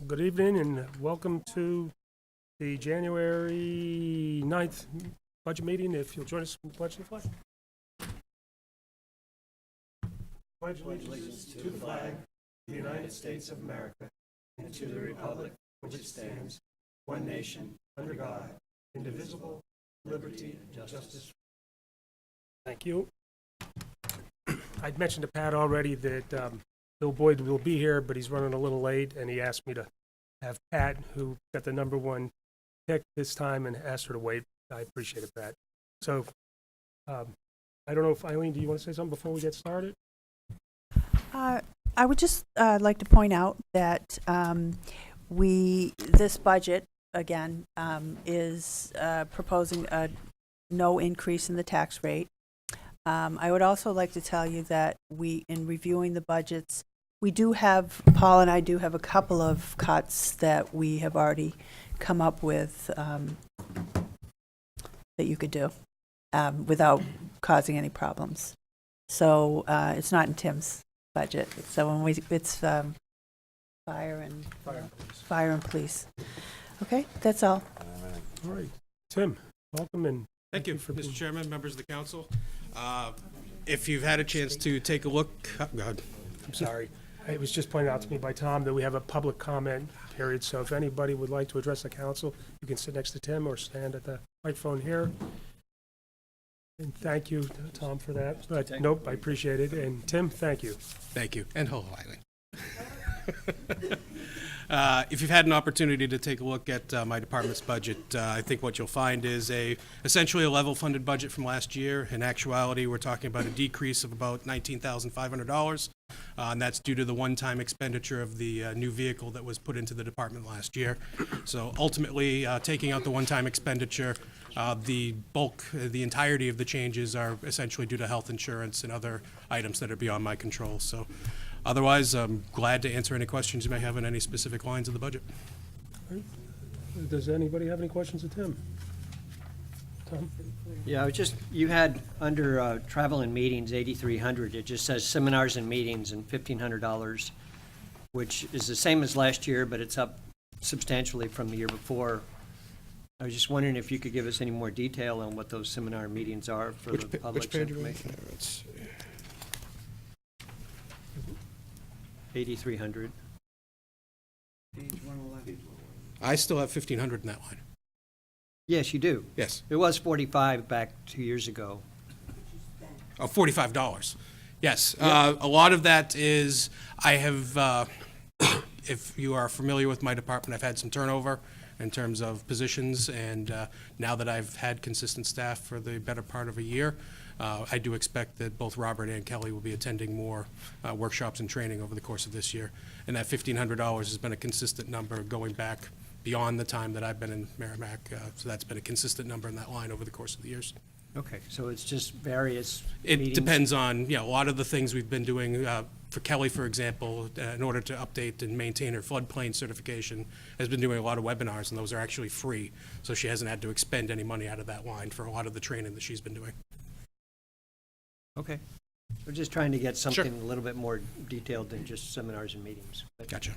Good evening and welcome to the January 9th budget meeting. If you'll join us in the pledge of the flag. Pledge allegiance to the flag of the United States of America and to the republic for which it stands, one nation, under God, indivisible, liberty and justice. Thank you. I'd mentioned to Pat already that Bill Boyd will be here, but he's running a little late, and he asked me to have Pat, who got the number one pick this time, and asked her to wait. I appreciate it, Pat. So, I don't know if, Eileen, do you want to say something before we get started? I would just like to point out that this budget, again, is proposing a no increase in the tax rate. I would also like to tell you that in reviewing the budgets, Paul and I do have a couple of cuts that we have already come up with that you could do without causing any problems. So it's not in Tim's budget. So it's fire and police. Okay, that's all. All right. Tim, welcome and Thank you, for Mr. being- Chairman, members of the council. If you've had a chance to take a look, go ahead. I'm sorry. It was just pointed out to me by Tom that we have a public comment period, so if anybody would like to address the council, you can sit next to Tim or stand at the microphone here. And thank you, Tom, for that. But nope, I appreciate it. And Tim, thank you. Thank you, and hello, Eileen. If you've had an opportunity to take a look at my department's budget, I think what you'll find is essentially a level-funded budget from last year. In actuality, we're talking about a decrease of about $19,500, and that's due to the one-time expenditure of the new vehicle that was put into the department last year. So ultimately, taking out the one-time expenditure, the entirety of the changes are essentially due to health insurance and other items that are beyond my control. So otherwise, I'm glad to answer any questions you may have on any specific lines of the budget. Does anybody have any questions of Tim? Tom? Yeah, you had under travel and meetings, 8,300, it just says seminars and meetings and $1,500, which is the same as last year, but it's up substantially from the year before. I was just wondering if you could give us any more detail on what those seminar and meetings are for the public's information. 8,300. I still have $1,500 in that line. Yes, you do. Yes. It was 45 back 2 years ago. Oh, $45. Yes. A lot of that is I have, if you are familiar with my department, I've had some turnover in terms of positions, and now that I've had consistent staff for the better part of a year, I do expect that both Robert and Kelly will be attending more workshops and training over the course of this year. And that $1,500 has been a consistent number going back beyond the time that I've been in Merrimack. So that's been a consistent number in that line over the course of the years. Okay, so it's just various It meetings? depends on, a lot of the things we've been doing. For Kelly, for example, in order to update and maintain her floodplain certification, has been doing a lot of webinars, and those are actually free. So she hasn't had to expend any money out of that line for a lot of the training that she's been doing. Okay. We're just trying to get something Sure. a little bit more detailed than just seminars and meetings. But- Gotcha.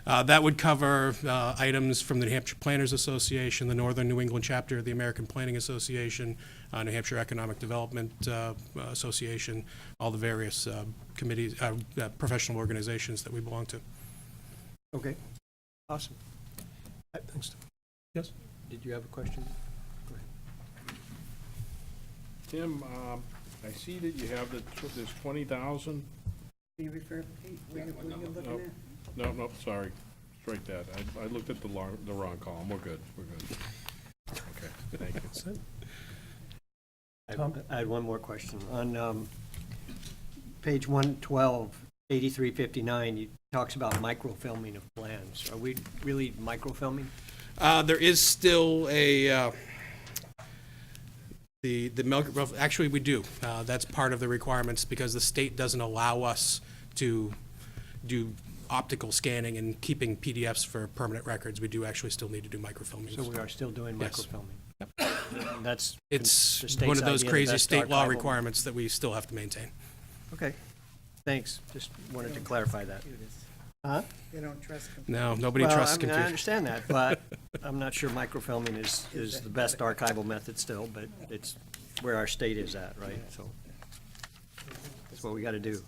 That would cover items from the New Hampshire Planners Association, the Northern New England chapter of the American Planning Association, New Hampshire Economic Development Association, all the various committees, professional organizations that we belong to. Okay, awesome. Thanks, Tim. Yes? Did you have a question? Go ahead. Tim, I see that you have this 20,000. Can you refer, where you're looking at? No, sorry, strike that. I looked at the wrong column. We're good. Okay, thank you. That's it. I had one more question. On page 112, 8359, it talks about microfilming of plans. Are we really microfilming? There is still actually we do. That's part of the requirements because the state doesn't allow us to do optical scanning and keeping PDFs for permanent records. We do actually still need to do microfilming. So we are still doing Yes. microfilming? And that's It's the state's one of those idea, the crazy best state law archival- requirements that we still have to maintain. Okay, thanks. Just wanted to clarify that. Huh? You don't trust them. No, nobody Well, trusts I mean, I computers. understand that, but I'm not sure microfilming is the best archival method still, but it's where our state is at, right? So that's what we got to do.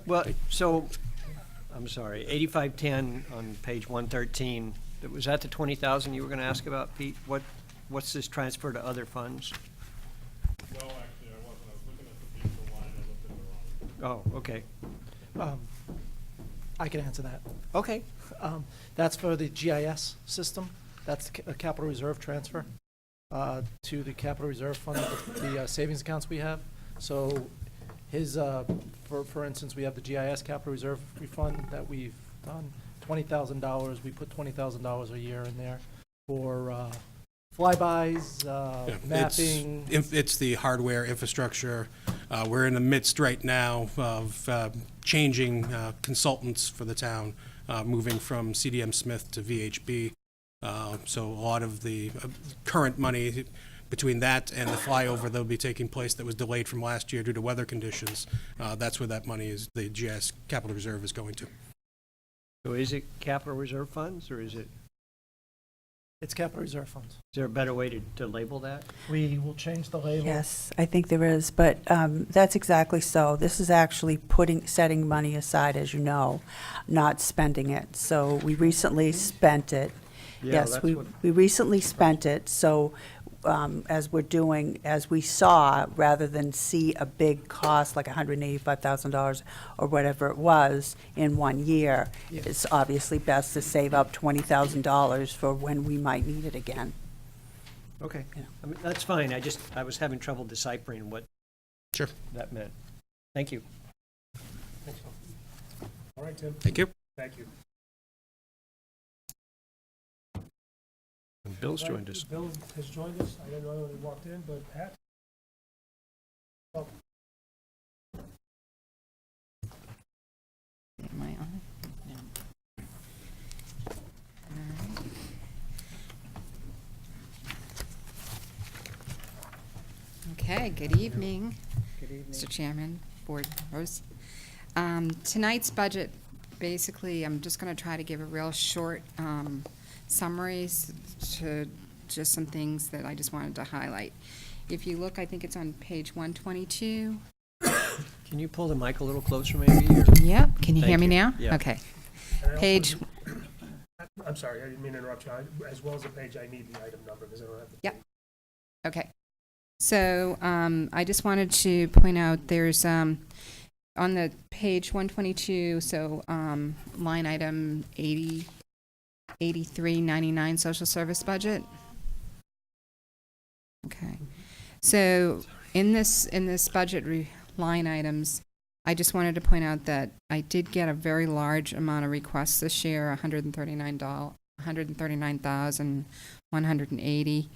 Well, so, I'm sorry, 8510 on page 113, was that the 20,000 you were going to ask about, Pete? What's this transfer to other funds? No, actually, I wasn't. I was looking at the diesel line. I looked at the wrong. Oh, okay. I can answer that. Okay. That's for the GIS system. That's a capital reserve transfer to the capital reserve fund, the savings accounts we have. So his, for instance, we have the GIS capital reserve refund that we've done, $20,000. We put $20,000 a year in there for flybys, Yeah, mapping. It's the hardware infrastructure. We're in the midst right now of changing consultants for the town, moving from CDM Smith to VHB. So a lot of the current money between that and the flyover that'll be taking place that was delayed from last year due to weather conditions, that's where that money is, the GIS capital reserve is going to. So is it capital reserve funds, or is It's capital reserve funds. there a better way to label that? We will change the label. Yes, I think there is, but that's exactly so. This is actually setting money aside, as you know, not spending it. So we recently spent it. Yeah, Yes, that's we what- recently spent it, so as we saw, rather than see a big cost like $185,000 or whatever it was in 1 year, Yeah. it's obviously best to save up $20,000 for when we might need it again. Okay. Yeah. I mean, that's fine. I was having trouble deciphering what Sure. that meant. Thank you. All right, Tim. Thank you. Thank you. Bill's joined us. Bill has joined us. I didn't know when he walked in, but Pat? Am I on it? No. All right. Okay, good evening, Good evening. Mr. Chairman, Board members. Tonight's budget, basically, I'm just going to try to give a real short summaries to just some things that I just wanted to highlight. If you look, I think it's on page 122. Can you pull the mic a little closer, maybe? or- Yep, can you hear Thank me you. now? Yeah. Okay. And I also- Page, I'm sorry, I didn't mean to interrupt you. As well as the page, I need the item number because I don't have the. Yep. Okay. So I just wanted to point out there's on the page 122, so line item 8399 social service budget. Okay. So in this budget line items, I just wanted to point out that I did get a very large amount of requests this year, $139,180.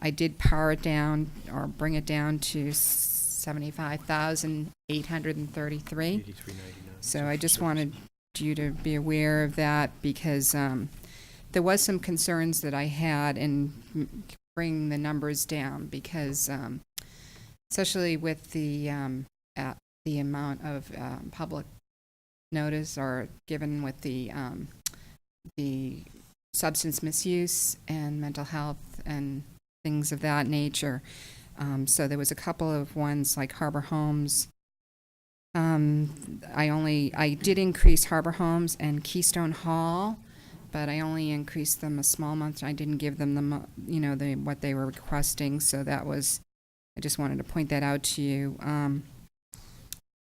I did power it down or bring it down to 75,833. 83.99. So I just wanted you to be aware of that because there was some concerns that I had in bringing the numbers down because especially with the amount of public notice or given with the substance misuse and mental health and things of that nature. So there was a couple of ones like Harbor Homes. I did increase Harbor Homes and Keystone Hall, but I only increased them a small amount. I didn't give them what they were requesting. So that was, I just wanted to point that out to you.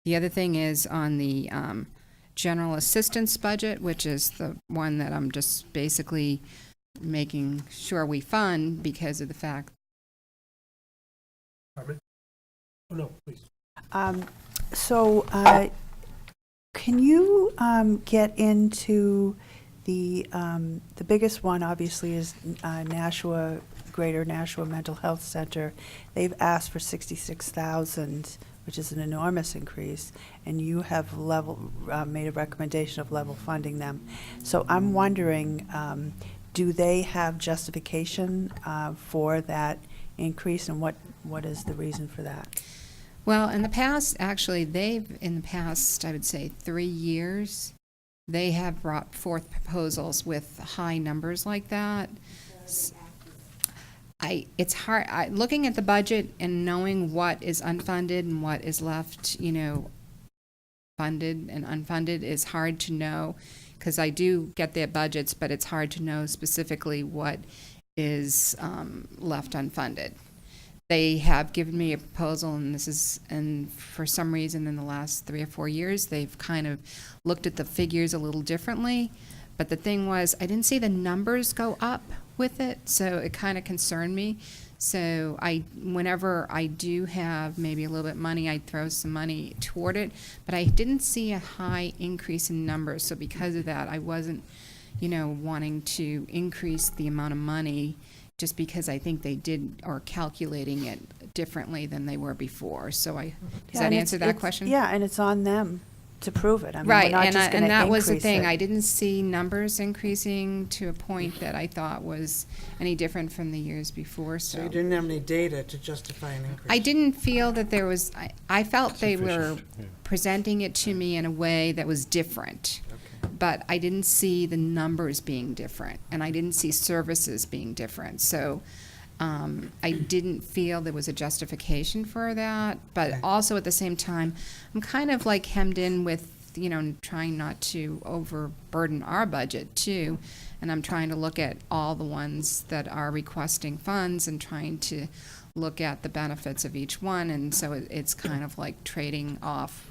The other thing is on the general assistance budget, which is the one that I'm just basically making sure we fund because of the fact. Carmen? Oh, no, please. So, can you get into the biggest one? Obviously, is Nashua, Greater Nashua Mental Health Center. They've asked for 66,000, which is an enormous increase, and you have made a recommendation of level funding them. So I'm wondering, do they have justification for that increase, and what is the reason for that? Well, in the past, actually, in the past, I would say 3 years, they have brought forth proposals with high numbers like that. It's hard, looking at the budget and knowing what is unfunded and what is left, funded and unfunded is hard to know, because I do get their budgets, but it's hard to know specifically what is left unfunded. They have given me a proposal, and for some reason in the last 3 or 4 years, they've kind of looked at the figures a little differently. But the thing was, I didn't see the numbers go up with it, so it kind of concerned me. So whenever I do have maybe a little bit of money, I throw some money toward it. But I didn't see a high increase in numbers, so because of that, I wasn't, wanting to increase the amount of money, just because I think they are calculating it differently than they were before. So does Yeah, that and answer that question? Yeah, and it's on them to prove it. I mean, Right, we're not and just going and to that was the increase thing. it. I didn't see numbers increasing to a point that I thought was any different from the years before, So so. you didn't have any data to justify an increase? I didn't feel that there was, I felt they were Sufficient, yeah. presenting it to me in a way that was different. But I didn't see the numbers being different, and I didn't see services being different. So I didn't feel there was a justification for that. But also at the same time, I'm kind of like hemmed in with, trying not to overburden our budget too. And I'm trying to look at all the ones that are requesting funds and trying to look at the benefits of each one. And so it's kind of like trading off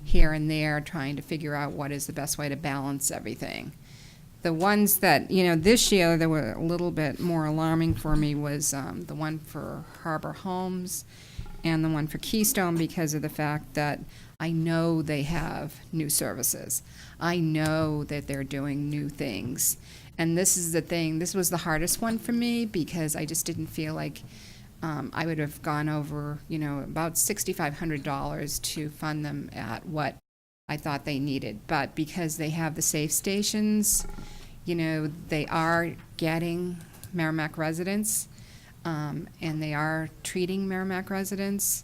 here and there, trying to figure out what is the best way to balance everything. The ones that, this year that were a little bit more alarming for me was the one for Harbor Homes and the one for Keystone, because of the fact that I know they have new services. I know that they're doing new things. And this is the thing, this was the hardest one for me, because I just didn't feel like I would have gone over, about $6,500 to fund them at what I thought they needed. But because they have the safe stations, they are getting Merrimack residents, and they are treating Merrimack residents.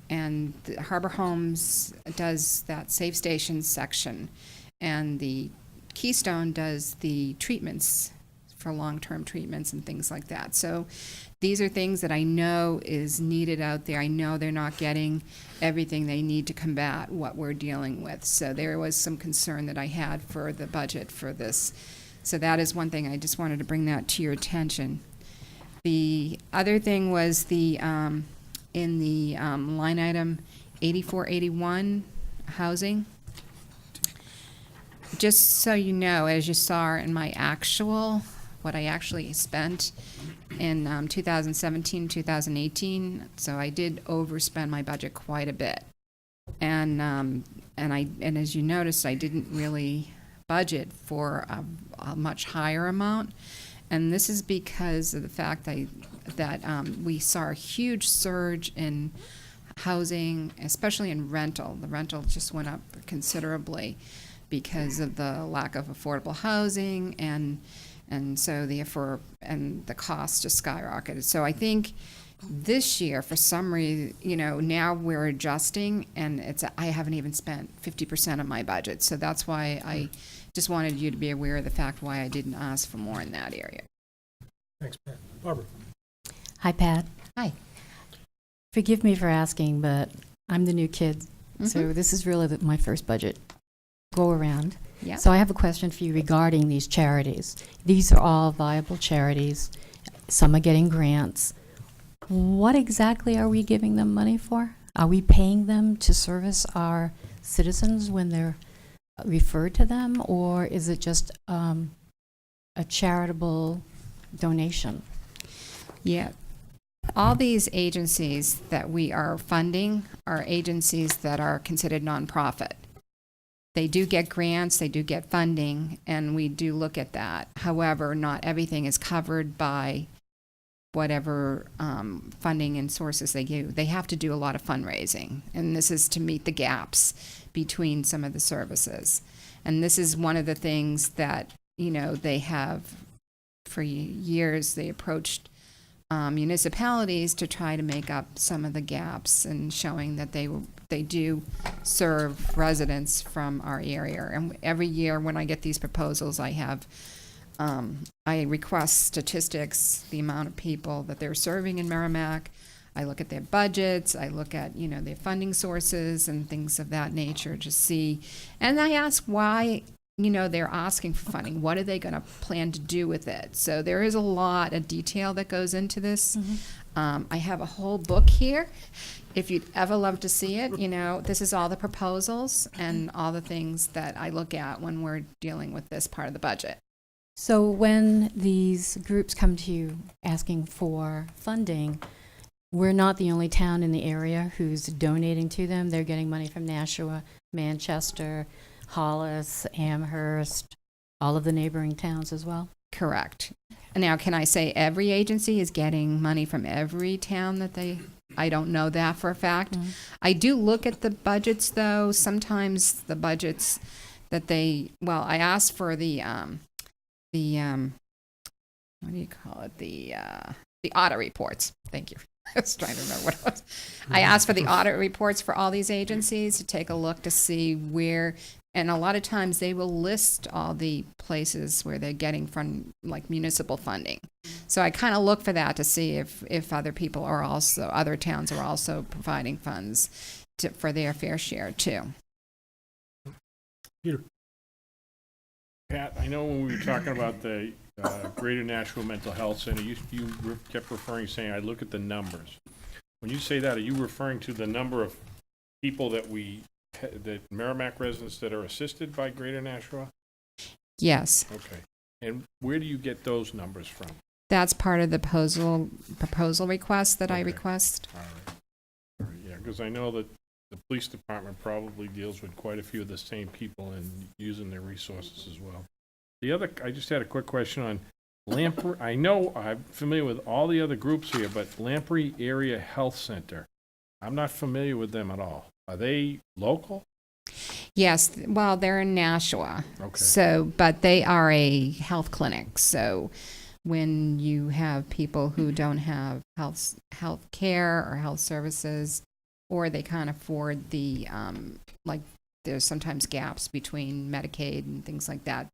And the Harbor Homes does that safe station section, and the Keystone does the treatments for long-term treatments and things like that. So these are things that I know is needed out there. I know they're not getting everything they need to combat what we're dealing with. So there was some concern that I had for the budget for this. So that is one thing. I just wanted to bring that to your attention. The other thing was the in the line item 8481, housing. Just so you know, as you saw in my actual, what I actually spent in 2017, 2018, so I did overspend my budget quite a bit. And as you noticed, I didn't really budget for a much higher amount. And this is because of the fact that we saw a huge surge in housing, especially in rental. The rental just went up considerably because of the lack of affordable housing, and so therefore, and the cost just skyrocketed. So I think this year, for some reason, now we're adjusting, and I haven't even spent 50% of my budget. So that's why I just wanted you to be aware of the fact why I didn't ask for more in that area. Thanks, Pat. Barbara? Hi, Pat. Hi. Forgive me for asking, but I'm the new kid, so this is really my first budget go around. Yeah. So I have a question for you regarding these charities. These are all viable charities. Some are getting grants. What exactly are we giving them money for? Are we paying them to service our citizens when they're referred to them, or is it just a charitable donation? Yeah. All these agencies that we are funding are agencies that are considered nonprofit. They do get grants, they do get funding, and we do look at that. However, not everything is covered by whatever funding and sources they give. They have to do a lot of fundraising, and this is to meet the gaps between some of the services. And this is one of the things that, they have, for years, they approached municipalities to try to make up some of the gaps and showing that they do serve residents from our area. And every year when I get these proposals, I request statistics, the amount of people that they're serving in Merrimack. I look at their budgets, I look at, their funding sources and things of that nature to see. And I ask why, they're asking for funding. What are they going to plan to do with it? So there is a lot of detail that goes into this. I have a whole book here. If you'd ever love to see it, this is all the proposals and all the things that I look at when we're dealing with this part of the budget. So when these groups come to you asking for funding, we're not the only town in the area who's donating to them. They're getting money from Nashua, Manchester, Hollis, Amherst, all of the neighboring towns as well. Correct. Now, can I say every agency is getting money from every town that I don't know that for a fact. I do look at the budgets, though. Sometimes the budgets that I asked for the what do you call it? The audit reports. Thank you. I was trying to remember what it was. I asked for the audit reports for all these agencies to take a look to see where, and a lot of times they will list all the places where they're getting from like municipal funding. So I kind of look for that to see if other towns are also providing funds for their fair share too. Peter. Pat, I know when we were talking about the Greater Nashua Mental Health Center, you kept saying, I look at the numbers. When you say that, are you referring to the number of people that Merrimack residents that are assisted by Greater Nashua? Yes. Okay. And where do you get those numbers from? That's part of the proposal request that I Okay. request. All right. Yeah, because I know that the police department probably deals with quite a few of the same people and using their resources as well. I just had a quick question on Lamprey. I know I'm familiar with all the other groups here, but Lamprey Area Health Center, I'm not familiar with them at all. Are they local? Yes, well, they're in Nashua. Okay. But they are a health clinic. So when you have people who don't have health care or health services, or they can't afford there's sometimes gaps between Medicaid and things like that,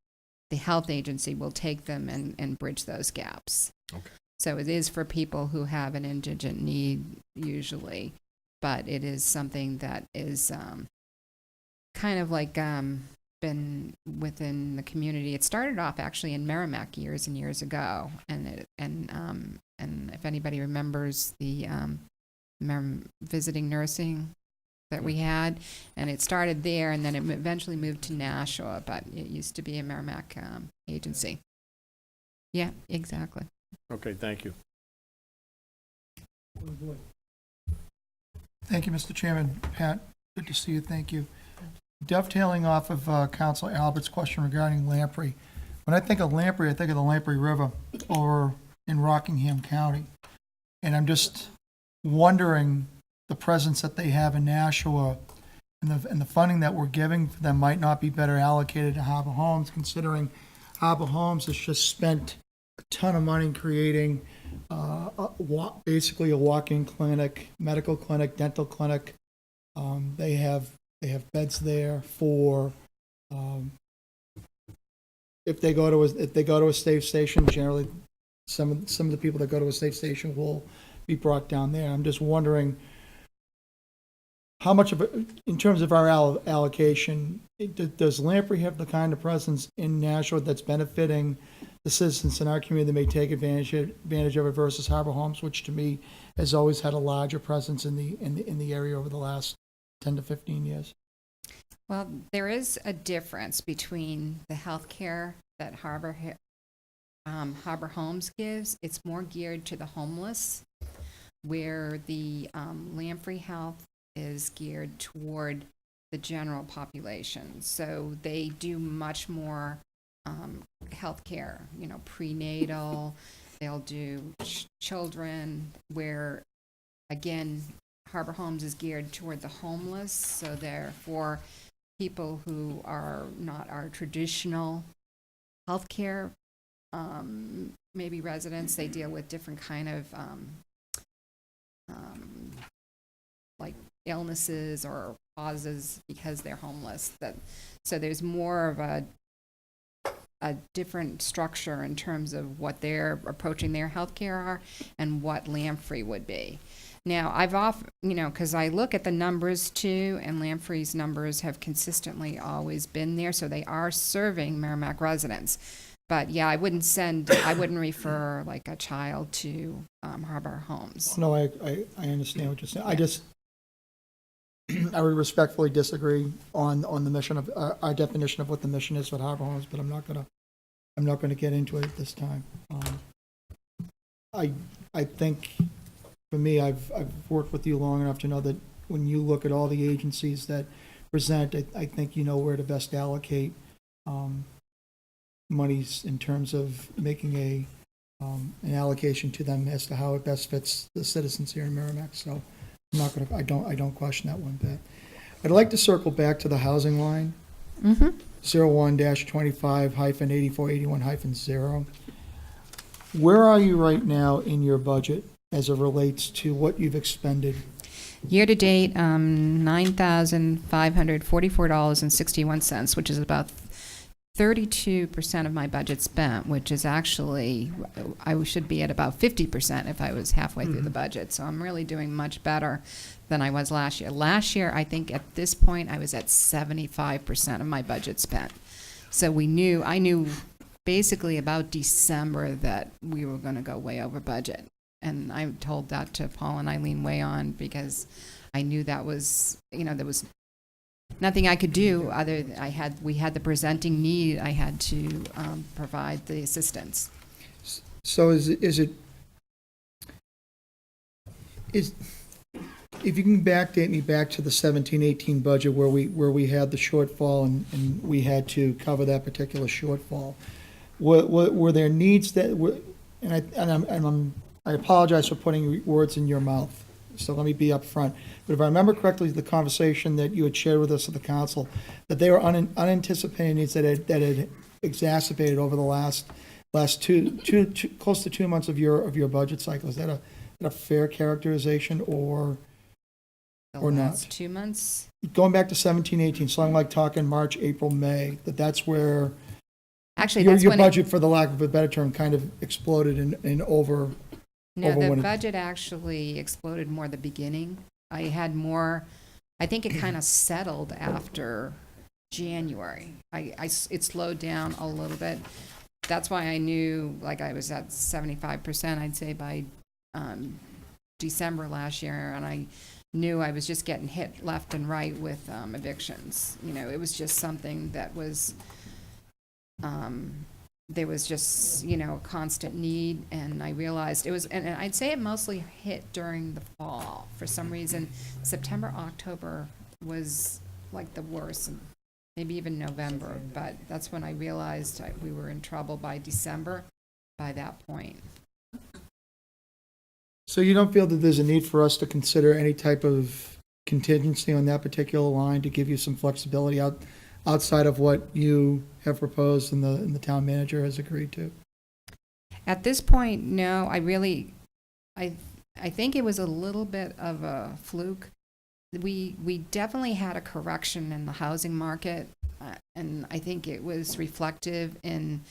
the health agency will take them and bridge those gaps. Okay. So it is for people who have an indigent need usually, but it is something that is kind of like been within the community. It started off actually in Merrimack years and years ago, and if anybody remembers the visiting nursing that we had, and it started there, and then it eventually moved to Nashua, but it used to be a Merrimack agency. Yeah, exactly. Okay, thank you. Thank you, Mr. Chairman. Pat, good to see you. Thank you. Dovetailing off of Councilor Albert's question regarding Lamprey. When I think of Lamprey, I think of the Lamprey River over in Rockingham County. And I'm just wondering the presence that they have in Nashua and the funding that we're giving for them might not be better allocated to Harbor Homes, considering Harbor Homes has just spent a ton of money creating basically a walk-in clinic, medical clinic, dental clinic. They have beds there for if they go to a safe station. Generally, some of the people that go to a safe station will be brought down there. I'm just wondering how much of it, in terms of our allocation, does Lamprey have the kind of presence in Nashua that's benefiting the citizens in our community that may take advantage of it versus Harbor Homes, which to me has always had a larger presence in the area over the last 10 to 15 years? Well, there is a difference between the health care that Harbor Homes gives. It's more geared to the homeless, where the Lamprey Health is geared toward the general population. So they do much more health care, prenatal, they'll do children, where, again, Harbor Homes is geared toward the homeless, so therefore people who are not our traditional healthcare maybe residents, they deal with different kind of, like illnesses or causes because they're homeless. So there's more of a different structure in terms of what they're approaching their healthcare are and what Lamprey would be. Now, because I look at the numbers too, and Lamprey's numbers have consistently always been there, so they are serving Merrimack residents. But yeah, I wouldn't refer like a child to Harbor Homes. No, I understand what you're saying. I would respectfully disagree on the mission of, our definition of what the mission is for Harbor Homes, but I'm not gonna get into it at this time. I think, for me, I've worked with you long enough to know that when you look at all the agencies that present, I think you know where to best allocate monies in terms of making an allocation to them as to how it best fits the citizens here in Merrimack. So I don't question that one bit. I'd like to circle back to the housing line, 01-25-8481-0. Where are you right now in your budget as it relates to what you've expended? Year-to-date, $9,544.61, which is about 32% of my budget spent, which is actually, I should be at about 50% if I was halfway through the budget. So I'm really doing much better than I was last year. Last year, I think at this point, I was at 75% of my budget spent. So I knew basically about December that we were going to go way over budget. And I told that to Paul and Eileen way on, because I knew that was, there was nothing I could do other than we had the presenting need. I had to provide the assistance. So if you can backdate me back to the 17-18 budget where we had the shortfall and we had to cover that particular shortfall, were there needs that were, I apologize for putting words in your mouth, so let me be upfront. But if I remember correctly, the conversation that you had shared with us at the council, that they were unanticipated needs that had exacerbated over the last two close to 2 months of your budget cycle. Is that a fair characterization or The or last not? 2 months. Going back to 17-18, so I'm like talking March, April, May, that's where Actually, your that's when budget, for the lack of a better term, kind of exploded and over. No, over the when it- budget actually exploded more the beginning. I had more, I think it kind of settled after January. It slowed down a little bit. That's why I knew, like, I was at 75%, I'd say, by December last year, and I knew I was just getting hit left and right with evictions. It was just something that was, there was just, a constant need, and I realized it was, and I'd say it mostly hit during the fall. For some reason, September, October was like the worst, and maybe even November, but that's when I realized we were in trouble by December, by that point. So you don't feel that there's a need for us to consider any type of contingency on that particular line to give you some flexibility outside of what you have proposed and the town manager has agreed to? At this point, no, I think it was a little bit of a fluke. We definitely had a correction in the housing market, and I think it was reflective in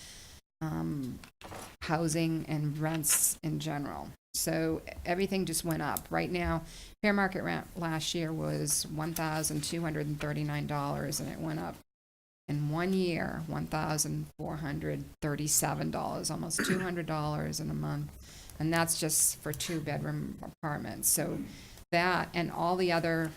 housing and rents in general. So everything just went up. Right now, fair market rent last year was $1,239, and it went up in 1 year, $1,437, almost $200 in a month. And that's just for 2-bedroom apartments. So that and all the other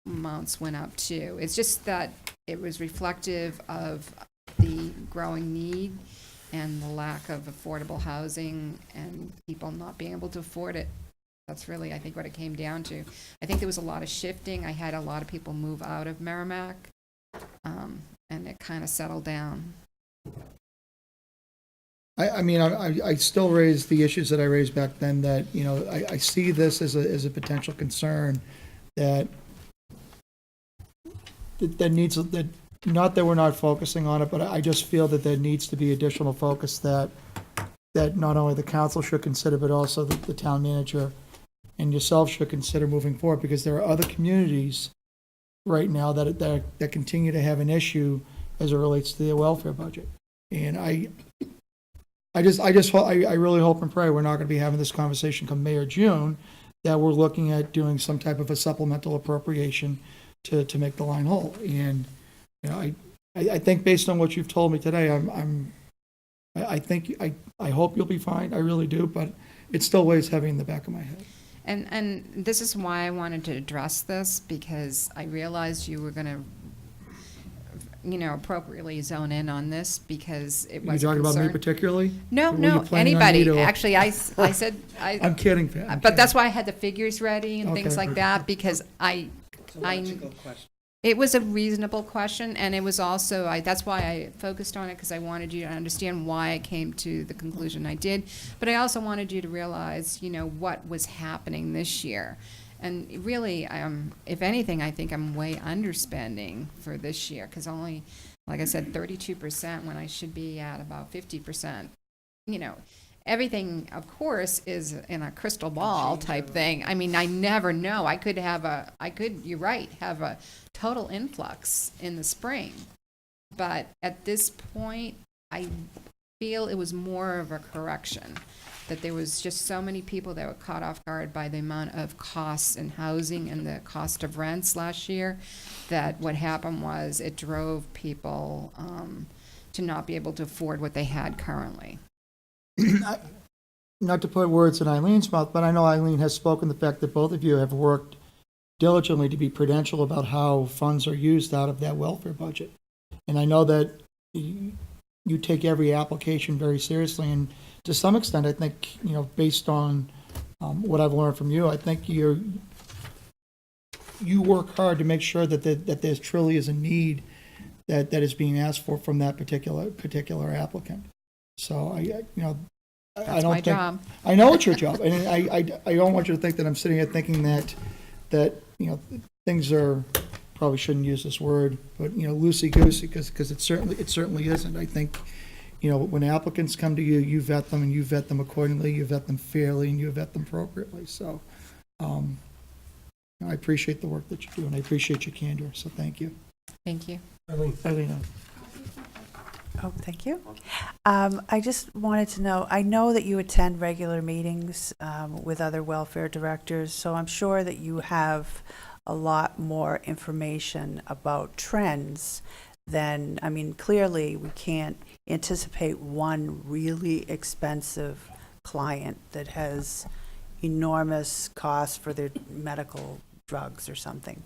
amounts went up too. It's just that it was reflective of the growing need and the lack of affordable housing and people not being able to afford it. That's really, I think, what it came down to. I think there was a lot of shifting. I had a lot of people move out of Merrimack, and it kind of settled down. I still raise the issues that I raised back then, that, I see this as a potential concern that needs, that, not that we're not focusing on it, but I just feel that there needs to be additional focus, that that not only the council should consider, but also the town manager and yourself should consider moving forward, because there are other communities right now that continue to have an issue as it relates to their welfare budget. And I really hope and pray we're not gonna be having this conversation come May or June, that we're looking at doing some type of a supplemental appropriation to make the line whole. And, you know, I think based on what you've told me today, I hope you'll be fine, I really do, but it still weighs heavy in the back of my head. And this is why I wanted to address this, because I realized you were gonna, appropriately zone in on this, because it You was talking about me concern. particularly? No, Were you no, planning on me anybody. to- Actually, I said, I'm kidding, Pat. I'm but that's kidding. why I had the figures ready and things Okay. like that, because it was a reasonable question, and it was also, that's why I focused on it, because I wanted you to understand why I came to the conclusion I did. But I also wanted you to realize, what was happening this year. And really, if anything, I think I'm way underspending for this year, because only, like I said, 32% when I should be at about 50%. Everything, of course, is in a crystal ball type thing. I mean, I never know. You're right, have a total influx in the spring. But at this point, I feel it was more of a correction, that there was just so many people that were caught off guard by the amount of costs in housing and the cost of rents last year, that what happened was it drove people to not be able to afford what they had currently. Not to put words in Eileen's mouth, but I know Eileen has spoken the fact that both of you have worked diligently to be prudential about how funds are used out of that welfare budget. And I know that you take every application very seriously, and to some extent, I think, based on what I've learned from you, I think you work hard to make sure that there truly is a need that is being asked for from that particular applicant. So I That's don't my think, job. I know it's your job, and I don't want you to think that I'm sitting here thinking that things are, probably shouldn't use this word, but loosey-goosey, because it certainly isn't. I think, when applicants come to you, you vet them, and you vet them accordingly, you vet them fairly, and you vet them appropriately. So I appreciate the work that you do, and I appreciate your candor, so thank you. Thank you. Eileen, Oh, thank you. I just wanted to know, I know that you attend regular meetings with other welfare directors, so I'm sure that you have a lot more information about trends than, clearly we can't anticipate one really expensive client that has enormous costs for their medical drugs or something.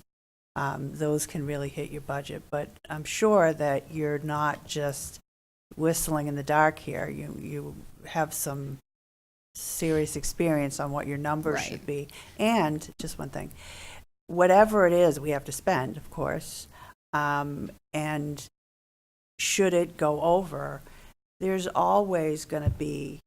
Those can really hit your budget, but I'm sure that you're not just whistling in the dark here. You have some serious experience on what your numbers Right. should be. And, just one thing, whatever it is we have to spend, of course, and should it go over, there's always going to be,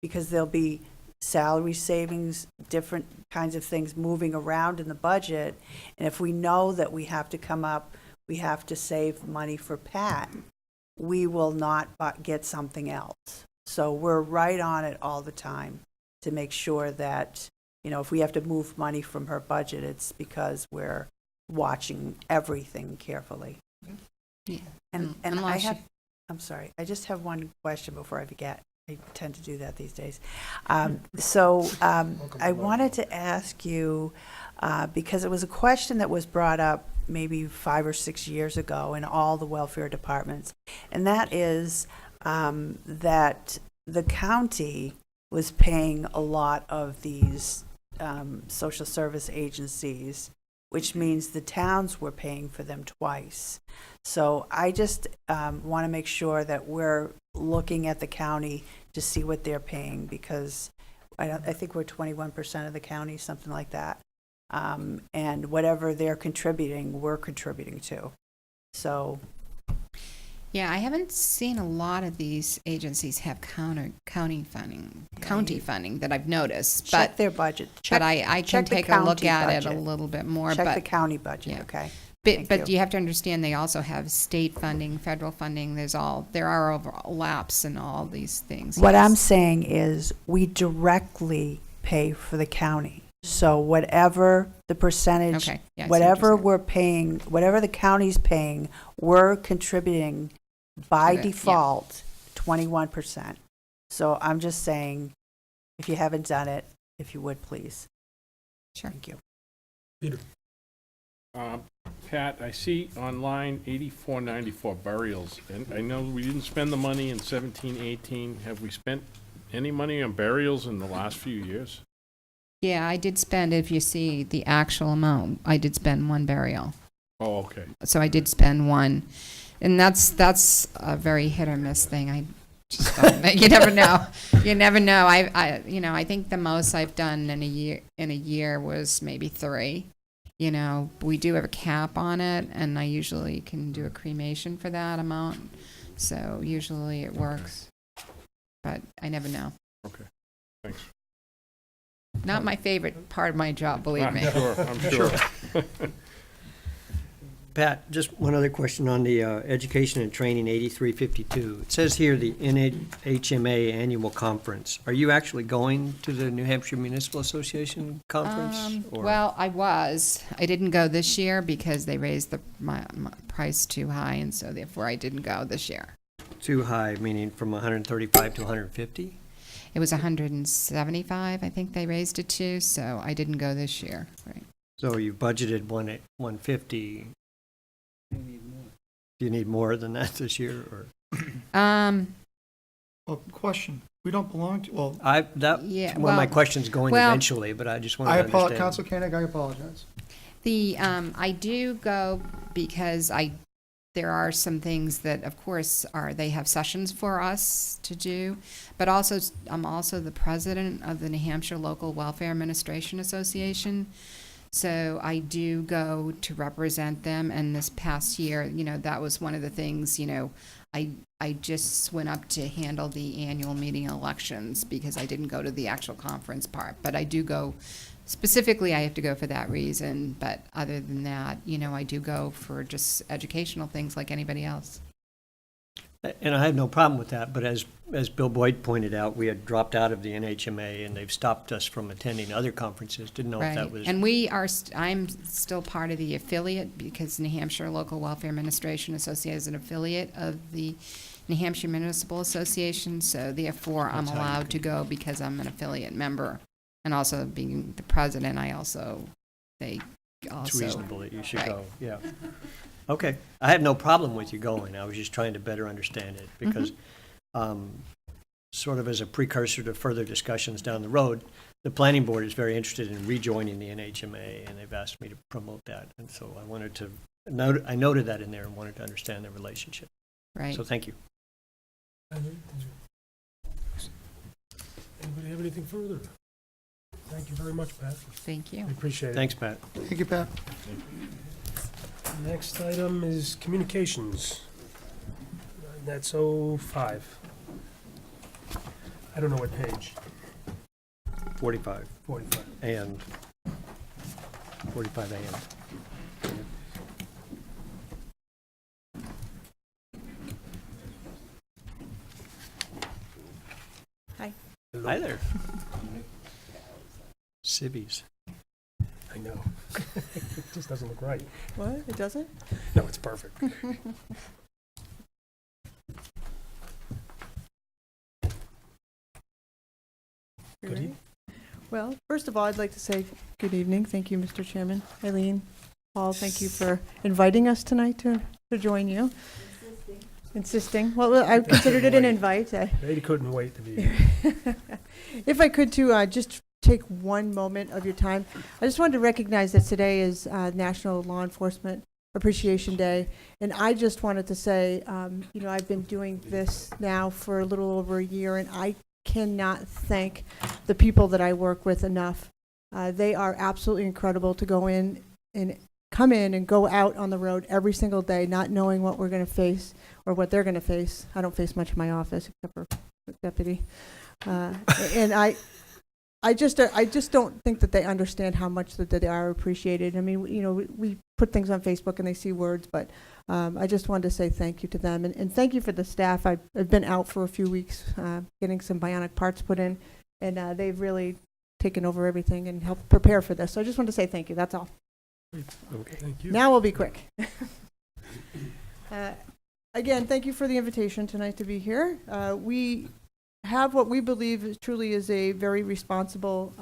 because there'll be salary savings, different kinds of things moving around in the budget. And if we know that we have to save money for Pat, we will not get something else. So we're right on it all the time to make sure that, if we have to move money from her budget, it's because we're watching everything carefully. Yeah. And I Unless have, I'm sorry, I just have one question before I forget. I tend to do that these days. I wanted to ask you, because it was a question that was brought up maybe 5 or 6 years ago in all the welfare departments, and that is that the county was paying a lot of these social service agencies, which means the towns were paying for them twice. So I just want to make sure that we're looking at the county to see what they're paying, because I think we're 21% of the county, something like that. And whatever they're contributing, we're contributing to. So, Yeah, I haven't seen a lot of these agencies have county funding that I've noticed, check but their budget. but I can check the take a look county at it a budget. little bit more. Check but the county budget, yeah. okay? Thank But you. you have to understand, they also have state funding, federal funding, there are overlaps in all these things. What yes. I'm saying is, we directly pay for the county. So whatever the percentage, Okay, yeah, I see what you're whatever saying. we're paying, whatever the county's paying, we're contributing by To that, yeah. default 21%. So I'm just saying, if you haven't done it, if you would, please. Sure. Thank you. Pat, I see on line 8494 burials, and I know we didn't spend the money in 1718. Have we spent any money on burials in the last few years? Yeah, I did spend, if you see the actual amount, I did spend one burial. Oh, okay. So I did spend one. And that's a very hit or miss thing. I just don't, you never know. You never know. I think the most I've done in a year was maybe 3. We do have a cap on it, and I usually can do a cremation for that amount. So usually it works. But I never know. Okay, thanks. Not my favorite part of my job, believe me. I'm sure. Pat, just one other question on the education and training 8352. It says here the NHMA annual conference. Are you actually going to the New Hampshire Municipal Association conference? or- Well, I was. I didn't go this year because they raised my price too high, and so therefore I didn't go this year. Too high, meaning from 135 to 150? It was 175, I think they raised it to, so I didn't go this year. Right. So you budgeted 150. Do you need more than that this year, or? Well, question, we don't belong to, well, That's Yeah, where my well- question's going well- eventually, but I just wanted I to apologize, understand. Council Koenig, I apologize. I do go because there are some things that, of course, they have sessions for us to do, but also, I'm also the president of the New Hampshire Local Welfare Administration Association. So I do go to represent them, and this past year, that was one of the things, I just went up to handle the annual meeting elections because I didn't go to the actual conference part, but I do go. Specifically, I have to go for that reason, but other than that, I do go for just educational things like anybody else. And I have no problem with that, but as Bill Boyd pointed out, we had dropped out of the NHMA, and they've stopped us from attending other conferences. Didn't know if that was... And I'm still part of the affiliate because New Hampshire Local Welfare Administration Association is an affiliate of the New Hampshire Municipal Association, so therefore I'm That's how you allowed to go because I'm an affiliate member. And also being the president, they It's also. reasonable that you should Right. go, yeah. Okay, I have no problem with you going, I was just trying to better understand it, because sort of as a precursor to further discussions down the road, the planning board is very interested in rejoining the NHMA, and they've asked me to promote that, and so I wanted to, I noted that in there and wanted to understand the relationship. Right. So thank you. Anybody have anything further? Thank you very much, Pat. Thank you. We appreciate it. Thanks, Pat. Thank you, Pat. Next item is communications. That's 05. I don't know what page. 45 45. and 45 AM. Hi there. Civvies. I know. It just doesn't look right. What? It doesn't? No, it's perfect. Good evening. Well, first of all, I'd like to say good evening. Thank you, Mr. Chairman. Eileen, Paul, thank you for inviting us tonight to join you. Insisting. Well, I considered it an invite. Lady couldn't wait to be here. If I could to just take one moment of your time, I just wanted to recognize that today is National Law Enforcement Appreciation Day, and I just wanted to say, I've been doing this now for a little over a year, and I cannot thank the people that I work with enough. They are absolutely incredible to go in and come in and go out on the road every single day, not knowing what we're going to face or what they're going to face. I don't face much in my office except for the deputy. And I just don't think that they understand how much that they are appreciated. I mean, we put things on Facebook and they see words, but I just wanted to say thank you to them, and thank you for the staff. I've been out for a few weeks, getting some bionic parts put in, and they've really taken over everything and helped prepare for this. So I just wanted to say thank you, that's all. Okay, thank you. Now we'll be quick. Again, thank you for the invitation tonight to be here. We have what we believe truly is a very responsible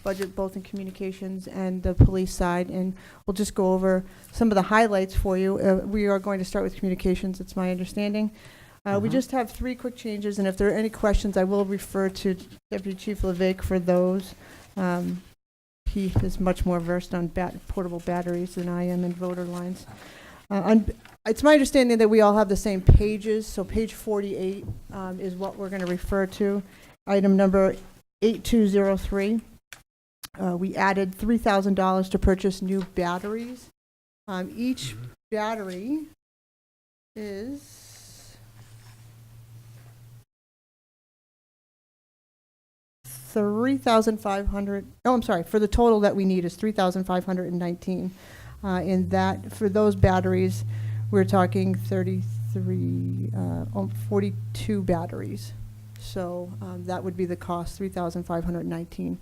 budget, both in communications and the police side, and we'll just go over some of the highlights for you. We are going to start with communications, it's my understanding. We just have 3 quick changes, and if there are any questions, I will refer to Deputy Chief Levesque for those. He is much more versed on portable batteries than I am in voter lines. It's my understanding that we all have the same pages, so page 48 is what we're going to refer to. Item number 8203. We added $3,000 to purchase new batteries. Each battery is $3,500. Oh, I'm sorry. For the total that we need is $3,519. In that, for those batteries, we're talking 42 batteries. So that would be the cost, $3,519,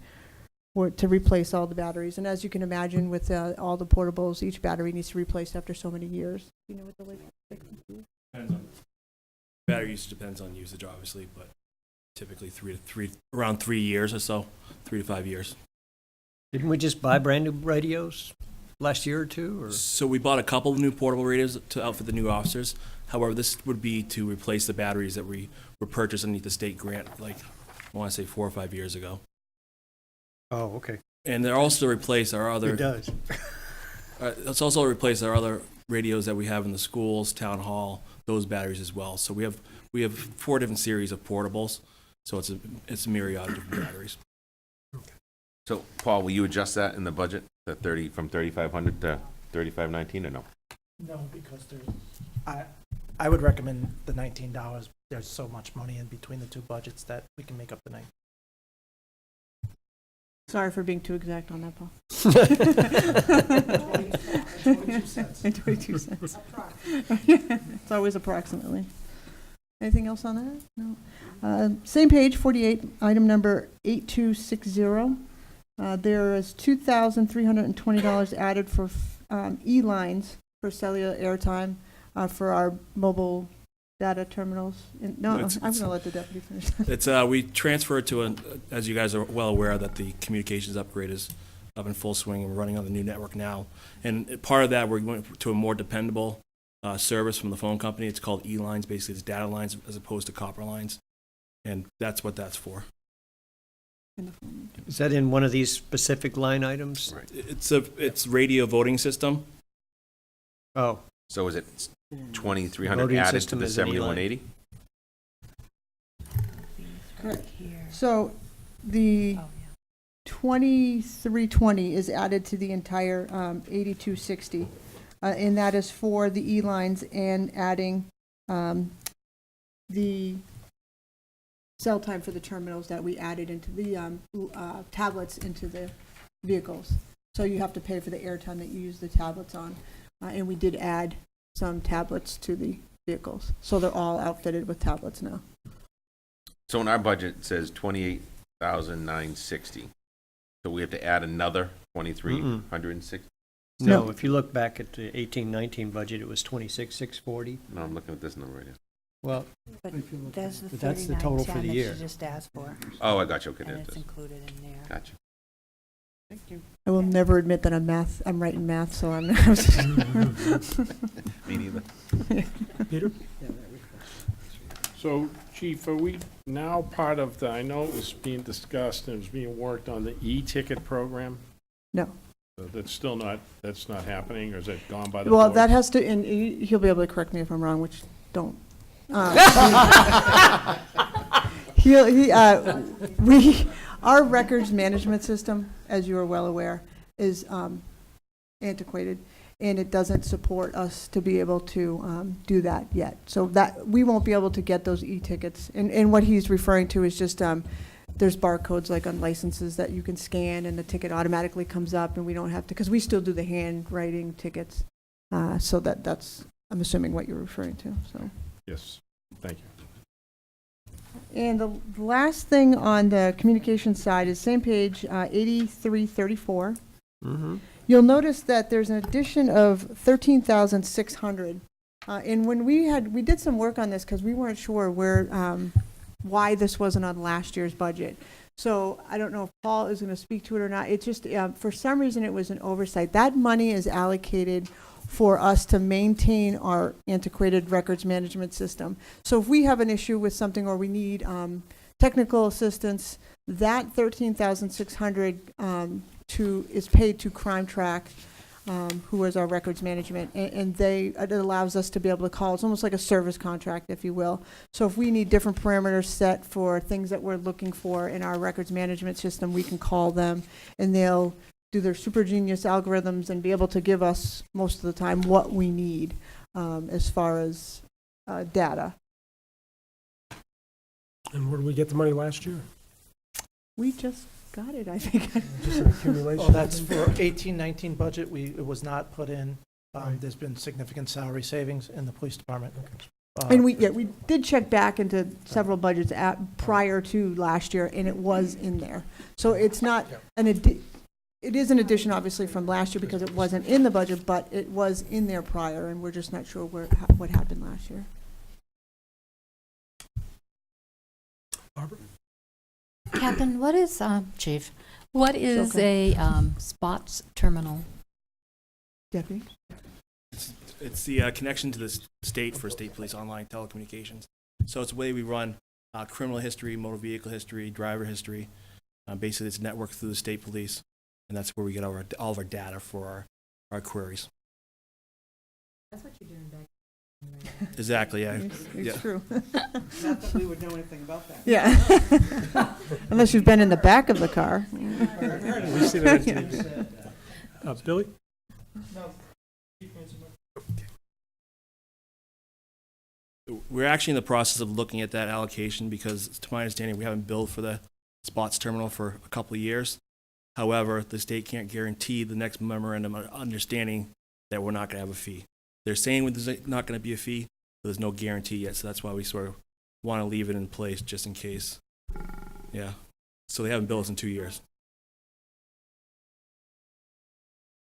to replace all the batteries. And as you can imagine, with all the portables, each battery needs to be replaced after so many years. You know what the Depends on battery usage, depends on usage, obviously, but typically around 3 years or so, 3 to 5 years. Didn't we just buy brand new radios last year or two, or? So we bought a couple of new portable radios to outfit the new officers. However, this would be to replace the batteries that we were purchased underneath the state grant, like, I want to say 4 or 5 years ago. Oh, okay. And they're also to replace our other. It does. It's also to replace our other radios that we have in the schools, town hall, those batteries as well. So we have 4 different series of portables. So it's a myriad of different batteries. So, Paul, will you adjust that in the budget, the 30, from 3,500 to 3,519, or no? No, because I would recommend the $19. There's so much money in between the 2 budgets that we can make up the 19. Sorry for being too exact on that, Paul. 22 cents. 22 cents. It's always approximately. Anything else on that? No. Same page, 48, item number 8260. There is $2,320 added for E-lines for cellular airtime for our mobile data terminals. No, I'm going to let the deputy finish. It's we transferred to as you guys are well aware, that the communications upgrade is up in full swing, and we're running on the new network now. And part of that, we're going to a more dependable service from the phone company. It's called E-lines. Basically, it's data lines as opposed to copper lines, and that's what that's for. Is that in one of these specific line items? Right. It's radio voting system. Oh, So is it 2,300 Voting added to system the is an E-line. 7,180? So the 2320 is added to the entire 8260, and that is for the E-lines and adding the cell time for the terminals that we added into the tablets into the vehicles. So you have to pay for the airtime that you use the tablets on, and we did add some tablets to the vehicles, so they're all outfitted with tablets now. So in our budget, it says 28,960. So we have to add another 2,360? no, No. if you look back at the 18-19 budget, it was 26,640. No, I'm looking at this number right here. Well, But there's the But that's the total for the 3910 year. that you just asked for, Oh, I got you. Okay, and there it it's is. included in there. Gotcha. I will never admit that I'm writing math, so I'm not. Me neither. Peter? So, Chief, are we now part of the, I know it was being discussed and it was being worked on, the e-ticket program? No. So that's not happening, or is it gone by the Well, board? that has to, and he'll be able to correct me if I'm wrong, which don't. Our records management system, as you are well aware, is antiquated, and it doesn't support us to be able to do that yet. So that, we won't be able to get those e-tickets. And what he's referring to is just there's barcodes like on licenses that you can scan and the ticket automatically comes up and we don't have to, because we still do the handwriting tickets. So that's, I'm assuming what you're referring to, so. Yes, thank you. And the last thing on the communication side is same page, 8334. You'll notice that there's an addition of 13,600. And when we did some work on this because we weren't sure why this wasn't on last year's budget. So I don't know if Paul is going to speak to it or not. It's just, for some reason, it was an oversight. That money is allocated for us to maintain our antiquated records management system. So if we have an issue with something or we need technical assistance, that 13,600 is paid to Crime Track, who is our records management, and it allows us to be able to call. It's almost like a service contract, if you will. So if we need different parameters set for things that we're looking for in our records management system, we can call them, and they'll do their super genius algorithms and be able to give us most of the time what we need as far as data. And where did we get the money last year? We just got it, I think. Just an accumulation? Well, that's for 18-19 budget. It was not put in. There's been significant salary savings in the police department. And we did check back into several budgets prior to last year, and it was in there. So it's not it is an addition, obviously, from last year because it wasn't in the budget, but it was in there prior, and we're just not sure what happened last year. Barbara? Captain, what is, Chief, what is a spots terminal? Deputy? It's the connection to the state for state police online telecommunications. So it's the way we run criminal history, motor vehicle history, driver history. Basically, it's networked through the state police, and that's where we get all of our data for our queries. That's what you're doing back. Exactly, yeah. It's true. Not that we would know anything about that. Yeah. Unless you've been in the back of the car. We see that on TV. Billy? We're actually in the process of looking at that allocation because, to my understanding, we haven't billed for the spots terminal for a couple of years. However, the state can't guarantee the next memorandum of understanding that we're not going to have a fee. They're saying there's not going to be a fee, but there's no guarantee yet, so that's why we sort of want to leave it in place just in case. Yeah. So they haven't billed us in 2 years.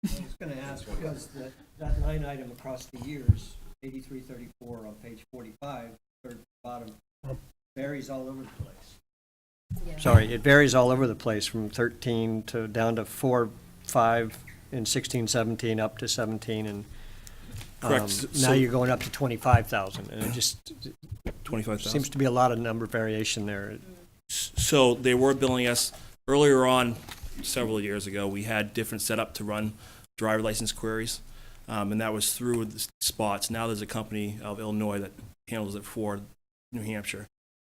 I was going to ask, because that line item across the years, 8334 on page 45, third bottom, varies all over the place. Sorry, it varies all over the place from 13 to down to 4, 5 in 16, 17, up to 17, and Correct. now you're going up to 25,000, and it just 25,000. seems to be a lot of number variation there. So they were billing us earlier on, several years ago. We had different setup to run driver license queries, and that was through the spots. Now there's a company of Illinois that handles it for New Hampshire.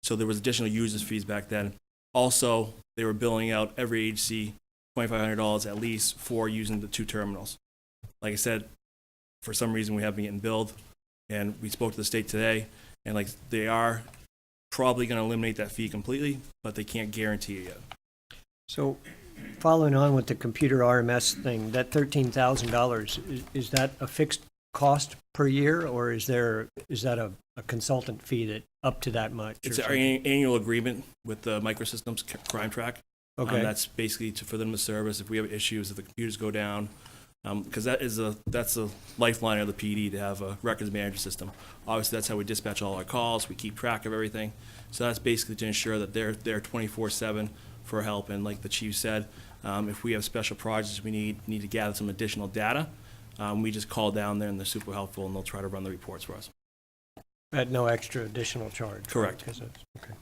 So there was additional users fees back then. Also, they were billing out every agency $2,500 at least for using the two terminals. Like I said, for some reason we haven't been getting billed, and we spoke to the state today, and like they are probably going to eliminate that fee completely, but they can't guarantee it yet. So, following on with the computer RMS thing, that $13,000, is that a fixed cost per year, or is that a consultant fee that up to that much? It's our annual agreement with the Microsystems Crime Track. Okay. That's basically for them to service if we have issues, if the computers go down, because that's a lifeline of the PD to have a records management system. Obviously, that's how we dispatch all our calls. We keep track of everything. So that's basically to ensure that they're 24/7 for help. And like the chief said, if we have special projects we need to gather some additional data, we just call down there and they're super helpful and they'll try to run the reports for us. At no extra additional charge? Correct. Okay.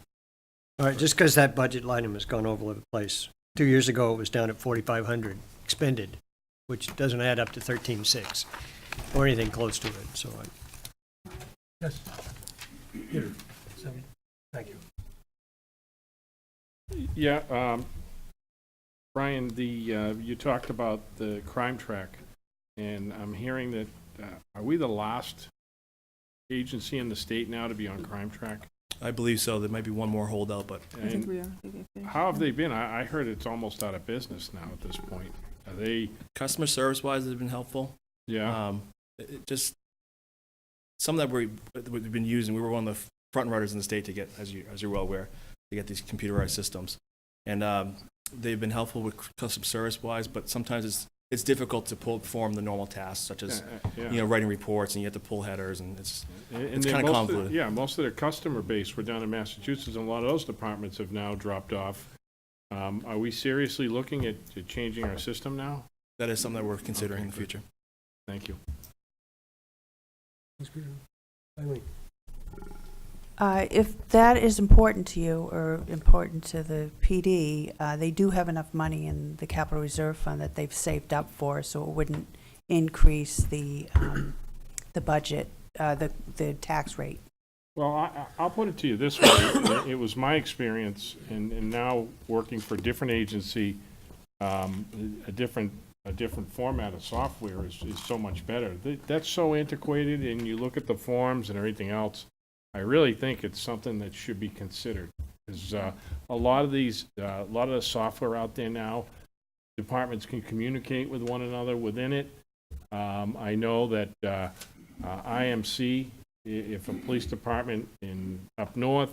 All right, just because that budget line item has gone all over the place. 2 years ago, it was down at 4,500 expended, which doesn't add up to 13,600 or anything close to it, so Yes. Peter? Thank you. Yeah, Brian, you talked about the Crime Track, and I'm hearing that, are we the last agency in the state now to be on Crime Track? I believe so. There might be one more holdout, but And we are. I think we how have they been? I heard it's almost out of business now at this point. Are they, customer service-wise, they've been helpful. yeah, It just, some that we've been using, we were one of the front runners in the state to get, as you're well aware, to get these computerized systems. And they've been helpful with customer service-wise, but sometimes it's difficult to perform the normal tasks, such as, yeah. writing reports, and you have to pull headers, and it's And kinda most of- convoluted. Yeah, most of their customer base were down in Massachusetts, and a lot of those departments have now dropped off. Are we seriously looking at changing our system now? that is something that we're considering in the future. Thank you. If that is important to you or important to the PD, they do have enough money in the capital reserve fund that they've saved up for, so it wouldn't increase the budget, the tax rate. Well, I'll put it to you this way. It was my experience, and now working for a different agency, a different format of software is so much better. That's so antiquated, and you look at the forms and everything else, I really think it's something that should be considered. Because a lot of the software out there now, departments can communicate with one another within it. I know that IMC, if a police department up north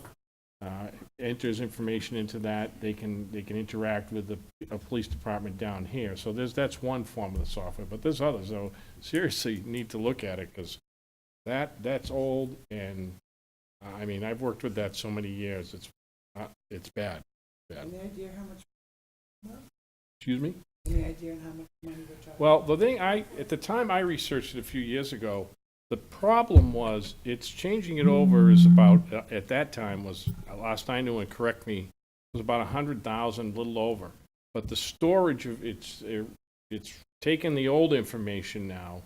enters information into that, they can interact with a police department down here. So that's one form of the software, but there's others, though. Seriously, need to look at it, because that's old, and I mean, I've worked with that so many years. It's bad. Any idea how much? Excuse me? Any idea how much money we're talking? Well, the thing at the time I researched it a few years ago, the problem was it's changing it over is about, at that time was, last I knew, and correct me, was about 100,000, little over. But the storage of it's taken the old information now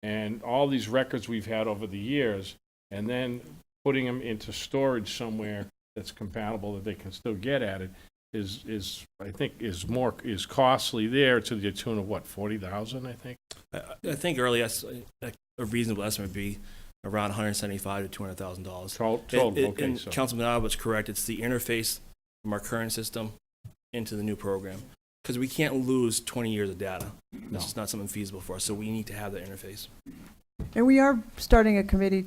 and all these records we've had over the years, and then putting them into storage somewhere that's compatible that they can still get at it is I think is costly there to the tune of what, 40,000, I think. I think early, a reasonable estimate would be around $175,000 to $200,000. Total, okay, And so. Councilman Albert's correct. It's the interface from our current system into the new program. Because we can't lose 20 years of data. That's just not something feasible for us, so we need to have that interface. And we are starting a committee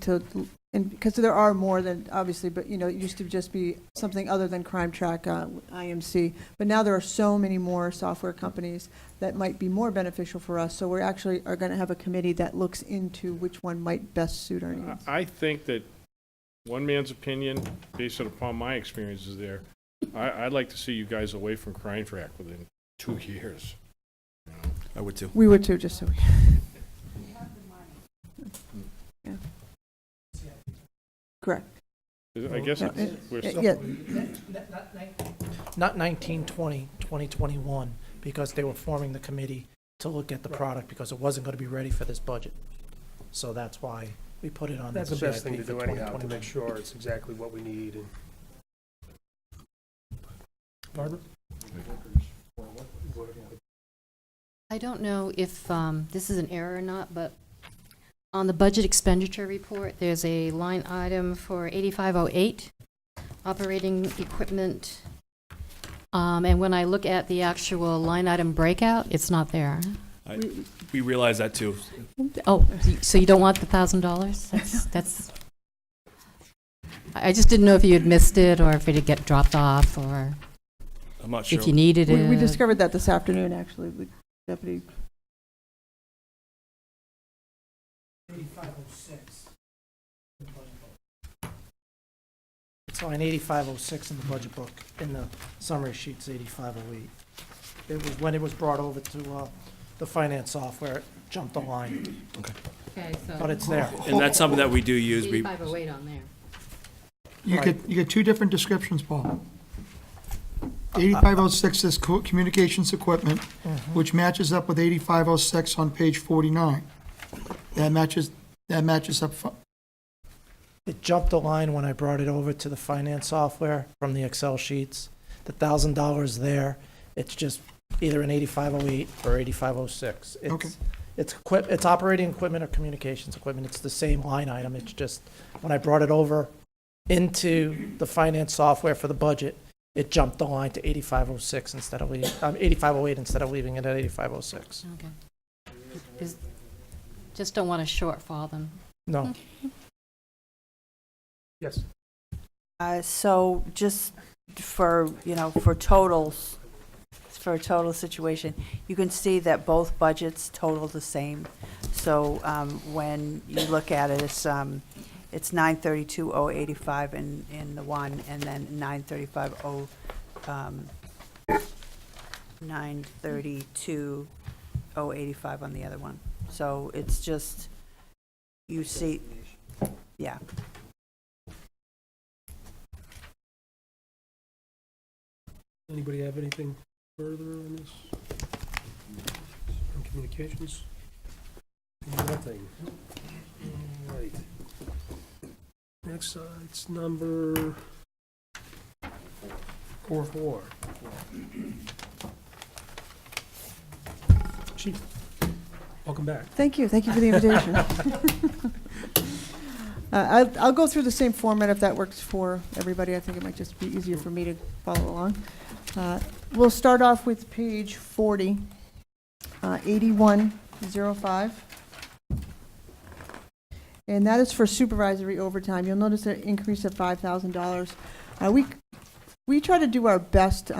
and because there are more than, obviously, but, you know, it used to just be something other than Crime Track, IMC, but now there are so many more software companies that might be more beneficial for us, so we're actually are going to have a committee that looks into which one might best suit our needs. I think that one man's opinion, based upon my experiences there, I'd like to see you guys away from Crime Track within 2 years. I would too. We would too, just so we. Yeah. Correct. I guess Yeah, we're still. Yeah, Not 1920, 2021, because they were forming the committee to look at the product, because it wasn't going to be ready for this budget. So that's why we put it on the That's the best thing to CIP for do anyhow, to 2021. make sure it's exactly what we need. And Barbara? I don't know if this is an error or not, but on the budget expenditure report, there's a line item for 8508, operating equipment. And when I look at the actual line item breakout, it's not there. We realize that too. Oh, so you don't want the $1,000? That's, I just didn't know if you had missed it or if it had get dropped off or I'm not sure. if you needed it. we discovered that this afternoon, actually, with Deputy. 8506. It's line 8506 in the budget book. In the summary sheet's 8508. It was when it was brought over to the finance software, it jumped the line, Okay, so but it's there. And that's something that we do use. 8508 on there. You get two different descriptions, Paul. 8506 is communications equipment, which matches up with 8506 on page 49. That matches up. It jumped the line when I brought it over to the finance software from the Excel sheets. The $1,000 there, it's just either an 8508 or 8506. Okay. It's operating equipment or communications equipment. It's the same line item. It's just, when I brought it over into the finance software for the budget, it jumped the line to 8506 instead of 8508 instead of leaving it at 8506. Okay. Just don't want to shortfall them. No. Yes. So just for, for totals, for a total situation, you can see that both budgets total the same. So when you look at it, it's 932,085 in the one, and then 932,085 on the other one. So it's just, you see, yeah. Anybody have anything further on this? On communications? Nothing. All right. Next, it's number 4. Chief, welcome back. Thank you for the invitation. I'll go through the same format if that works for everybody. I think it might just be easier for me to follow along. We'll start off with page 40, 8105. And that is for supervisory overtime. You'll notice an increase of $5,000. We try to do our best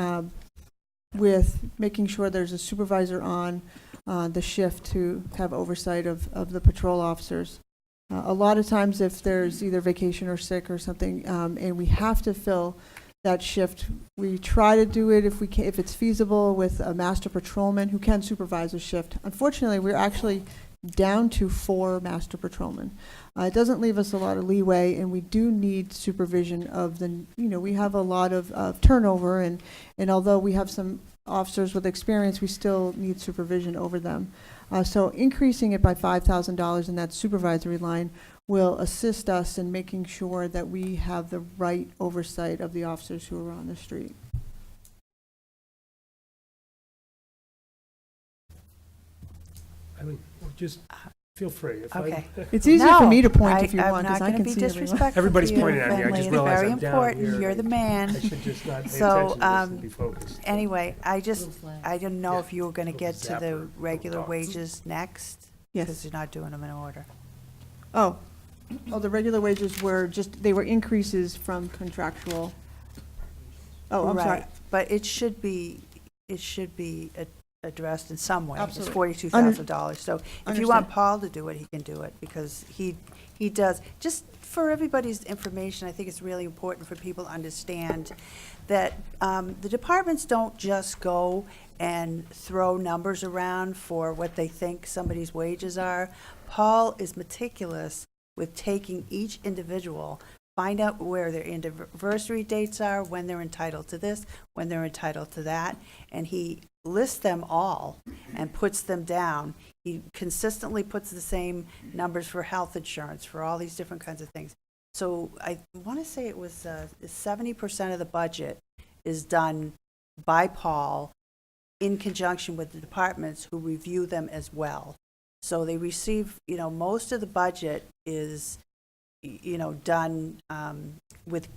with making sure there's a supervisor on the shift to have oversight of the patrol officers. A lot of times if there's either vacation or sick or something, and we have to fill that shift, we try to do it if we can, if it's feasible, with a master patrolman who can supervise a shift. Unfortunately, we're actually down to 4 master patrolmen. It doesn't leave us a lot of leeway, and we do need supervision of the, we have a lot of turnover, and although we have some officers with experience, we still need supervision over them. So increasing it by $5,000 in that supervisory line will assist us in making sure that we have the right oversight of the officers who are on the street. Eileen, just feel free. If Okay. It's easier for No, me to point if you want, I'm because not I going can to be see everyone. disrespectful Everybody's to you, pointing at me. I Finley. just It's realized very I'm down important. here. You're the man. I should just not pay So, attention to this and be focused. Anyway, I didn't know if you were going to get to the Zapper regular talks. wages next, because Yes. you're not doing them in order. Oh, the regular wages were they were increases from contractual. Oh, I'm sorry. Right. But it should be addressed in some way. Absolutely. It's $42,000. So if you Understand. want Paul to do it, he can do it, because he does. Just for everybody's information, I think it's really important for people to understand that the departments don't just go and throw numbers around for what they think somebody's wages are. Paul is meticulous with taking each individual, find out where their anniversary dates are, when they're entitled to this, when they're entitled to that, and he lists them all and puts them down. He consistently puts the same numbers for health insurance, for all these different kinds of things. So I want to say it was 70% of the budget is done by Paul in conjunction with the departments who review them as well. So they receive, most of the budget is, done with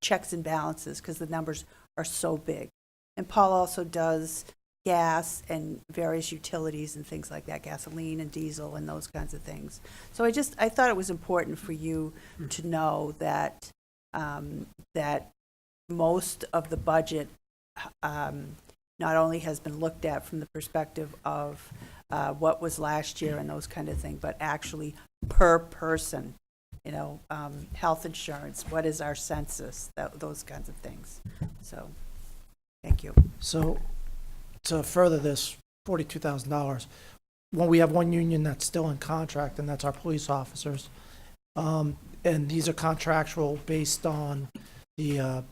checks and balances, because the numbers are so big. And Paul also does gas and various utilities and things like that, gasoline and diesel and those kinds of things. So I thought it was important for you to know that, that most of the budget not only has been looked at from the perspective of what was last year and those kind of things, but actually per person, health insurance, what is our census, those kinds of things. So, thank you. So to further this $42,000, when we have one union that's still in contract, and that's our police officers, and these are contractual based on the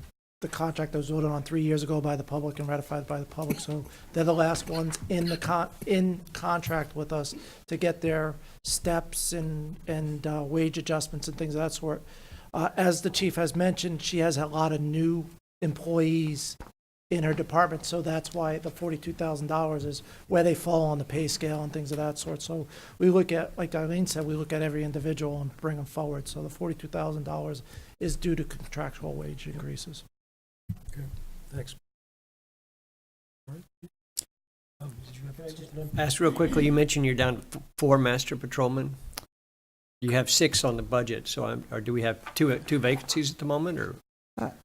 contract that was voted on 3 years ago by the public and ratified by the public. So they're the last ones in the in contract with us to get their steps and wage adjustments and things of that sort. As the chief has mentioned, she has a lot of new employees in her department, so that's why the $42,000 is where they fall on the pay scale and things of that sort. So we look at, like Eileen said, we look at every individual and bring them forward. So the $42,000 is due to contractual wage increases. Thanks. Ask real quickly, you mentioned you're down 4 master patrolmen. You have 6 on the budget, so or do we have two vacancies at the moment, or?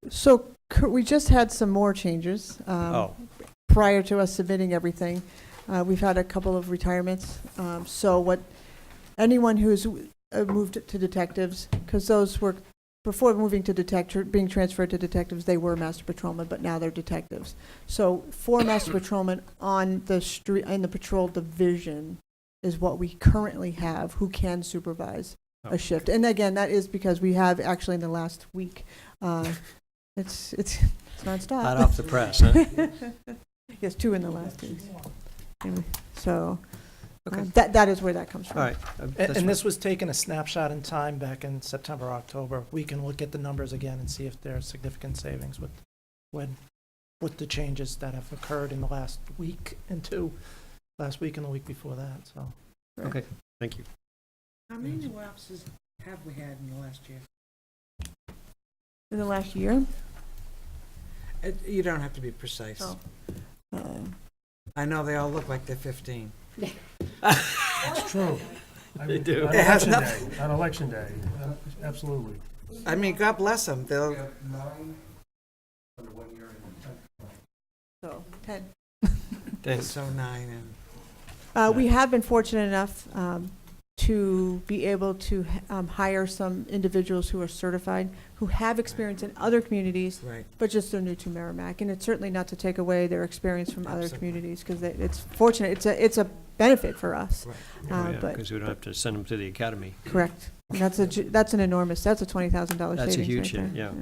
So we just had some more changes. Oh, Prior to us submitting everything. We've had a couple of retirements. So anyone who's moved to detectives, because those were, before moving to being transferred to detectives, they were master patrolmen, but now they're detectives. So 4 master patrolmen on the street, in the patrol division is what we currently have, who can supervise a shift. And again, that is because we have actually in the last week, it's nonstop. hot off the press, huh? Yes, 2 in the last week. Anyway, so Okay. that is where that comes from. All right. And this was taken a snapshot in time back in September, October. We can look at the numbers again and see if there are significant savings with the changes that have occurred in the last week and last week and the week before that, so. Okay, thank you. How many new officers have we had in the last year? In the last year? You don't have to be precise. Oh. I know they all look like they're 15. It's true. They do. On It has election day, on election day, absolutely. I mean, God bless them. They'll, So 10. so 9 and. We have been fortunate enough to be able to hire some individuals who are certified, who have experience in other communities, Right. but just they're new to Merrimack. And it's certainly not to take away their experience from other Absolutely. communities, because it's fortunate, it's a benefit for us. Right. But Because we don't have to send them to the academy. correct. And that's a $20,000 savings. That's a huge right hit, there. yeah.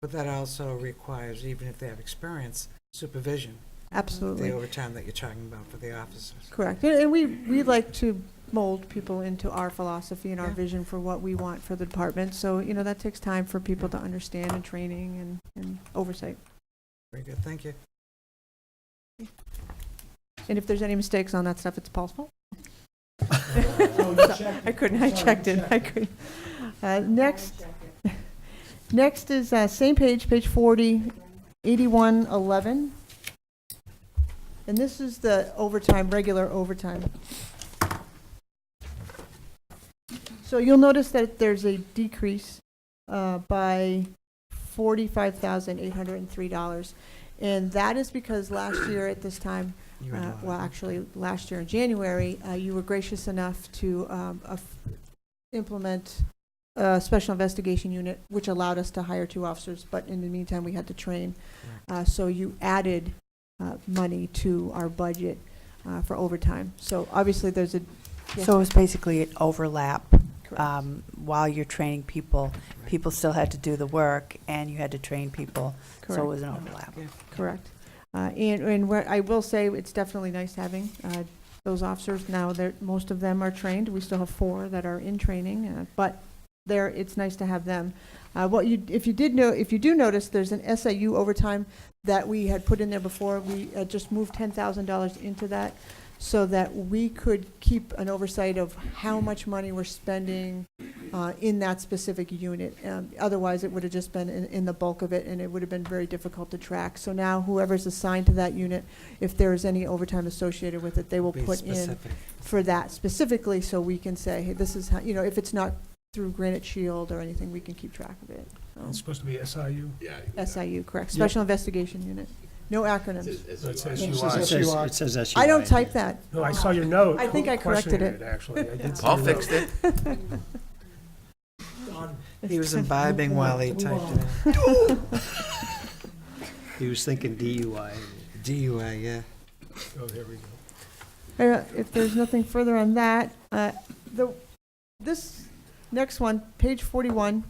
But that also requires, even if they have experience, supervision. Absolutely. The overtime that you're talking about for the officers. Correct. And we like to mold people into our philosophy and our Yeah. vision for what we want for the department. So, that takes time for people to understand, and training and oversight. Very good, thank you. And if there's any mistakes on that stuff, it's Paul's fault. I checked it. I couldn't. Next is same page 40, 8111. And this is the overtime, regular overtime. So you'll notice that there's a decrease by $45,803. And that is because last year at this time, You and I. actually, last year in January, you were gracious enough to implement a special investigation unit, which allowed us to hire 2 officers, but in the meantime, we had to train. So you added money to our budget for overtime. So obviously, there's a... So it was basically an overlap. While you're training people, people still had to do the work, and you had to train people, so it was an overlap. Correct. And where I will say, it's definitely nice having those officers. Now, most of them are trained. We still have 4 that are in training, but it's nice to have them. If you do notice, there's an SIU overtime that we had put in there before. We had just moved $10,000 into that, so that we could keep an oversight of how much money we're spending in that specific unit. Otherwise, it would have just been in the bulk of it, and it would have been very difficult to track. So now, whoever's assigned to that unit, if there is any overtime associated with it, they will Be put in specific. for that specifically, so we can say, hey, this is how, if it's not through Granite Shield or anything, we can keep track of it. It's supposed to be SIU? SIU, correct, Special Investigation Unit. No acronyms. That's It SUI. says It says SUI. I don't type that. No, I saw your note. I think I corrected questioning it. Actually, I did see Paul your note. fixed it. He was imbibing while he typed it in. He was thinking DUI. DUI, yeah. Oh, here we go. If there's nothing further on that, this next one, page 41,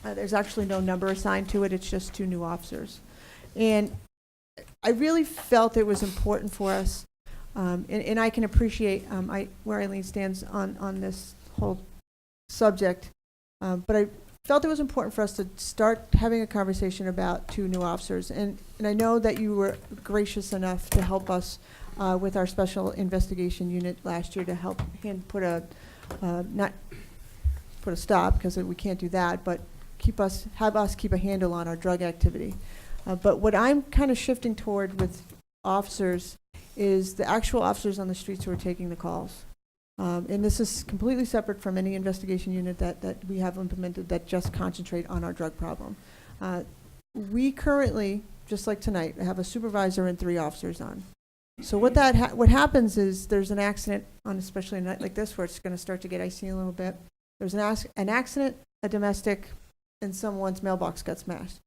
there's actually no number assigned to it, it's just 2 new officers. And I really felt it was important for us, and I can appreciate where Eileen stands on this whole subject, but felt it was important for us to start having a conversation about 2 new officers. And I know that you were gracious enough to help us with our special investigation unit last year to help put a, not put a stop, because we can't do that, but have us keep a handle on our drug activity. But what I'm kind of shifting toward with officers is the actual officers on the streets who are taking the calls. And this is completely separate from any investigation unit that we have implemented that just concentrate on our drug problem. We currently, just like tonight, have a supervisor and 3 officers on. So what what happens is there's an accident on, especially a night like this, where it's going to start to get icy a little bit. There's an accident, a domestic, and someone's mailbox got smashed.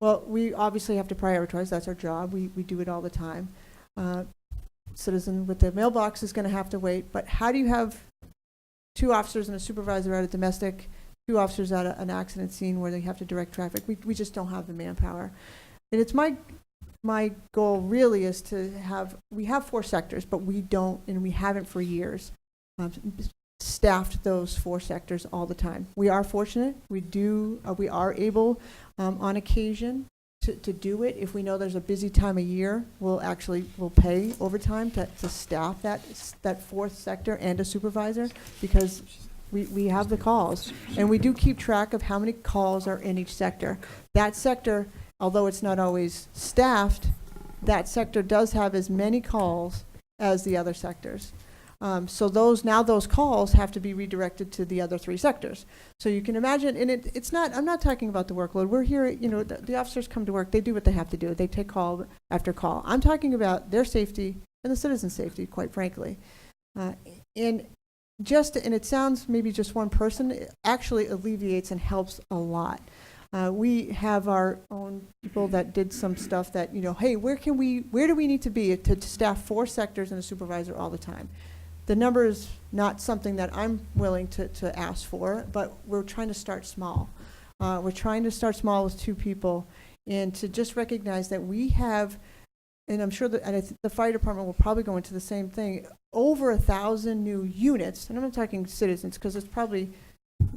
Well, we obviously have to prioritize. That's our job. We do it all the time. Citizen with the mailbox is going to have to wait. But how do you have 2 officers and a supervisor at a domestic, 2 officers at an accident scene where they have to direct traffic? We just don't have the manpower. And it's my goal really is to we have 4 sectors, but we don't, and we haven't for years, staffed those 4 sectors all the time. We are fortunate. We are able, on occasion, to do it. If we know there's a busy time of year, we'll pay overtime to staff that 4th sector and a supervisor, because we have the calls. And we do keep track of how many calls are in each sector. That sector, although it's not always staffed, that sector does have as many calls as the other sectors. So those calls have to be redirected to the other 3 sectors. So you can imagine, and it's not, I'm not talking about the workload. We're here, the officers come to work, they do what they have to do. They take call after call. I'm talking about their safety and the citizens' safety, quite frankly. And it sounds maybe just one person, it actually alleviates and helps a lot. We have our own people that did some stuff that, hey, where do we need to be to staff 4 sectors and a supervisor all the time? The number is not something that I'm willing to ask for, but we're trying to start small. We're trying to start small with 2 people, and to just recognize that we have, and I'm sure that the fire department will probably go into the same thing, over 1,000 new units, and I'm not talking citizens, because it's probably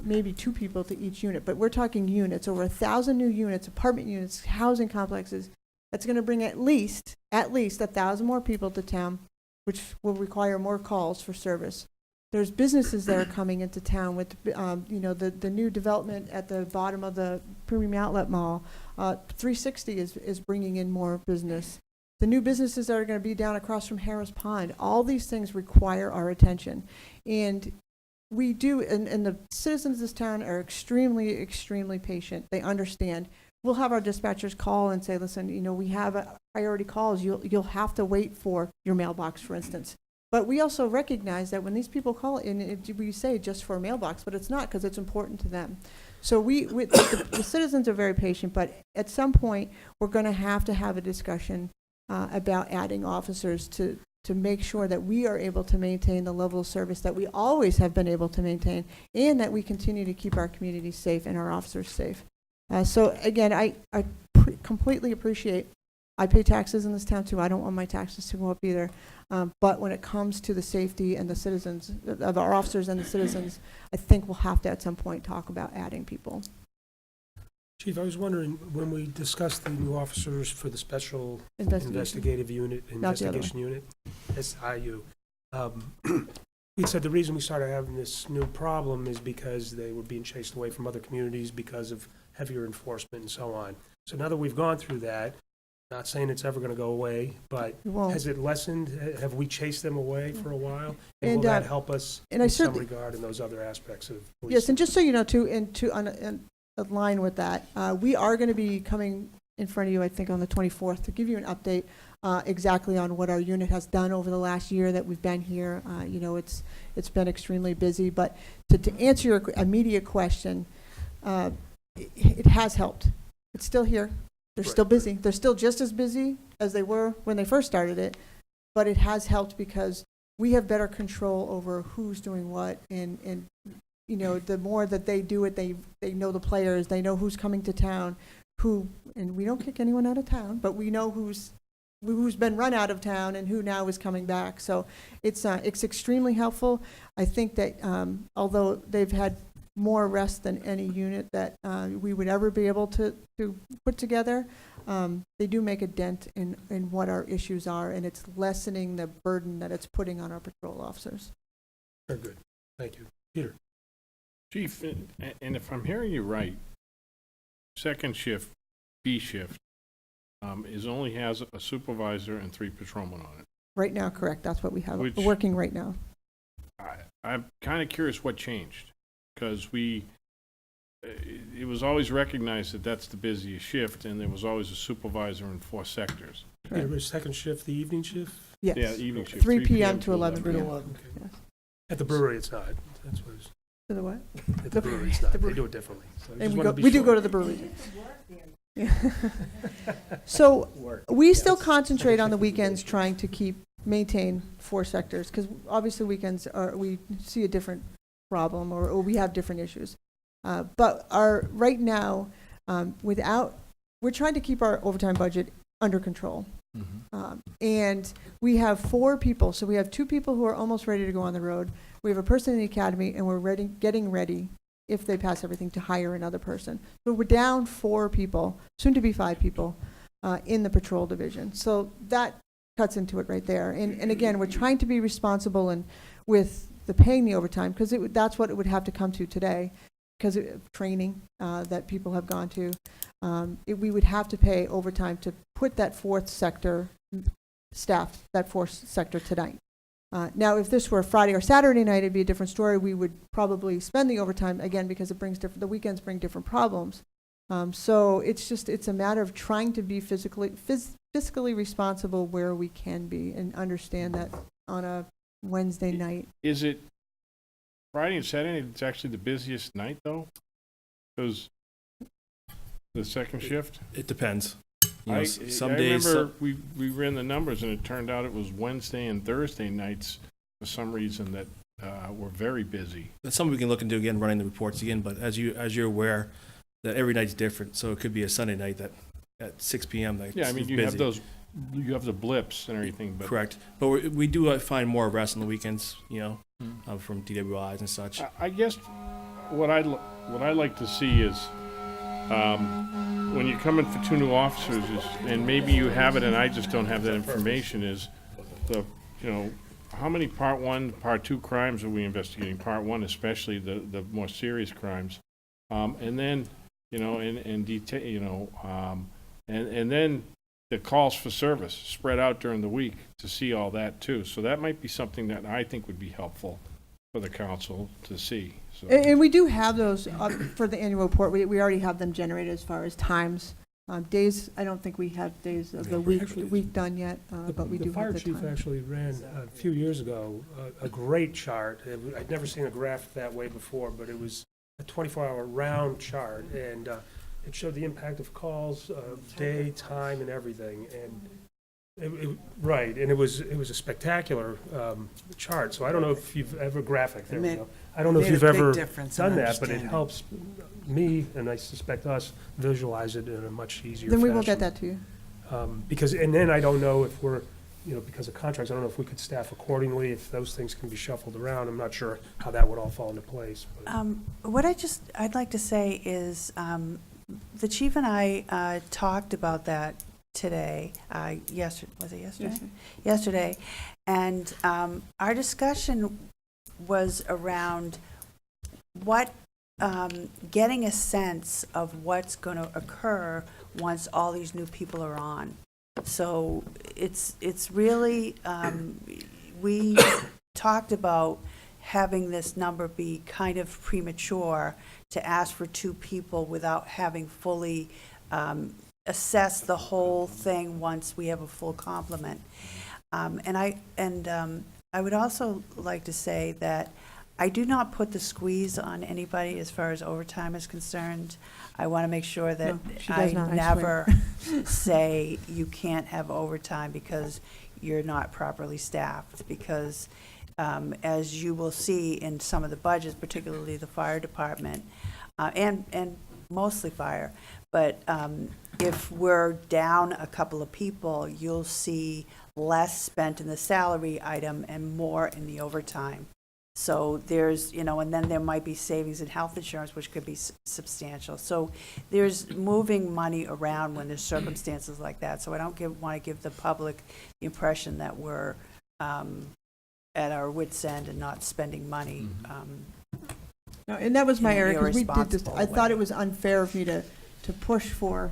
maybe 2 people to each unit, but we're talking units, over 1,000 new units, apartment units, housing complexes. That's going to bring at least 1,000 more people to town, which will require more calls for service. There's businesses that are coming into town with, the new development at the bottom of the Premium Outlet Mall. 360 is bringing in more business. The new businesses that are going to be down across from Harris Pond. All these things require our attention. And we do, and the citizens of this town are extremely, extremely patient. They understand. We'll have our dispatchers call and say, listen, we have priority calls. You'll have to wait for your mailbox, for instance. But we also recognize that when these people call in, we say just for a mailbox, but it's not, because it's important to them. So the citizens are very patient, but at some point, we're going to have a discussion about adding officers to make sure that we are able to maintain the level of service that we always have been able to maintain, and that we continue to keep our communities safe and our officers safe. So again, I completely appreciate, I pay taxes in this town too. I don't want my taxes to go up either. But when it comes to the safety and the citizens, of our officers and the citizens, I think we'll have to at some point talk about adding people. Chief, I was wondering, when we discussed the new officers for the Special Investigation Unit, Not the other Investigation Unit, SIU, we said the reason we started having this new problem is because they were being chased away from other communities because of heavier enforcement and so on. So now that we've gone through that, not saying it's ever going to go away, but It won't. has it lessened? Have we chased them away for a while? And And, will that help us and I in some certainly- regard in those other aspects of police? Yes, and just so you know, too, and to align with that, we are going to be coming in front of you, I think, on the 24th to give you an update exactly on what our unit has done over the last year that we've been here. It's been extremely busy, but to answer your immediate question, it has helped. It's still here. They're still busy. They're still just as busy as they were when they first started it, but it has helped because we have better control over who's doing what, and the more that they do it, they know the players, they know who's coming to town, and we don't kick anyone out of town, but we know who's been run out of town and who now is coming back. So it's extremely helpful. I think that although they've had more arrests than any unit that we would ever be able to put together. They do make a dent in what our issues are, and it's lessening the burden that it's putting on our patrol officers. Very good. Thank you. Peter? Chief, and if I'm hearing you right, second shift, B shift, only has a supervisor and 3 patrolmen on it. Right now, correct, that's what we have, Which- working right now. I'm kind of curious what changed, because it was always recognized that that's the busiest shift, and there was always a supervisor in 4 sectors. Correct. Your second shift, the evening shift? Yeah, Yes, evening shift. 3 p.m. to 11 3 to p.m. 11. Yes. At the brewery, it's not. That's what it's, To the what? at the brewery, it's not. They do it differently. So I And just we wanted go, to be we do sure. go to the brewery. Yeah. So, we still concentrate on the weekends, trying to maintain 4 sectors, because obviously weekends we see a different problem, or we have different issues. But right now, we're trying to keep our overtime budget under control. And we have 4 people, so we have 2 people who are almost ready to go on the road. We have a person in the academy, and we're getting ready, if they pass everything, to hire another person. So we're down 4 people, soon to be 5 people, in the patrol division. So that cuts into it right there. And again, we're trying to be responsible and with the paying the overtime, because that's what it would have to come to today, because of training that people have gone to. We would have to pay overtime to put that 4th sector staff, that 4th sector tonight. Now, if this were a Friday or Saturday night, it'd be a different story. We would probably spend the overtime, again, because the weekends bring different problems. So it's a matter of trying to be fiscally responsible where we can be, and understand that on a Wednesday night. Is it Friday and Saturday, it's actually the busiest night, though? Because the second shift? It depends. You know, I some days, remember we ran the numbers, and it turned out it was Wednesday and Thursday nights, for some reason, that were very busy. that's something we can look into again, running the reports again, but as you're aware, that every night's different, so it could be a Sunday night that at 6 p.m. that Yeah, I mean, it's you busy. have the blips and everything, but Correct. But we do find more arrests on the weekends, from DWIs and such. I guess what I like to see is, when you come in for 2 new officers, and maybe you have it and I just don't have that information, is how many Part 1, Part 2 crimes are we investigating? Part 1 especially, the more serious crimes. And then, and then the calls for service spread out during the week to see all that too. So that might be something that I think would be helpful for the council to see. So And we do have those for the annual report. We already have them generated as far as times. Days, I don't think we have days of the week done yet, but we do The fire have the chief time. actually ran a few years ago a great chart. I'd never seen a graph that way before, but it was a 24-hour round chart, and it showed the impact of calls, day, time, and everything. And right, and it was a spectacular chart. So I don't know if you've ever graphic there. It I don't know if made a you've big ever difference in done that, but it understanding. helps me, and I suspect us, visualize it in a much easier Then fashion. we will get that to you. Because, and then I don't know if we're, because of contracts, I don't know if we could staff accordingly, if those things can be shuffled around. I'm not sure how that would all fall into place. But What I'd like to say is, the chief and I talked about that today, was it yesterday? Yesterday, and our discussion was around getting a sense of what's going to occur once all these new people are on. So it's really, we talked about having this number be kind of premature to ask for 2 people without having fully assessed the whole thing once we have a full complement. And I would also like to say that I do not put the squeeze on anybody as far as overtime is concerned. I want to make sure that No, she does I not, I never say you can't have overtime because you're not properly staffed, because as you will see in some of the budgets, particularly the fire department, and mostly fire, but if we're down a couple of people, you'll see less spent in the salary item and more in the overtime. So there's, and then there might be savings in health insurance, which could be substantial. So there's moving money around when there's circumstances like that. So I don't want to give the public the impression that we're at our wits' end and not spending money. No, and that was my In an error, because we did this, irresponsible I thought way. it was unfair of me to push for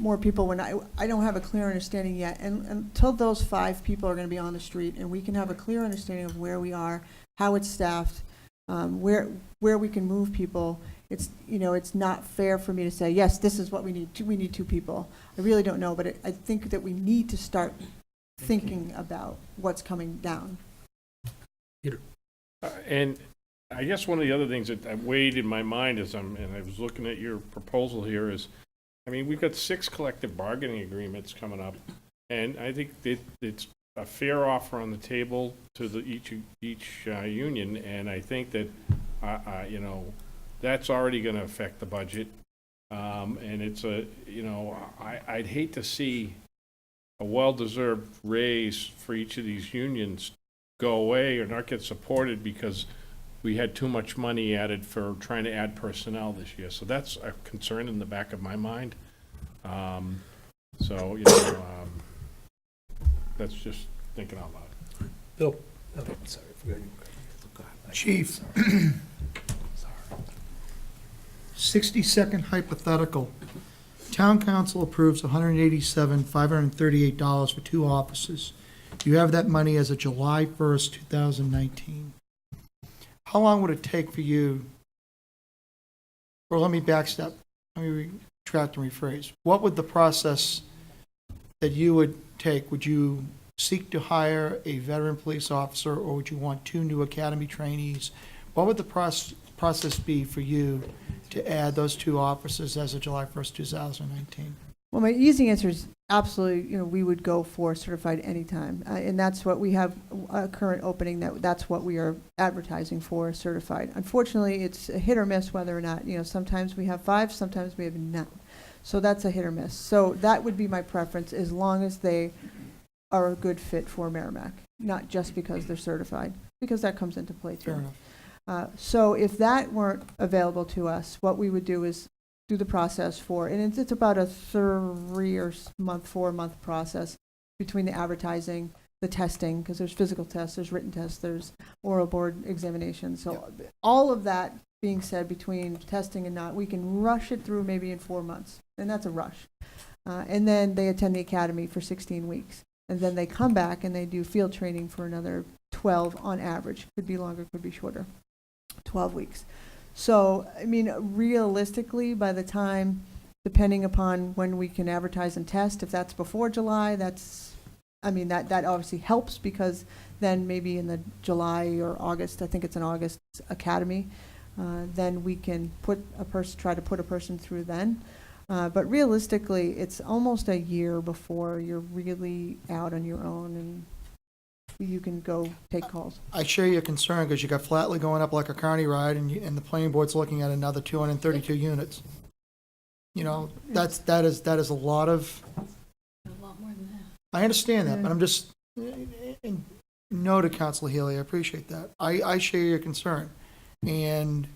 more people when I don't have a clear understanding yet. And until those 5 people are gonna be on the street, and we can have a clear understanding of where we are, how it's staffed, where we can move people, it's not fair for me to say, yes, this is what we need, we need 2 people. I really don't know, but I think that we need to start thinking about what's coming down. And I guess one of the other things that weighed in my mind as I was looking at your proposal here is, I mean, we've got 6 collective bargaining agreements coming up, and I think it's a fair offer on the table to each union, and I think that, that's already gonna affect the budget. And it's I'd hate to see a well-deserved raise for each of these unions go away or not get supported because we had too much money added for trying to add personnel this year. So that's a concern in the back of my mind. That's just thinking out loud. Bill? Okay, sorry, forgot you. Chief, 60-second hypothetical. Town council approves $187,538 for 2 offices. You have that money as of July 1st, 2019. How long would it take for you, or let me backstep, let me retract and rephrase. What would the process that you would take? Would you seek to hire a veteran police officer, or would you want 2 new academy trainees? What would the process be for you to add those 2 officers as of July 1st, 2019? Well, my easy answer is absolutely, we would go for certified anytime. And that's what we have, a current opening, that's what we are advertising for, certified. Unfortunately, it's a hit or miss whether or not, sometimes we have 5, sometimes we have none. So that's a hit or miss. So that would be my preference, as long as they are a good fit for Merrimack, not just because they're certified, because that comes into play too. Fair enough. So if that weren't available to us, what we would do is do the process and it's about a 4-month process between the advertising, the testing, because there's physical tests, there's written tests, there's oral board examinations. So all of that being said, between testing and not, we can rush it through maybe in 4 months, and that's a rush. And then they attend the academy for 16 weeks. And then they come back and they do field training for another 12 on average. Could be longer, could be shorter. 12 weeks. So, I mean, realistically, by the time, depending upon when we can advertise and test, if that's before July, that obviously helps, because then maybe in the July or August, I think it's an August academy, then we can try to put a person through then. But realistically, it's almost a year before you're really out on your own and you can go take calls. I share your concern, because you got Flatley going up like a carny ride, and the planning board's looking at another 232 units. That is a lot of. A lot more than that. I understand that, but I'm just, no to Council Healy, I appreciate that. I share your concern, and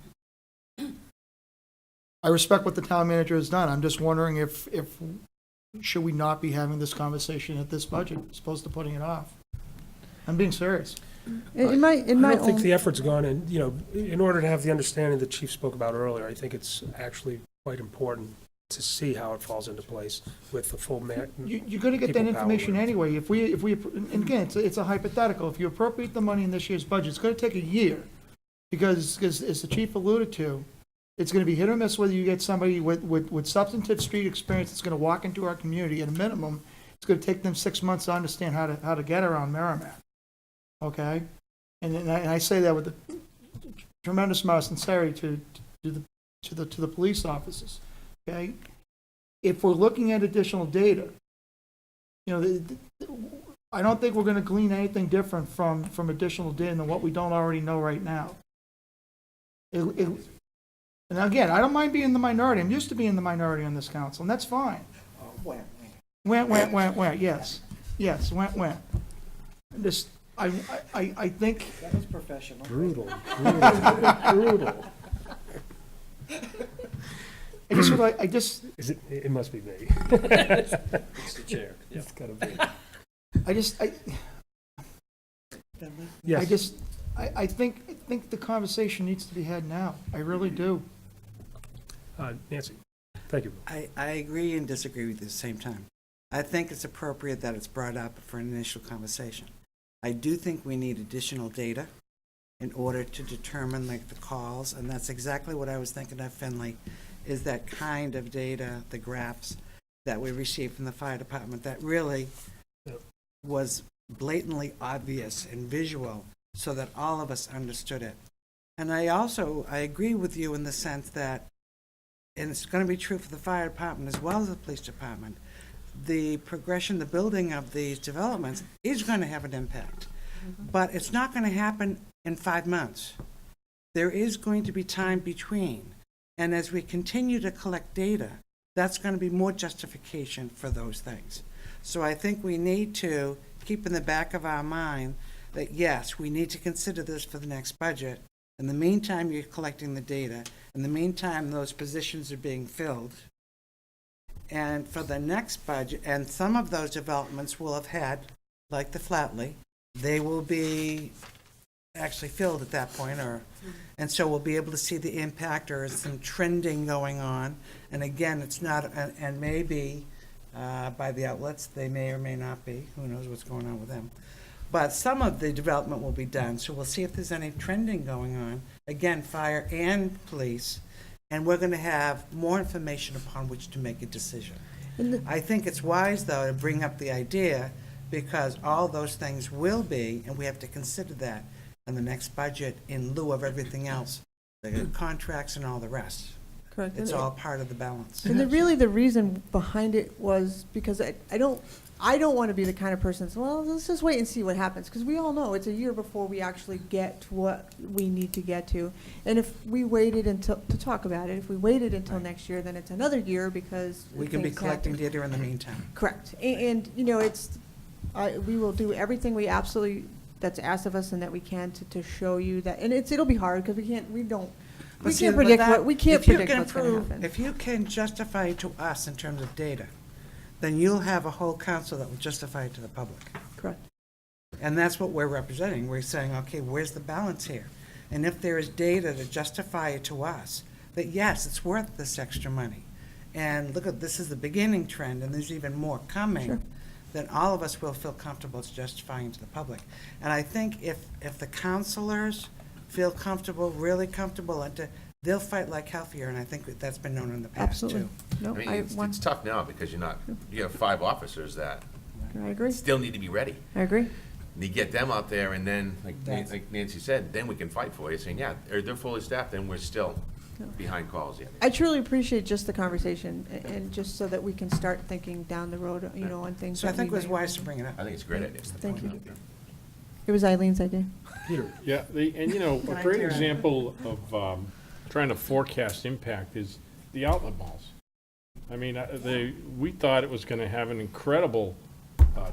I respect what the town manager has done. I'm just wondering if should we not be having this conversation at this budget, as opposed to putting it off? I'm being serious. I I don't think the effort's gone in, in order to have the understanding the chief spoke about earlier, I think it's actually quite important to see how it falls into place with the full You're going to get that people power information where- anyway. If we, and again, it's a hypothetical. If you appropriate the money in this year's budget, it's going to take a year, because as the chief alluded to, it's going to be hit or miss whether you get somebody with substantive street experience that's going to walk into our community. At a minimum, it's going to take them 6 months to understand how to get around Merrimack. Okay, and I say that with a tremendous amount of sincerity to the police officers. Okay, if we're looking at additional data, I don't think we're going to glean anything different from additional data than what we don't already know right now. And again, I don't mind being in the minority. I'm used to being the minority on this council, and that's fine. Went. Yes, went. I think, That was professional. Brutal, brutal. I just, It must be me. It's the chair. It's gotta be. I think the conversation needs to be had now. I really do. Nancy, thank you. I agree and disagree with you at the same time. I think it's appropriate that it's brought up for an initial conversation. I do think we need additional data in order to determine like the calls, and that's exactly what I was thinking of, Finley, is that kind of data, the graphs that we received from the fire department that really was blatantly obvious and visual so that all of us understood it. And I agree with you in the sense that, and it's going to be true for the fire department as well as the police department, the progression, the building of these developments is going to have an impact. But it's not going to happen in 5 months. There is going to be time between. And as we continue to collect data, that's going to be more justification for those things. So I think we need to keep in the back of our mind that, yes, we need to consider this for the next budget. In the meantime, you're collecting the data. In the meantime, those positions are being filled. And for the next budget, and some of those developments will have had, like the Flatley, they will be actually filled at that point, and so we'll be able to see the impact or some trending going on. And again, it's not, and maybe by the outlets, they may or may not be. Who knows what's going on with them? But some of the development will be done, so we'll see if there's any trending going on. Again, fire and police, and we're going to have more information upon which to make a decision. I think it's wise, though, to bring up the idea, because all those things will be, and we have to consider that in the next budget in lieu of everything else, the contracts and all the rest. Correct. It's all part of the balance. And the reason behind it was because I don't want to be the kind of person that's, well, let's just wait and see what happens, because we all know it's a year before we actually get to what we need to get to. And if we waited to talk about it, if we waited until next year, then it's another year because We can be things collecting happen. data in the meantime. Correct. And you know, we will do everything we absolutely, that's asked of us and that we can to show you that, and it'll be hard because we can't predict what's going to happen. If you can justify it to us in terms of data, then you'll have a whole council that will justify it to the public. Correct. And that's what we're representing. We're saying, okay, where's the balance here? And if there is data to justify it to us, that yes, it's worth this extra money. And look, this is the beginning trend, and there's even more coming. Sure. Then all of us will feel comfortable justifying to the public. And I think if the counselors feel comfortable, really comfortable, they'll fight like hell for you, and I think that's been known in the past, too. Absolutely. No, I mean, it's tough now because you have 5 officers that I agree. still need to be ready. I agree. And you get them out there, and then, like Nancy said, then we can fight for you, saying, yeah, they're fully staffed, and we're still behind calls yet. I truly appreciate just the conversation and just so that we can start thinking down the road, you know, on things. So I that think it we was may- wise to bring it up. I think it's a great idea. Thank you. It was Eileen's idea. Peter, Yeah, and a great example of trying to forecast impact is the outlet malls. I mean, we thought it was going to have an incredible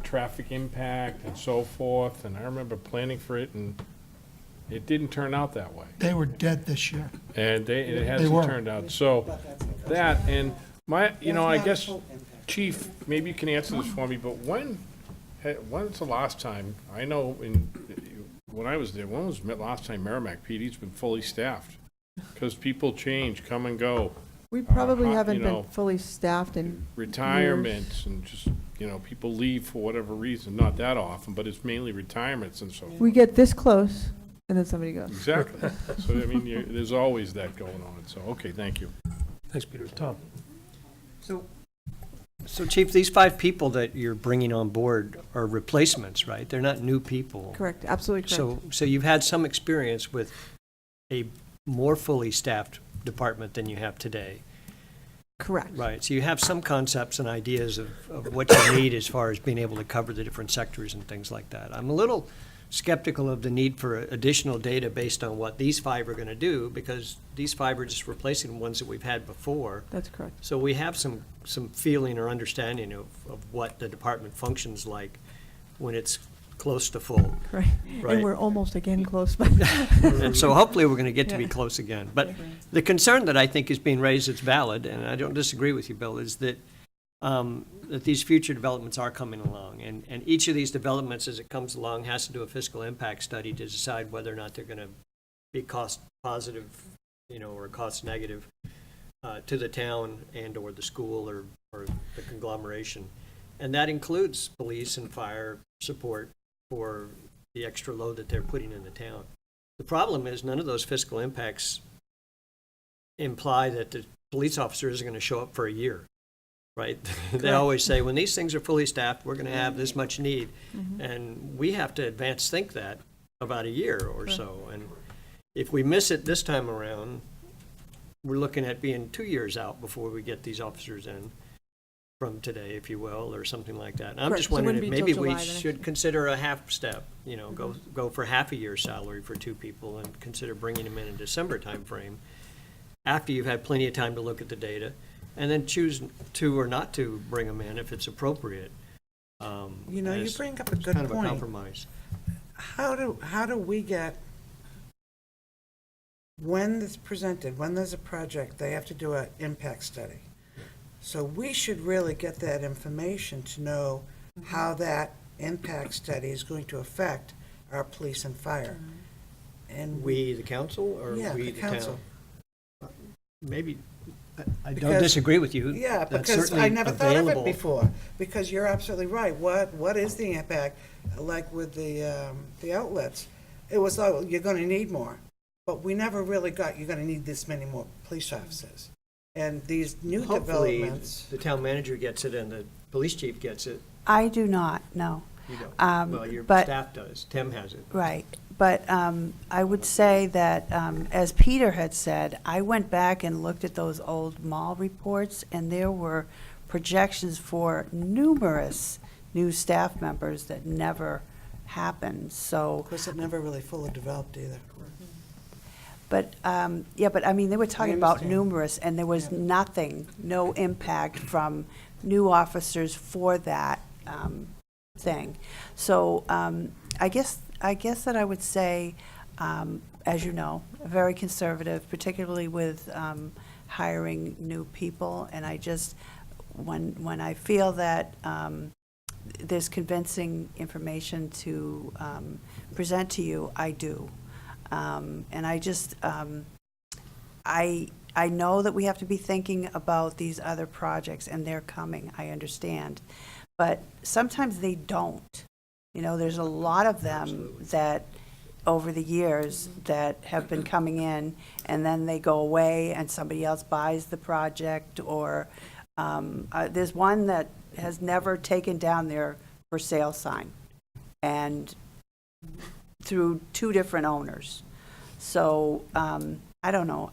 traffic impact and so forth, and I remember planning for it, and it didn't turn out that way. They were dead this year. And it They hasn't were. turned out. So that, and I guess, Chief, maybe you can answer this for me, but when's the last time, I know when I was there, when was the last time Merrimack PD's been fully staffed? Because people change, come and go, We probably you haven't know, been fully staffed in retirements and just, people leave for whatever reason, not that often, but it's mainly retirements and so forth. we get this close and then somebody goes. Exactly. So, I mean, there's always that going on. So, okay, thank you. thanks, Peter. Tom? So Chief, these 5 people that you're bringing on board are replacements, right? They're not new people. Correct, absolutely correct. So you've had some experience with a more fully staffed department than you have today. Correct. Right, so you have some concepts and ideas of what you need as far as being able to cover the different sectors and things like that. I'm a little skeptical of the need for additional data based on what these 5 are going to do, because these 5 are just replacing the ones that we've had before. That's correct. So we have some feeling or understanding of what the department functions like when it's close to full. Right. Right. And we're almost again close, but. And so hopefully we're going to get to be Yeah. close again. But the concern that I think is being raised, that's valid, and I don't disagree with you, Bill, is that that these future developments are coming along. And each of these developments, as it comes along, has to do a fiscal impact study to decide whether or not they're going to be cost positive, or cost negative to the town and or the school or the conglomeration. And that includes police and fire support for the extra load that they're putting in the town. The problem is none of those fiscal impacts imply that the police officer is going to show up for a year, right? They always say, when these things are fully staffed, we're going to have this much need. And we have to advance think that about a year or so. And if we miss it this time around, we're looking at being 2 years out before we get these officers in from today, if you will, or something like that. And I'm Correct. just So it wondering wouldn't if be till maybe we July the next should year. consider a half step, go for half a year's salary for 2 people and consider bringing them in December timeframe after you've had plenty of time to look at the data, and then choose to or not to bring them in if it's appropriate. You as bring up a good kind of a point. compromise. How do we get, when it's presented, when there's a project, they have to do an impact study. So we should really get that information to know how that impact study is going to affect our police and fire. And We, the council, or Yeah, we, the the council. town? Maybe, I don't Because- disagree with you. Yeah, That's because certainly I never thought of it available. before, because you're absolutely right. What is the impact, like with the outlets? It was like, you're gonna need more, but we never really got, you're gonna need this many more police officers. And these new Hopefully, developments, the town manager gets it and the police chief gets it. I do not, no. You don't. Um, Well, your but- staff does. Tim has it. Right, but I would say that, as Peter had said, I went back and looked at those old mall reports, and there were projections for numerous new staff members that never happened, so. of course, it never really fully developed either. But, yeah, but I mean, they were talking about understand. numerous, and there was nothing, no impact from new officers for that thing. So I guess that I would say, as you know, very conservative, particularly with hiring new people. And I just, when I feel that there's convincing information to present to you, I do. And I just, I know that we have to be thinking about these other projects, and they're coming, I understand. But sometimes they don't. There's a lot of them that, over the years, that have been coming in, and then they go away, and somebody else buys the project, or there's one that has never taken down their for sale sign, and through 2 different owners. So, I don't know.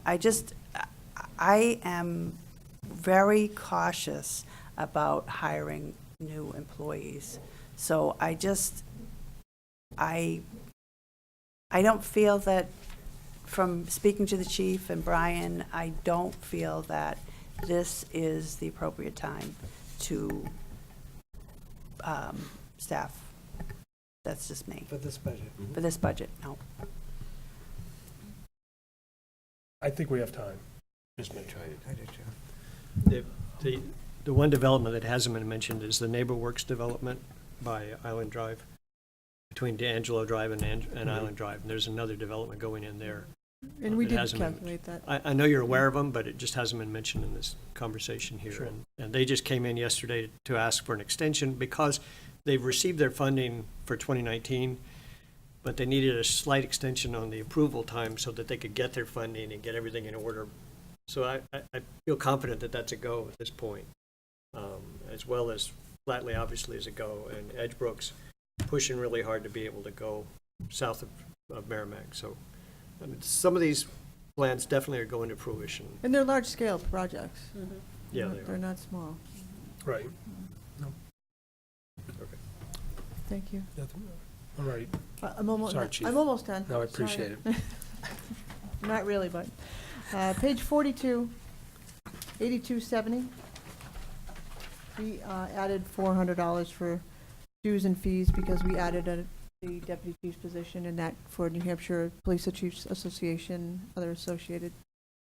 I am very cautious about hiring new employees. So I don't feel that, from speaking to the chief and Brian, I don't feel that this is the appropriate time to staff. That's just me. For this budget. For this budget, no. I think we have time. Just me. I do too. The one development that hasn't been mentioned is the Neighbor Works development by Island Drive, between D'Angelo Drive and Island Drive. And there's another development going in there. And we It did hasn't been- calculate that. I know you're aware of them, but it just hasn't been mentioned in this conversation here. Sure. And they just came in yesterday to ask for an extension because they've received their funding for 2019, but they needed a slight extension on the approval time so that they could get their funding and get everything in order. So I feel confident that that's a go at this point, as well as Flatley obviously is a go, and Edgebrook's pushing really hard to be able to go south of Merrimack. So I mean, some of these plans definitely are going to fruition. And they're large-scale projects. Yeah, they They're are. not small. Right. Thank you. All right. I'm almost, Sorry, Chief. I'm almost done. No, I appreciate Sorry. Not really, but, page 42, 8270. We added $400 for dues and fees because we added the deputy chief's position, and that for New Hampshire Police Chiefs Association, other associated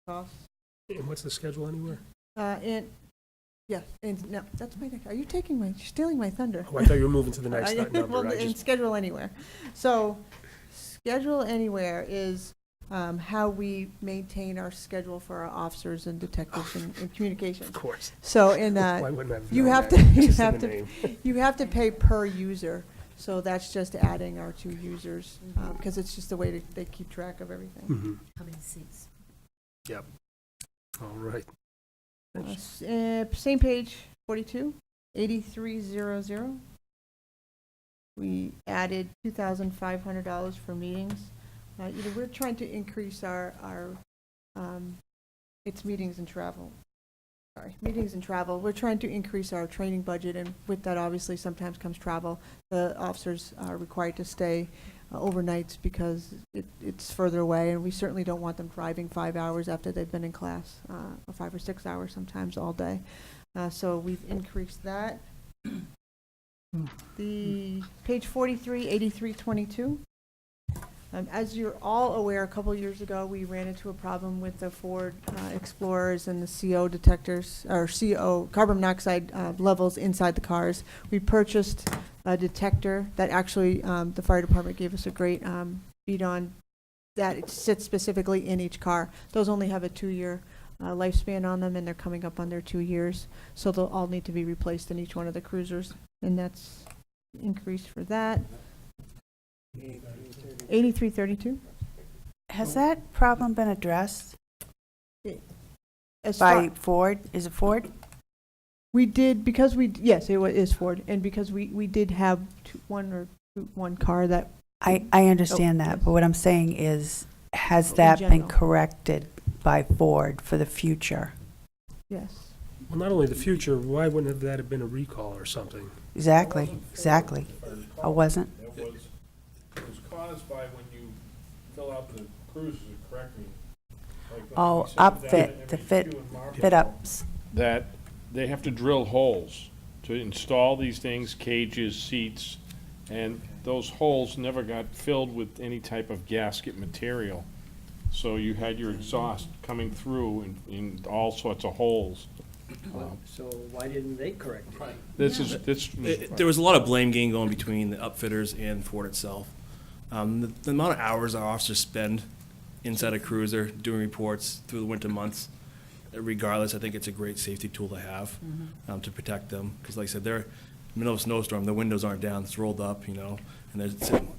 costs. And what's the schedule anywhere? And, yeah, and, no, that's my next, are you you're stealing my thunder? Oh, I thought you were moving to the next number. Well, I and just, Schedule Anywhere. So, Schedule Anywhere is how we maintain our schedule for our officers and detectives and communications. of course. So, in, Why wouldn't I have you known have that? to, you Just in have the to, name. you have to pay per user. So that's just adding our 2 users, because it's just the way they keep track of everything. Mhm. How many seats? Yep. All right. Same page, 42, 8300. We added $2,500 for meetings. We're trying to increase our it's meetings and travel. Sorry, meetings and travel. We're trying to increase our training budget, and with that, obviously, sometimes comes travel. The officers are required to stay overnights because it's further away, and we certainly don't want them driving 5 hours after they've been in class, or 5 or 6 hours, sometimes all day. So we've increased that. The page 43, 8322. As you're all aware, a couple years ago, we ran into a problem with the Ford Explorers and the CO detectors, or CO, carbon monoxide levels inside the cars. We purchased a detector that actually, the fire department gave us a great beat on, that it sits specifically in each car. Those only have a 2-year lifespan on them, and they're coming up on their 2 years. So they'll all need to be replaced in each one of the cruisers, and that's increased for that. 8332. Has that problem been addressed As by far, Ford? Is it Ford? we did, because yes, is Ford, and because we did have one car that, I understand that, but what I'm saying is, has In that been general. corrected by Ford for the future? yes. Well, not only the future, why wouldn't that have been a recall or something? Exactly, exactly. I wasn't? It was caused by when you fill out the cruises, correct me. like, Oh, you send them down upfit, to the MHQ and Marlboro, fit ups. that they have to drill holes to install these things, cages, seats, and those holes never got filled with any type of gasket material. So you had your exhaust coming through in all sorts of holes. So why didn't they correct it? There was a lot of blame game going between the upfitters and Ford itself. The amount of hours our officers spend inside a cruiser doing reports through the winter months, regardless, I think it's a great safety tool to have to protect them. Because like I said, they're in the middle of a snowstorm, the windows aren't down, it's rolled up, and they're sitting.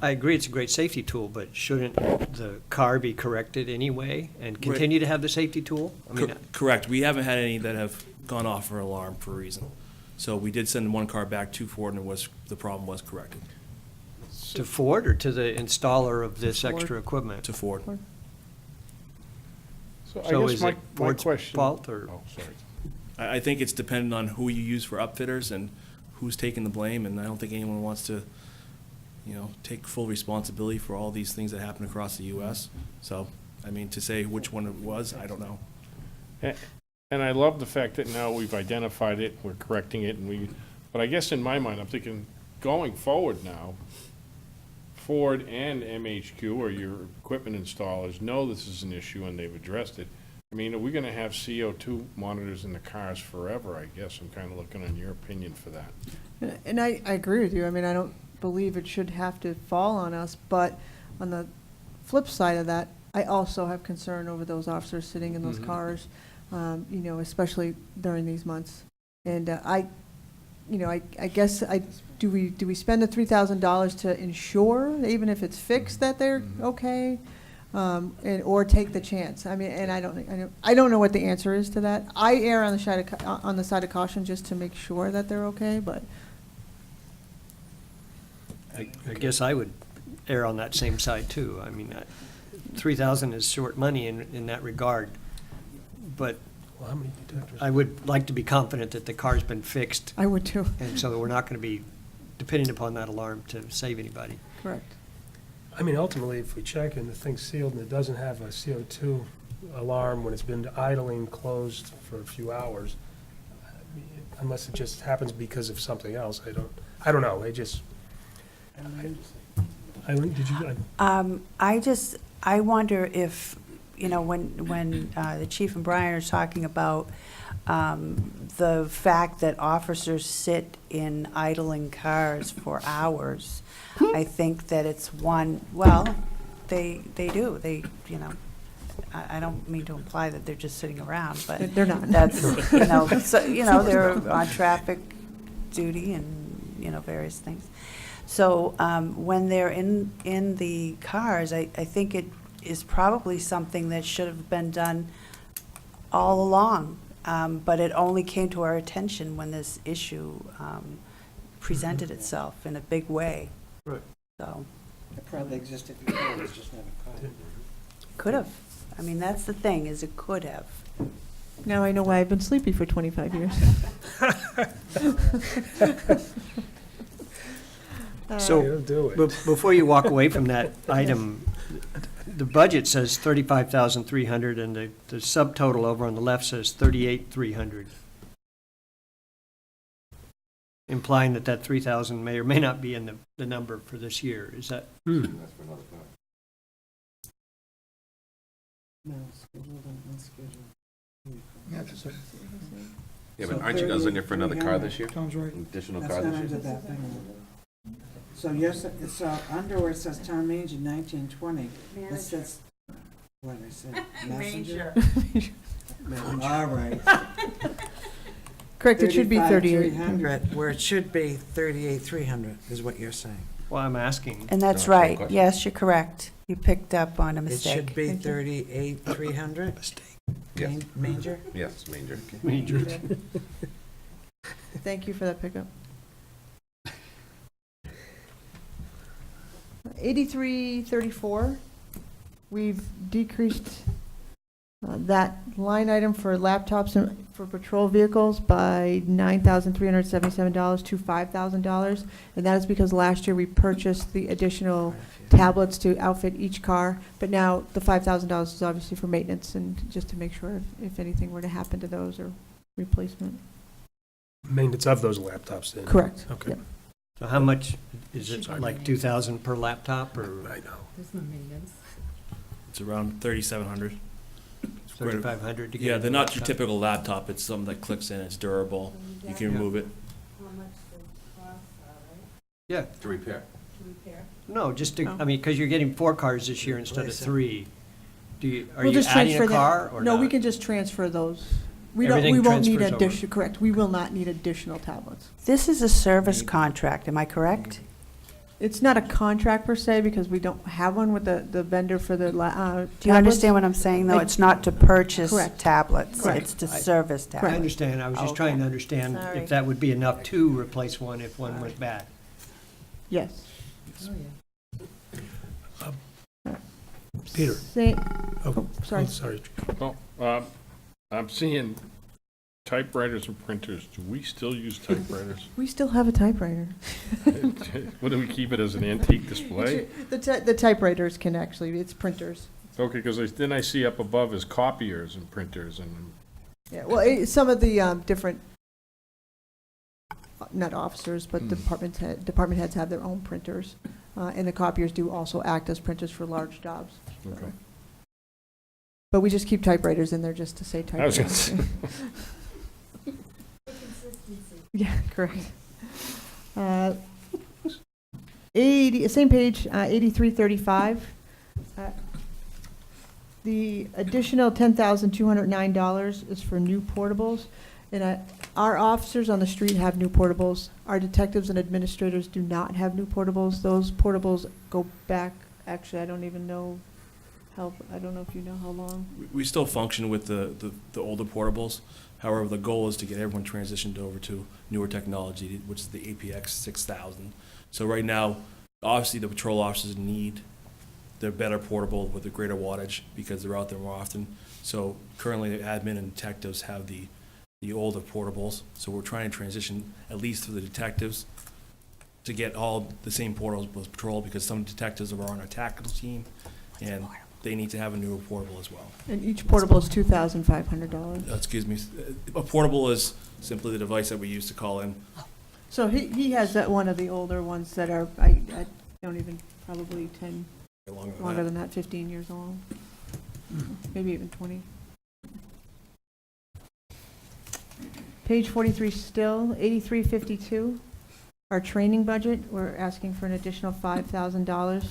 I agree, it's a great safety tool, but shouldn't the car be corrected anyway and continue to have the safety tool? I mean, Correct. We haven't had any that have gone off for alarm for a reason. So we did send one car back to Ford, and the problem was corrected to Ford or to the installer of this extra equipment? to Ford. So So I guess is my it Ford's question. fault, or? Oh, sorry. I think it's dependent on who you use for upfitters and who's taking the blame, and I don't think anyone wants to, take full responsibility for all these things that happen across the U.S. So, I mean, to say which one it was, I don't know. And I love the fact that now we've identified it, we're correcting it, but I guess in my mind, I'm thinking, going forward now, Ford and MHQ, or your equipment installers, know this is an issue and they've addressed it. I mean, are we gonna have CO2 monitors in the cars forever, I guess? I'm kinda looking on your opinion for that. And I agree with you. I mean, I don't believe it should have to fall on us, but on the flip side of that, I also have concern over those officers sitting in those cars, especially during these months. And I guess do we spend the $3,000 to ensure, even if it's fixed, that they're okay? Or take the chance. I mean, and I don't know what the answer is to that. I err on the side of caution just to make sure that they're okay, but. I guess I would err on that same side too. I mean, 3,000 is short money in that regard. But Well, how many detectors? I would like to be confident that the car's been fixed, I would too. and so that we're not going to be depending upon that alarm to save anybody. Correct. I mean, ultimately, if we check and the thing's sealed and it doesn't have a CO2 alarm when it's been idling closed for a few hours, unless it just happens because of something else, I don't know. Eileen, did you, I wonder if, you know, when the chief and Brian are talking about the fact that officers sit in idling cars for hours, I think that it's they do, you know, I don't mean to imply that they're just sitting around, but They're not. that's, they're on traffic duty and, you know, various things. So when they're in the cars, I think it is probably something that should have been done all along, but it only came to our attention when this issue presented itself in a big way. Right. So, It probably existed before, it was just never caught. could have. I mean, that's the thing, is it could have. Now I know why I've been sleepy for 25 years. So, do it. before you walk away from that item, the budget says 35,300, and the subtotal over on the left says 38,300. Implying that 3,000 may or may not be in the number for this year. Is that? Yeah, but aren't you guys looking for another car this year? Tom's right. Additional That's car not this under year? that thing. So yes, so under where it says town manager 1920, it says, what did I say? Messenger? All right. Correct, it should be 38. 35,300, where it should be 38,300 is what you're saying. Well, I'm asking. And that's No, that's a good right. question. Yes, you're correct. You picked up on a It mistake. should be 38,300? Yes. Manger? Yes, Manger. Thank you for that pickup. 8334, we've decreased that line item for laptops and for patrol vehicles by $9,377 to $5,000. And that is because last year we purchased the additional tablets to outfit each car. But now the $5,000 is obviously for maintenance and just to make sure if anything were to happen to those or replacement. Maintenance of those laptops then? Correct. Okay. Yep. So how much, is it like 2,000 per laptop, or I know. It's around 3,700. 3,500 to get? Yeah, a they're not your laptop? typical laptop. It's something that clicks in, it's durable, you can remove it. Yeah, To repair. no, just to, Oh. I mean, because you're getting 4 cars this year instead of 3. Are We'll you just adding a transfer that. car or not? No, we can just transfer those. We Everything won't need transfers over. additional, correct, we will not need additional tablets. This is a service contract, am I correct? It's not a contract per se, because we don't have one with the vendor for the Do you tablets. understand what I'm saying, though? I- It's not to purchase Correct. tablets. Correct. It's to service I tablets. understand, I was just Okay. trying to understand Sorry. if that would be enough to replace one if one went bad. Yes. Peter. Oh, sorry. Sorry. Well, I'm seeing typewriters and printers. Do we still use typewriters? We still have a typewriter. What, do we keep it as an antique display? The typewriters can actually, it's printers. Okay, because then I see up above is copiers and printers and, Yeah, well, some of the different, not officers, but department heads have their own printers. And the copiers do also act as printers for large jobs. so. okay. But we just keep typewriters in there just to say I was gonna typewriters. Yeah, correct. Same page, 8335. The additional $10,209 is for new portables. And our officers on the street have new portables. Our detectives and administrators do not have new portables. Those portables go back, actually, I don't even know I don't know if you know how long. We still function with the older portables. However, the goal is to get everyone transitioned over to newer technology, which is the APX 6000. So right now, obviously, the patrol officers need their better portable with a greater wattage because they're out there more often. So currently, the admin and detectives have the older portables. So we're trying to transition, at least for the detectives, to get all the same portables with patrol, because some detectives are on our tactical team, and they need to have a newer portable as well. And each portable is $2,500. Excuse me, a portable is simply the device that we use to call in So he has that, one of the older ones that are, I don't even, probably 10, longer than that, 15 years old. Maybe even 20. Page 43 still, 8352. Our training budget, we're asking for an additional $5,000.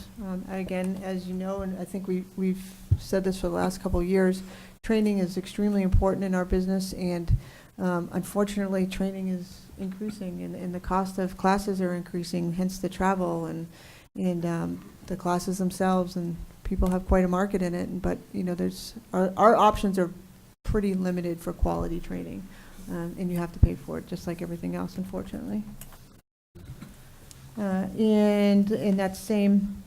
Again, as you know, and I think we've said this for the last couple of years, training is extremely important in our business, and unfortunately, training is increasing, and the cost of classes are increasing, hence the travel and the classes themselves, and people have quite a market in it. But our options are pretty limited for quality training, and you have to pay for it, just like everything else, unfortunately. And in that same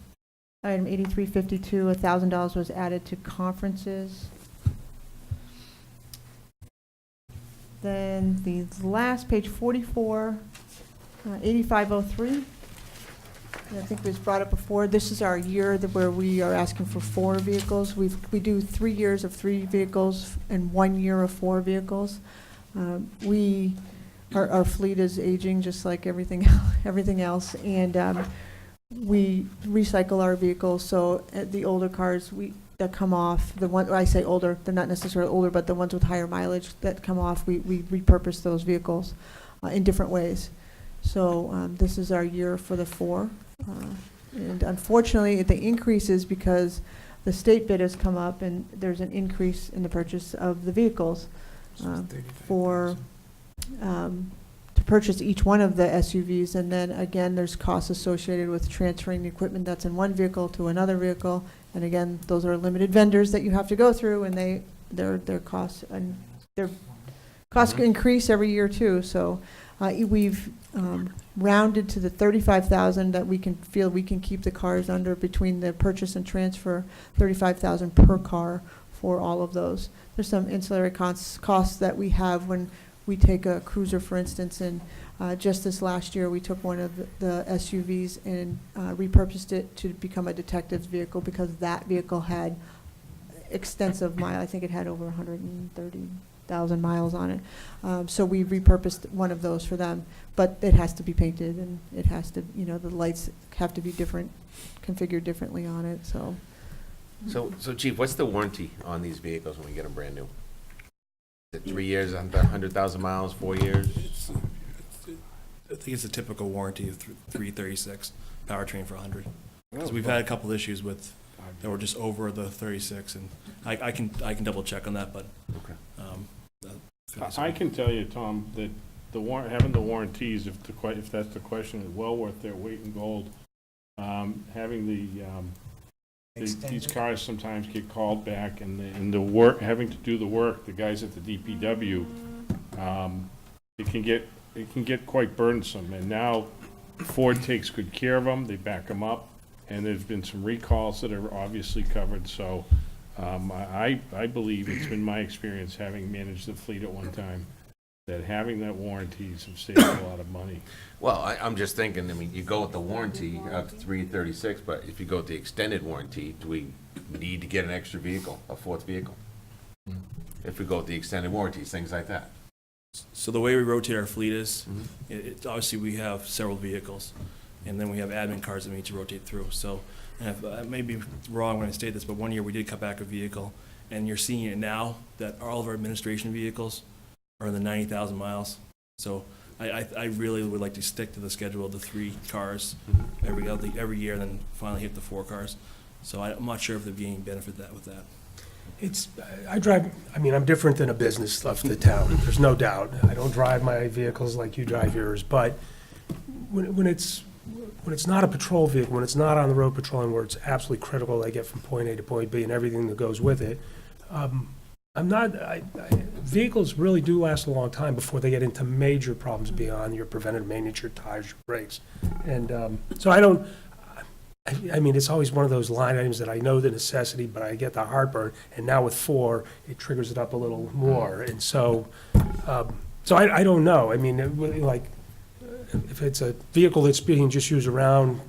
item 8352, $1,000 was added to conferences. Then the last page 44, 8503. I think it was brought up before. This is our year where we are asking for 4 vehicles. We do 3 years of 3 vehicles and 1 year of 4 vehicles. Our fleet is aging just like everything else, and we recycle our vehicles. So the older cars that come off, I say older, they're not necessarily older, but the ones with higher mileage that come off, we repurpose those vehicles in different ways. So this is our year for the 4. And unfortunately, the increase is because the state bid has come up, and there's an increase in the purchase of the vehicles to purchase each one of the SUVs. And then again, there's costs associated with transferring the equipment that's in one vehicle to another vehicle. And again, those are limited vendors that you have to go through, and their costs increase every year too. So we've rounded to the $35,000 that we can keep the cars under, between the purchase and transfer, $35,000 per car for all of those. There's some ancillary costs that we have when we take a cruiser, for instance, and just this last year, we took one of the SUVs and repurposed it to become a detective's vehicle, because that vehicle had extensive I think it had over 130,000 miles on it. So we repurposed one of those for them, but it has to be painted, and it has to, the lights have to be configured differently on it, so. So Chief, what's the warranty on these vehicles when we get them brand new? Is it 3 years, 100,000 miles, 4 years? I think it's a typical warranty of 336 powertrain for 100. Because we've had a couple issues with that were just over the 36, and I can double check on that, but Okay. I can tell you, Tom, that having the warranties, if that's the question, is well worth their weight in gold. Having these cars sometimes get called back, and the work, having to do the work, the guys at the DPW, it can get quite burdensome. And now Ford takes good care of them, they back them up, and there's been some recalls that are obviously covered. So I believe, it's been my experience, having managed the fleet at one time, that having that warranties have saved a lot of money. Well, I'm just thinking, you go with the warranty of 336, but if you go with the extended warranty, do we need to get an extra vehicle, a 4th vehicle? If we go with the extended warranties, things like that. So the way we rotate our fleet is, obviously we have several vehicles, and then we have admin cars that we need to rotate through. So, and I may be wrong when I state this, but one year we did cut back a vehicle, and you're seeing it now that all of our administration vehicles are in the 90,000 miles. So I really would like to stick to the schedule of the 3 cars every year, and then finally hit the 4 cars. So I'm not sure if there'd be any benefit with that. I'm different than a business of the town, there's no doubt. I don't drive my vehicles like you drive yours, but when it's not a patrol vehicle, when it's not on the road patrolling, where it's absolutely critical they get from point A to point B and everything that goes with it, vehicles really do last a long time before they get into major problems beyond your preventative maintenance, your tires, your brakes. And so it's always one of those line items that I know the necessity, but I get the heartburn. And now with 4, it triggers it up a little more. And so I don't know. If it's a vehicle that's being just used around,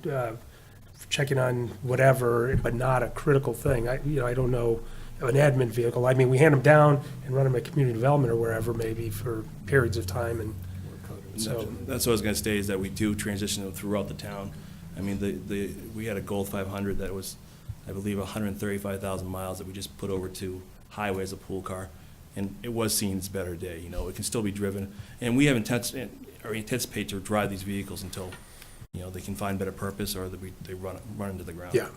checking on whatever, but not a critical thing, I don't know. An admin vehicle, we hand them down and run them at community development or wherever, maybe for periods of time, and So that's what I was gonna state, is that we do transition them throughout the town. I mean, we had a Gold 500 that was, I believe, 135,000 miles that we just put over to highway as a pool car, and it was seeing its better day, you know, it can still be driven. And we have anticipate to drive these vehicles until, you know, they can find better purpose or that they run into the ground. Yeah.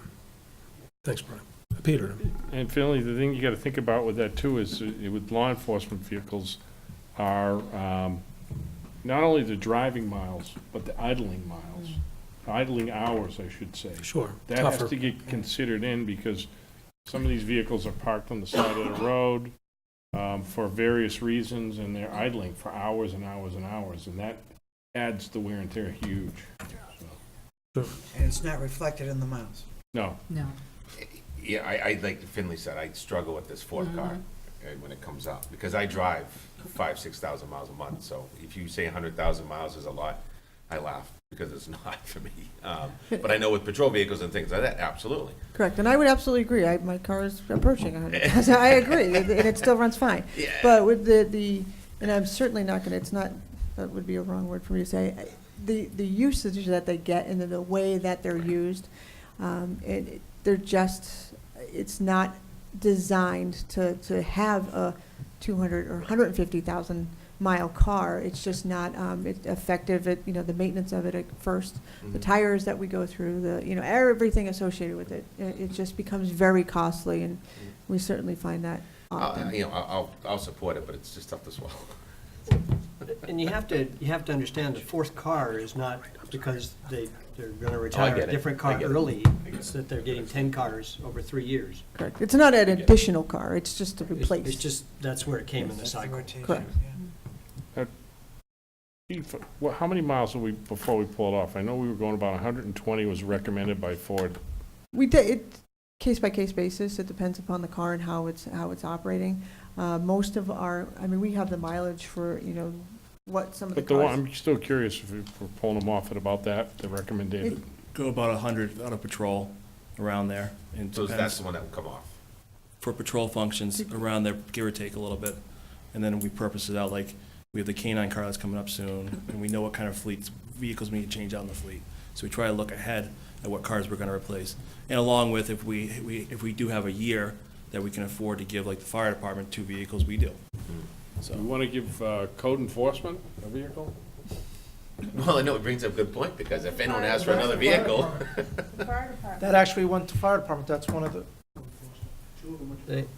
Thanks, Brian. Peter? And Finley, the thing you gotta think about with that too is with law enforcement vehicles are, not only the driving miles, but the idling miles, idling hours, I should say. Sure. That has to get considered in because some of these vehicles are parked on the side of the road, for various reasons, and they're idling for hours and hours and hours, and that adds the wear and tear huge. And it's not reflected in the miles. No, No. Yeah, I like Finley said, I struggle with this fourth car when it comes up, because I drive 6,000 miles a month, so if you say 100,000 miles is a lot, I laugh, because it's not for me. But I know with patrol vehicles and things like that, absolutely. Correct, and I would absolutely agree. My car is approaching 100,000. I agree, and it still runs fine. Yeah. But with and I'm certainly not gonna, it's not, that would be a wrong word for me to say, the usage that they get and the way that they're used, they're just, it's not designed to have a 200 or 150,000 mile car. It's just not effective at, the maintenance of it at first. The tires that we go through, everything associated with it, it just becomes very costly, and we certainly find that often. I'll support it, but it's just tough to swallow. And you have to understand, the fourth car is not because they're gonna retire get a it. different I car get it. early. It's that they're getting 10 cars over 3 years. Correct. It's not an additional car, it's just to replace. It's just, that's where it came in the cycle. Correct. Chief, how many miles were we, before we pulled off? I know we were going about 120 was recommended by Ford. We did it case by case basis. It depends upon the car and how it's operating. Most of we have the mileage for what some of the But cars. I'm still curious if we're pulling them off at about that, the recommended. Go about 100 out of patrol, around there. And So that's depends. the one that will come off. For patrol functions, around there, give or take a little bit. And then we purpose it out, like, we have the K-9 car that's coming up soon, and we know what kind of vehicles we need to change out in the fleet. So we try to look ahead at what cars we're gonna replace. And along with, if we do have a year that we can afford to give, like the fire department, 2 vehicles, we do. So. We want to give code enforcement a vehicle? Well, I know it brings up a good point, because if anyone asks for another vehicle. That actually went to fire department. That's one of the,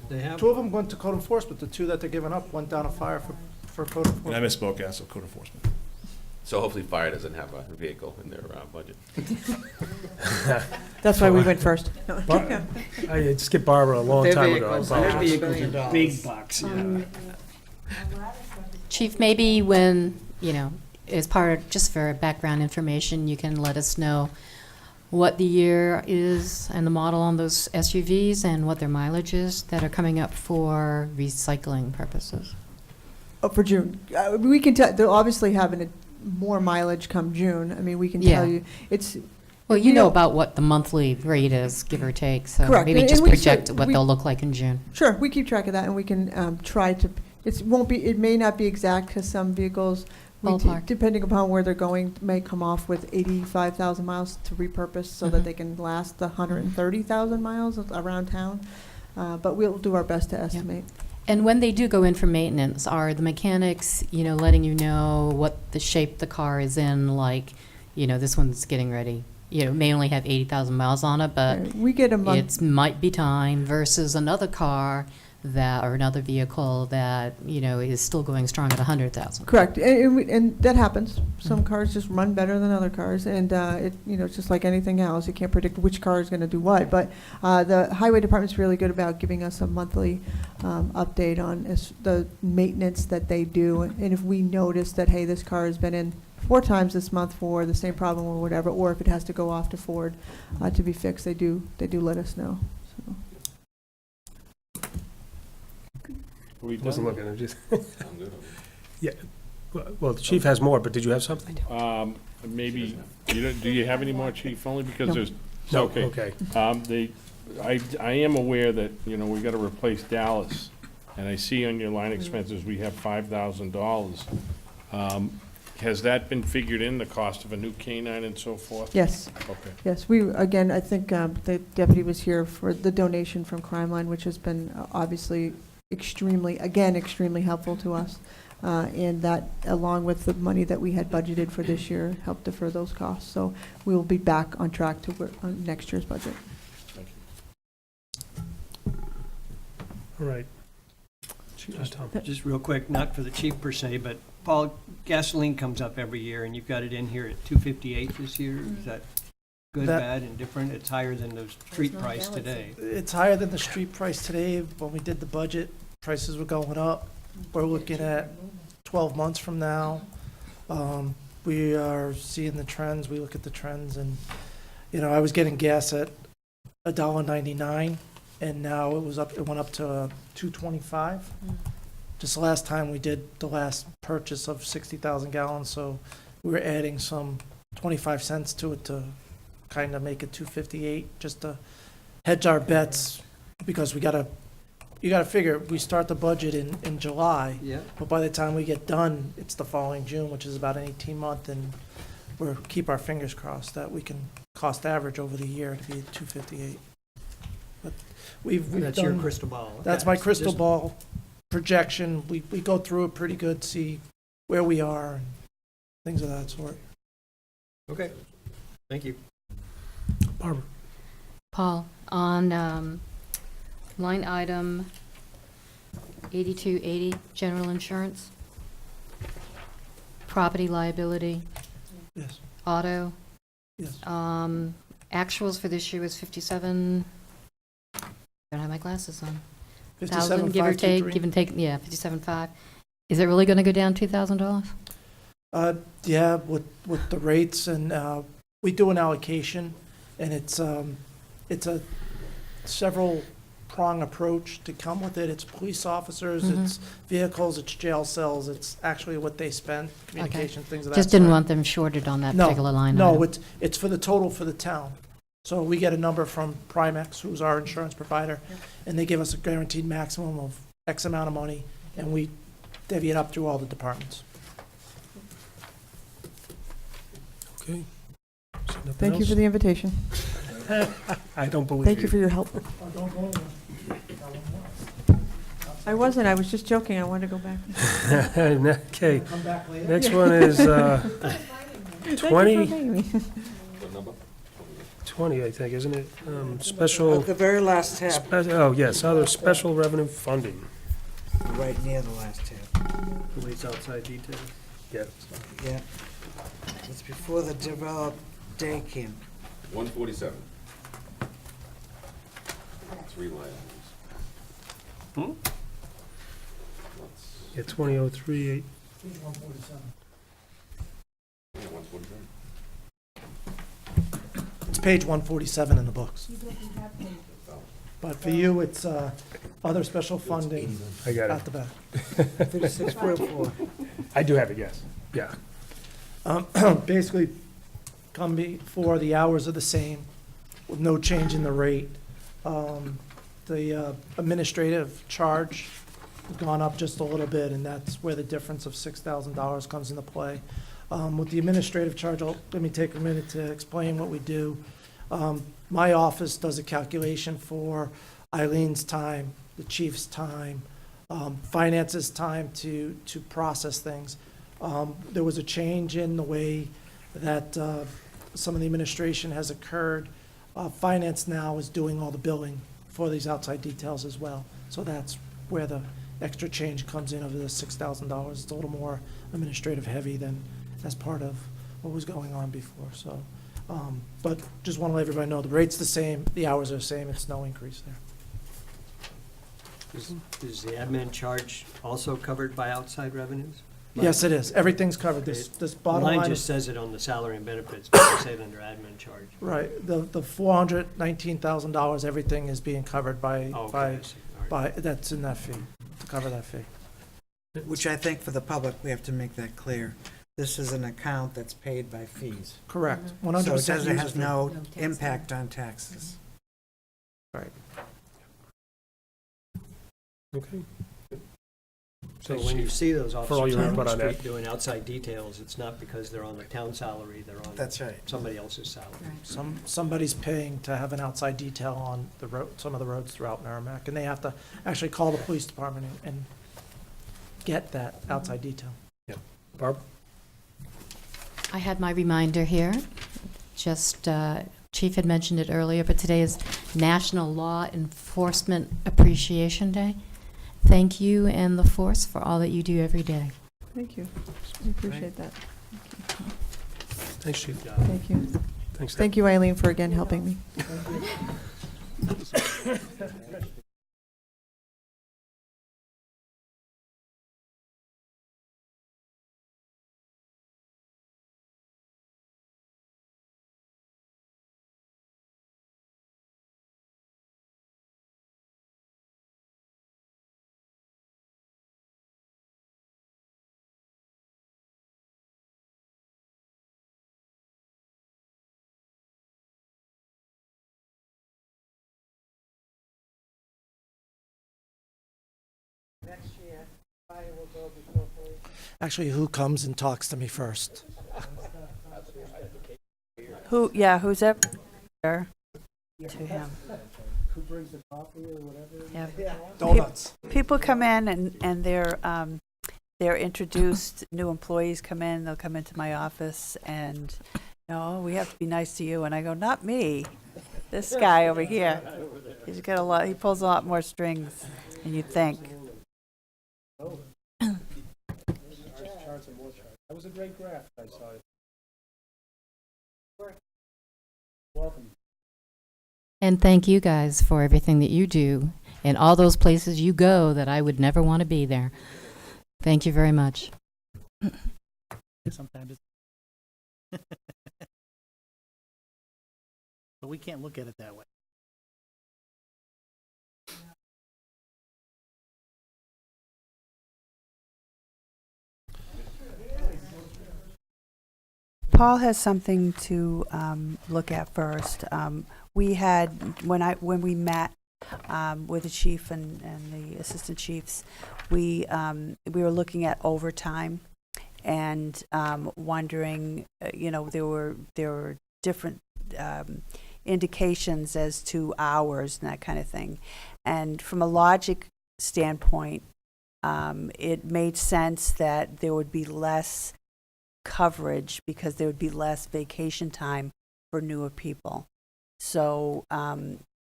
They have. 2 of them went to code enforcement. The 2 that they're giving up went down to fire for code And I enforcement. misspoke, so code enforcement. So hopefully fire doesn't have a vehicle in their budget. That's why we went first. I skipped Barbara a long time ago. I apologize. vehicles are big bucks, Chief, maybe when, as part of, just for background information, you can let us know what the year is and the model on those SUVs and what their mileage is that are coming up for recycling purposes. Oh, for June, we can tell. They'll obviously having more mileage come June. We can tell Yeah. you it's. Well, You you know know- about what the monthly rate is, give or take, so Correct. maybe And just we project said what we- they'll look like in June. Sure, we keep track of that, and we can try to. It may not be exact, because some vehicles, Ballpark. depending upon where they're going, may come off with 85,000 miles to repurpose, so that they can last the 130,000 miles around town. But we'll do our best to estimate. And when they do go in for maintenance, are the mechanics, letting you know what the shape the car is in, like, this one's getting ready? It may only have 80,000 miles on it, but We get a month. it might be time versus another car or another vehicle that, is still going strong at 100,000. Correct, and that happens. Some cars just run better than other cars, and it's just like anything else. You can't predict which car is going to do what. But the highway department's really good about giving us a monthly update on the maintenance that they do. And if we notice that, hey, this car has been in 4 times this month for the same problem or whatever, or if it has to go off to Ford to be fixed, they do let us know. So. We Wasn't done? looking, I just, I'm good. yeah. Well, the chief has more, but did you have something? Maybe, do you have any more, Chief? Only because No. there's, No, okay. okay. I am aware that, we gotta replace Dallas, and I see on your line expenses, we have $5,000. has that been figured in, the cost of a new canine and so forth? Yes, Okay. yes, again, I think the deputy was here for the donation from Crime Line, which has been obviously extremely helpful to us. And that, along with the money that we had budgeted for this year, helped defer those costs. So we will be back on track to work on next year's budget. Thank you. All right. Just real quick, not for the chief per se, but Paul, gasoline comes up every year, and you've got it in here at $2.58 this year. Is that good, That- bad, and different? It's higher than the street price today. It's higher than the street price today. When we did the budget, prices were going up. We're looking at 12 months from now. We are seeing the trends. We look at the trends, and, I was getting gas at $1.99, and now it went up to $2.25. Just last time we did the last purchase of 60,000 gallons, so we were adding some 25 cents to it to kind of make it $2.58, just to hedge our bets, because you gotta figure, we start the budget in July, Yeah. but by the time we get done, it's the following June, which is about an 18-month, and we'll keep our fingers crossed that we can cost average over the year to be at $2.58. But we've That's your done- crystal ball. That's Okay. my crystal Just- ball projection. We go through it pretty good, see where we are, and things of that sort. Okay, thank you. Barbara. Paul, on line item 8280, general insurance, property liability, Yes, auto, yes. actuals for this year was 57, don't have my glasses on. 57, Give or take, 523. give and take, yeah, 57.5. Is it really going to go down $2,000? Yeah, with the rates, and we do an allocation, and it's a several prong approach to come with it. It's police officers, Mhm. it's vehicles, it's jail cells, it's actually what they spend, communications, things of that sort. Just didn't want them shorted on that No, particular line No, item. it's for the total for the town. So we get a number from Primex, who's our insurance provider, and they give us a guaranteed maximum of X amount of money, and we divvy it up through all the departments. Okay. Thank you for the invitation. I don't believe Thank you for your help. I wasn't, I was just joking. I wanted to go back. Okay, Come back later. next one is Thank you for 20, paying me. 20, I think, isn't it? At Special, the very last tab, oh, yes, other special revenue funding. right near the last tab. Police outside detail. Yeah. Yeah. It's before the developed day camp. 147. 3 line items. Yeah, 2003, Page 147. Yeah, 147. It's page 147 in the books. But for you, it's other special funding I got at it. the back. 36.4. I do have it, yes. Yeah. Basically, come before, the hours are the same, with no change in the rate. The administrative charge has gone up just a little bit, and that's where the difference of $6,000 comes into play. With the administrative charge, let me take a minute to explain what we do. My office does a calculation for Eileen's time, the chief's time, finance's time to process things. There was a change in the way that some of the administration has occurred. Finance now is doing all the billing for these outside details as well. So that's where the extra change comes in of the $6,000. It's a little more administrative heavy than as part of what was going on before, so. But just want to let everybody know, the rate's the same, the hours are the same, it's no increase there. Is the admin charge also covered by outside revenues? Yes, it is. Everything's covered. This bottom Mine line just is, says it on the salary and benefits, but I say it under admin charge. right, the $419,000, everything is being covered Oh, okay, by, I see. All right. that's in that fee, to cover that fee. Which I think for the public, we have to make that clear. This is an account that's paid by fees. Correct, So 100% it has user no No tax impact on taxes. Okay. So when you see those For all officers your out on input the on that. street doing outside details, it's not because they're on the town salary, they're on That's right. somebody else's salary. Somebody's paying to have an outside detail on the road, some of the roads throughout Merrimack, and they have to actually call the police department and get that outside detail. Barb? I had my reminder here. Just, Chief had mentioned it earlier, but today is National Law Enforcement Appreciation Day. Thank you and the force for all that you do every day. Thank you. We appreciate that. Thanks, Chief. Thank you. Thanks. Thank you, Eileen, for again helping me. Actually, who comes and talks to me first? Who's up there to him? Who brings the coffee or whatever? Yeah. Donuts. People come in and they're introduced, new employees come in, they'll come into my office and, no, we have to be nice to you. And I go, not me, this guy over here. He's got a lot, he pulls a lot more strings than you'd think. That was a great graph, I saw it. Welcome. And thank you guys for everything that you do and all those places you go that I would never want to be there. Thank you very much. Sometimes it's but we can't look at it that way. Paul has something to look at first. We had, when we met with the chief and the assistant chiefs, we were looking at overtime and wondering, there were different indications as to hours and that kind of thing. And from a logic standpoint, it made sense that there would be less coverage because there would be less vacation time for newer people. So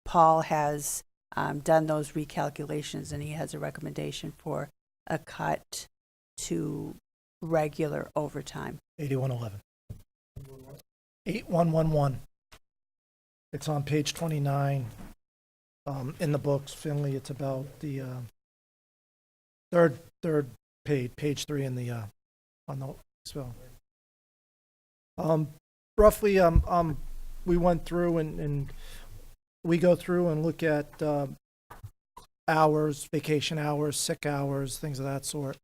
Paul has done those recalculations and he has a recommendation for a cut to regular overtime. 8111. 8111. It's on page 29 in the books, Finley. It's about the third page 3 in the on the spell. Roughly, we went through and we go through and look at hours, vacation hours, sick hours, things of that sort.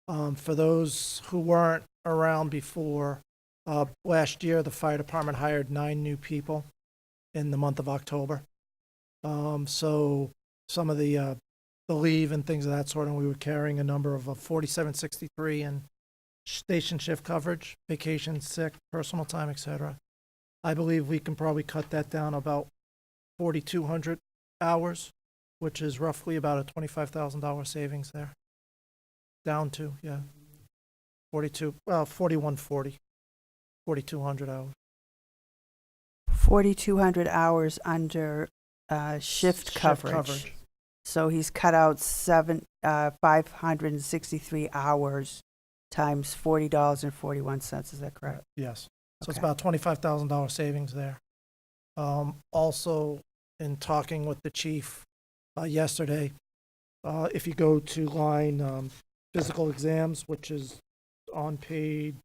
For those who weren't around before, last year the fire department hired 9 new people in the month of October. So some of the leave and things of that sort, and we were carrying a number of 4763 in station shift coverage, vacation, sick, personal time, etc. I believe we can probably cut that down about 4,200 hours, which is roughly about a $25,000 savings there. Down to, 4140, 4,200 hours. 4,200 hours under shift coverage. So he's cut out 563 hours times $40.41. Is that correct? Yes. So it's Okay. about $25,000 savings there. Also, in talking with the chief yesterday, if you go to line physical exams, which is on page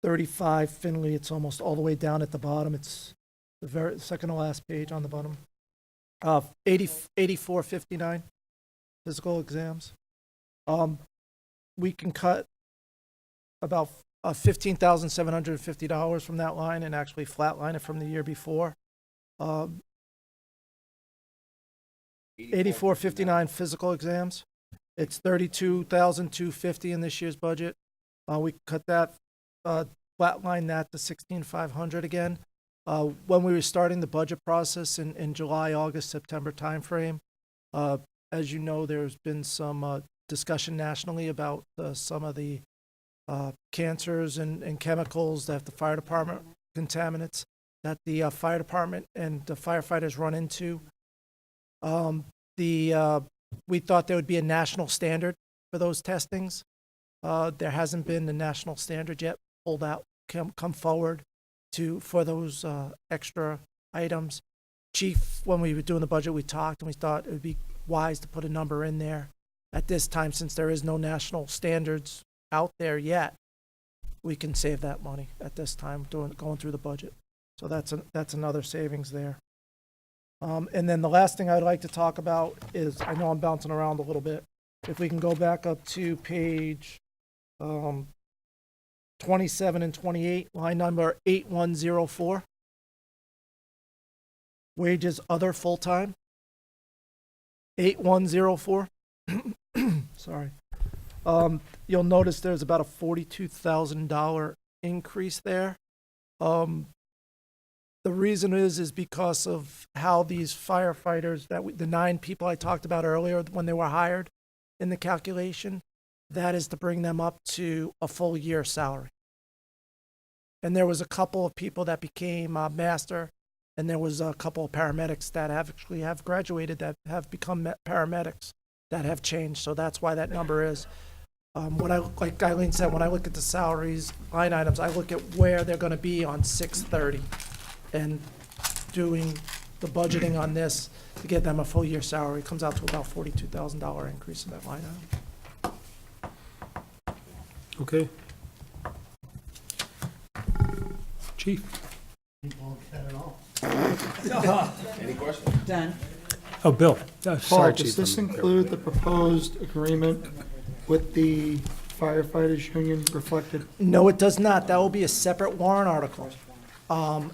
35, Finley, it's almost all the way down at the bottom. It's the very second to last page on the bottom. 8459 physical exams. We can cut about $15,750 from that line and actually flatline it from the year before. 8459 physical exams. It's 32,250 in this year's budget. We cut that, flatline that to 16,500 again. When we were starting the budget process in July, August, September timeframe, as you know, there's been some discussion nationally about some of the cancers and chemicals that the fire department, contaminants that the fire department and the firefighters run into. We thought there would be a national standard for those testings. There hasn't been a national standard yet pulled out, come forward for those extra items. Chief, when we were doing the budget, we talked and we thought it would be wise to put a number in there at this time, since there is no national standards out there yet. We can save that money at this time going through the budget. So that's another savings there. And then the last thing I'd like to talk about is, I know I'm bouncing around a little bit. If we can go back up to page 27 and 28, line number 8104. Wages other full-time. 8104. Sorry. You'll notice there's about a $42,000 increase there. The reason is because of how these firefighters, the 9 people I talked about earlier when they were hired in the calculation, that is to bring them up to a full year salary. And there was a couple of people that became master, and there was a couple of paramedics that have graduated, that have become paramedics, that have changed. So that's why that number is. Like Eileen said, when I look at the salaries line items, I look at where they're going to be on 6/30, and doing the budgeting on this to get them a full year salary comes out to about $42,000 increase in that line item. Okay. Chief? Any questions? Done. Oh, Bill. Paul, does this include the proposed agreement with the firefighters union reflected? No, it does not. That will be a separate warrant article.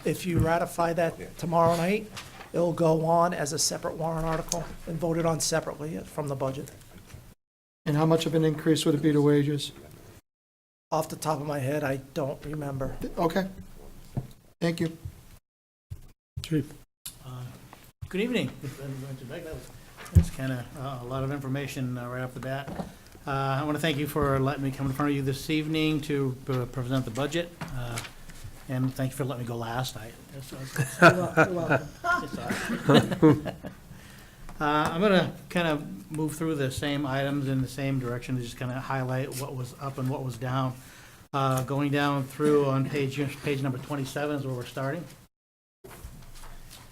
If you ratify that tomorrow night, it'll go on as a separate warrant article and voted on separately from the budget. And how much of an increase would it be to wages? Off the top of my head, I don't remember. Okay. Thank you. Chief? Good evening. That's kind of a lot of information right off the bat. I want to thank you for letting me come in front of you this evening to present the budget. And thank you for letting me go last night. You're welcome. I'm going to kind of move through the same items in the same direction, to just kind of highlight what was up and what was down. Going down through on page number 27 is where we're starting.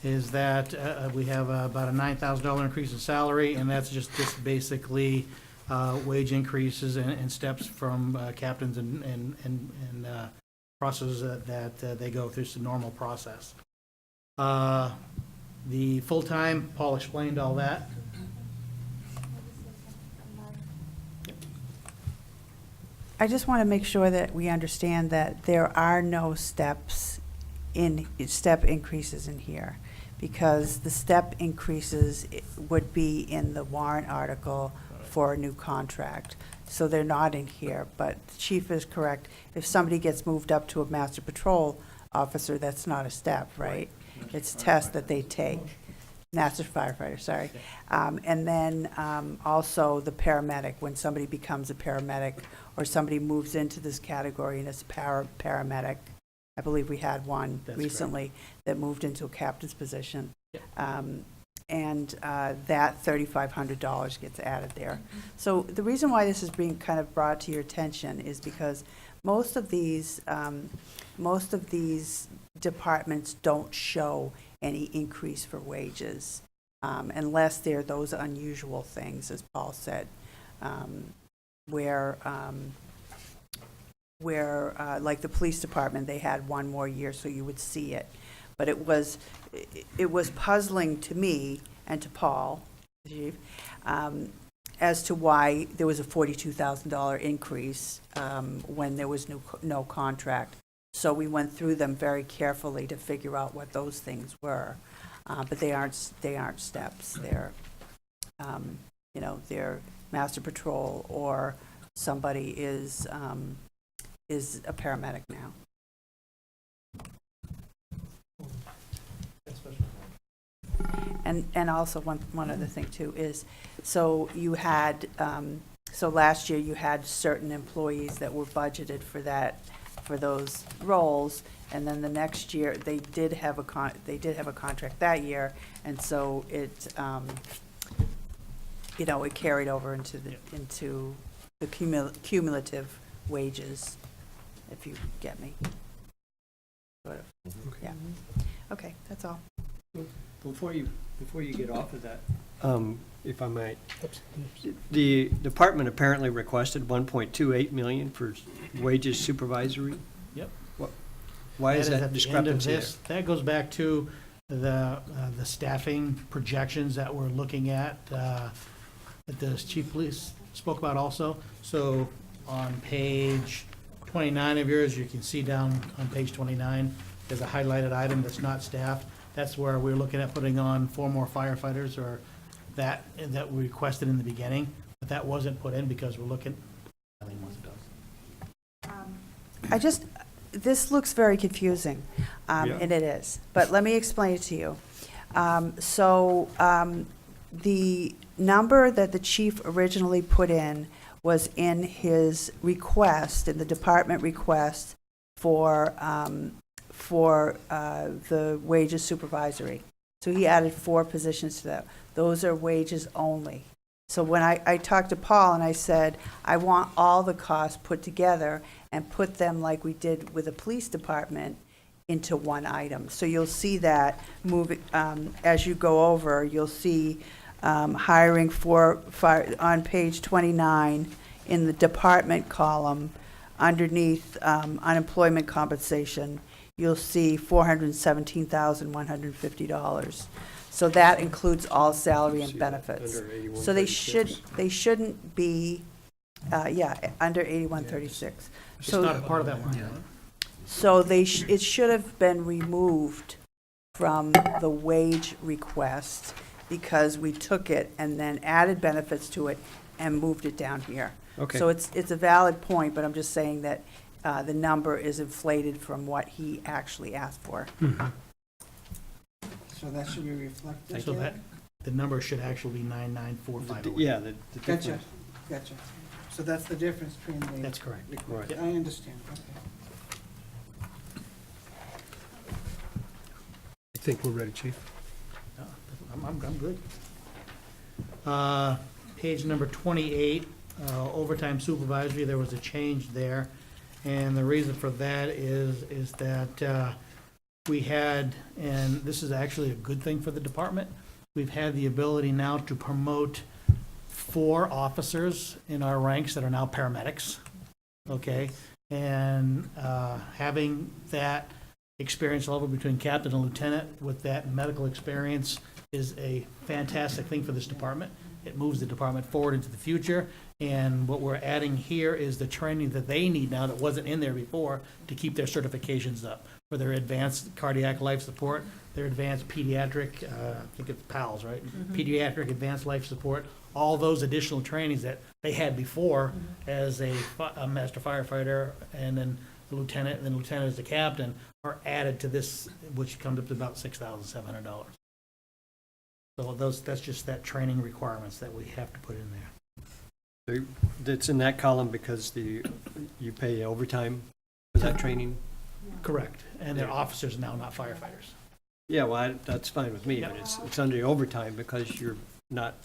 Is that we have about a $9,000 increase in salary, and that's just basically wage increases and steps from captains and processes that they go through. It's a normal process. The full-time, Paul explained all that. I just want to make sure that we understand that there are no step increases in here, because the step increases would be in the warrant article for a new contract. So they're not in here, but the chief is correct. If somebody gets moved up to a master patrol officer, that's not a step, right? It's a test that they take. Master firefighter, sorry. And then also the paramedic, when somebody becomes a paramedic or somebody moves into this category and is a paramedic. I believe we had one recently that moved into a captain's position. And that $3,500 gets added there. So the reason why this is being kind of brought to your attention is because most of these departments don't show any increase for wages unless they're those unusual things, as Paul said, where like the police department, they had one more year, so you would see it. But it was puzzling to me and to Paul, the chief, as to why there was a $42,000 increase when there was no contract. So we went through them very carefully to figure out what those things were, but they aren't steps. you know, their master patrol or somebody is a paramedic now. And also one other thing too is, so you had, so last year you had certain employees that were budgeted for that, for those roles, and then the next year, they did have a contract that year, and so it, you know, it carried over into the cumulative wages, if you get me. Sort of, yeah. Okay, that's all. Before you get off of that, if I might, the department apparently requested 1.28 million for wages supervisory. Yep. Why is That is that at the end of discrepancy there? this. That goes back to the staffing projections that we're looking at, that the chief police spoke about also. So on page 29 of yours, you can see down on page 29, there's a highlighted item that's not staffed. That's where we're looking at putting on 4 more firefighters, or that we requested in the beginning, but that wasn't put in because we're looking. This looks very confusing, and it is, but let me explain it to you. The number that the chief originally put in was in his request, in the department request for the wages supervisory. So he added 4 positions to that. Those are wages only. So when I talked to Paul and I said, I want all the costs put together and put them like we did with the police department into one item. So you'll see that moving, as you go over, you'll see hiring for on page 29 in the department column, underneath unemployment compensation, you'll see $417,150. So that includes all salary and benefits. So they shouldn't be, under 8136. It's not a part of that line. So it should have been removed from the wage request because we took it and then added benefits to it and moved it down here. Okay. So it's a valid point, but I'm just saying that the number is inflated from what he actually asked for. So that should be reflected So there? that, the number should actually be 99450. Yeah, the Gotcha, difference. gotcha. So that's the difference between the. That's correct. Right. Yep. I understand, okay. I think we're ready, Chief. I'm good. Page number 28, overtime supervisory, there was a change there. And the reason for that is that we had, and this is actually a good thing for the department, we've had the ability now to promote 4 officers in our ranks that are now paramedics, okay? And having that experience level between captain and lieutenant with that medical experience is a fantastic thing for this department. It moves the department forward into the future, and what we're adding here is the training that they need now that wasn't in there before to keep their certifications up for their advanced cardiac life support, their advanced pediatric, I think it's PALS, right? Pediatric advanced life support, all those additional trainings that they had before as a master firefighter, and then the lieutenant, and then lieutenant as the captain, are added to this, which comes up to about $6,700. So that's just that training requirements that we have to put in there. That's in that column because you pay overtime for that training? Correct. And they're officers now, not firefighters. Yeah, well, that's fine with me, Yep. but it's under the overtime because you're not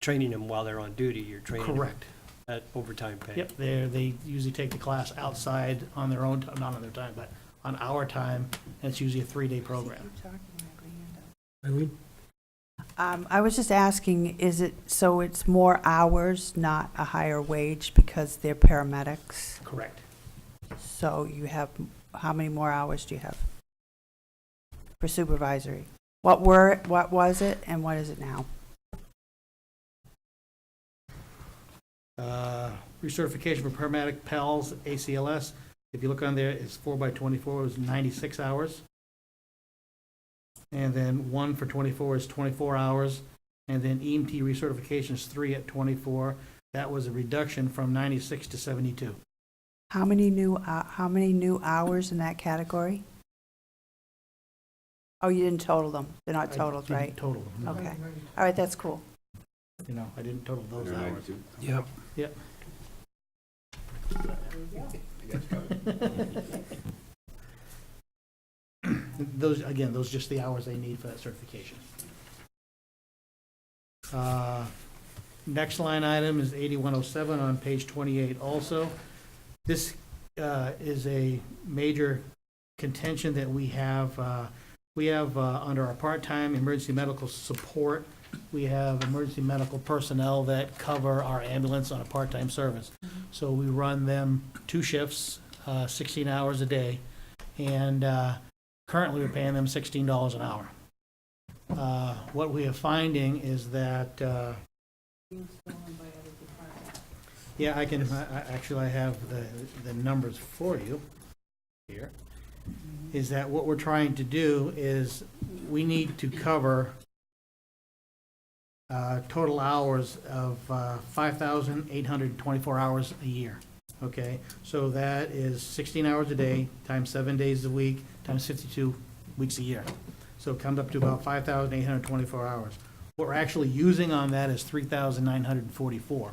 training them while they're on duty, you're training them Correct. at overtime pay. Yep, they usually take the class outside on their own, not on their time, but on our time, and it's usually a 3-day program. Eileen? I was just asking, is it, so it's more hours, not a higher wage because they're paramedics? Correct. So you have, how many more hours do you have for supervisory? What was it and what is it now? Recertification for paramedic PALS, ACLS, if you look on there, it's 4x24, it was 96 hours. And then 1 for 24 is 24 hours, And then EMT recertifications, 3 at 24. That was a reduction from 96 to 72. How many new hours in that category? Oh, you didn't total them. They're not totaled, I didn't right? total them, no. Okay. All right, that's cool. You know, I didn't total those hours. Yep. Yep. Those, again, those are just the hours they need for that certification. Next line item is 8107 on page 28 also. This is a major contention that we have. We have under our part-time emergency medical support, we have emergency medical personnel that cover our ambulance on a part-time service. So we run them 2 shifts, 16 hours a day, and currently we're paying them $16 an hour. What we are finding is that, yeah, actually I have the numbers for you here, is that what we're trying to do is we need to cover total hours of 5,824 hours a year. Okay, so that is 16 hours a day times 7 days a week times 52 weeks a year. So it comes up to about 5,824 hours. What we're actually using on that is 3,944.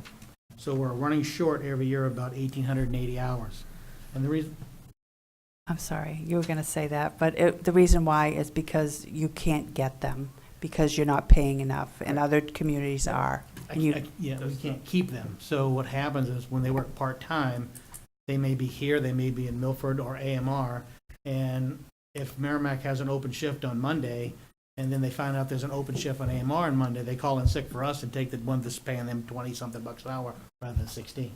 So we're running short every year about 1,880 hours. And the reason, I'm sorry, you were going to say that, but the reason why is because you can't get them, because you're not paying enough, and other communities are. And you, we can't keep them. So what happens is when they work part-time, they may be here, they may be in Milford or AMR, and if Merrimack has an open shift on Monday, and then they find out there's an open shift on AMR on Monday, they call in sick for us and take the one that's paying them 20-something bucks an hour rather than 16.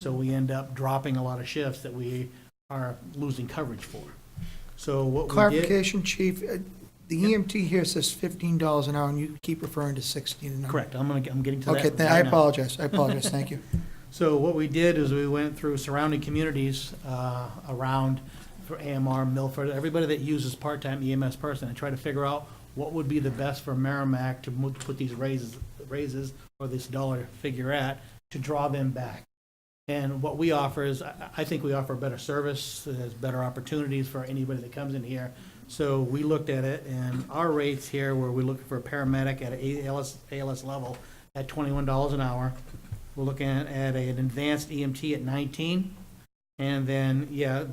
So we end up dropping a lot of shifts that we are losing coverage for. So what we did. Clarification, Chief, the EMT here says $15 an hour, and you keep referring to 16 an hour. Correct, I'm getting to that. Okay, right I now. apologize, thank you. So what we did is we went through surrounding communities around for AMR, Milford, everybody that uses part-time EMS person, and try to figure out what would be the best for Merrimack to put these raises or this dollar figure at to draw them back. And what we offer is, I think we offer better service, there's better opportunities for anybody that comes in here. So we looked at it, and our rates here, where we're looking for a paramedic at an ALS level at $21 an hour. We're looking at an advanced EMT at 19. And then,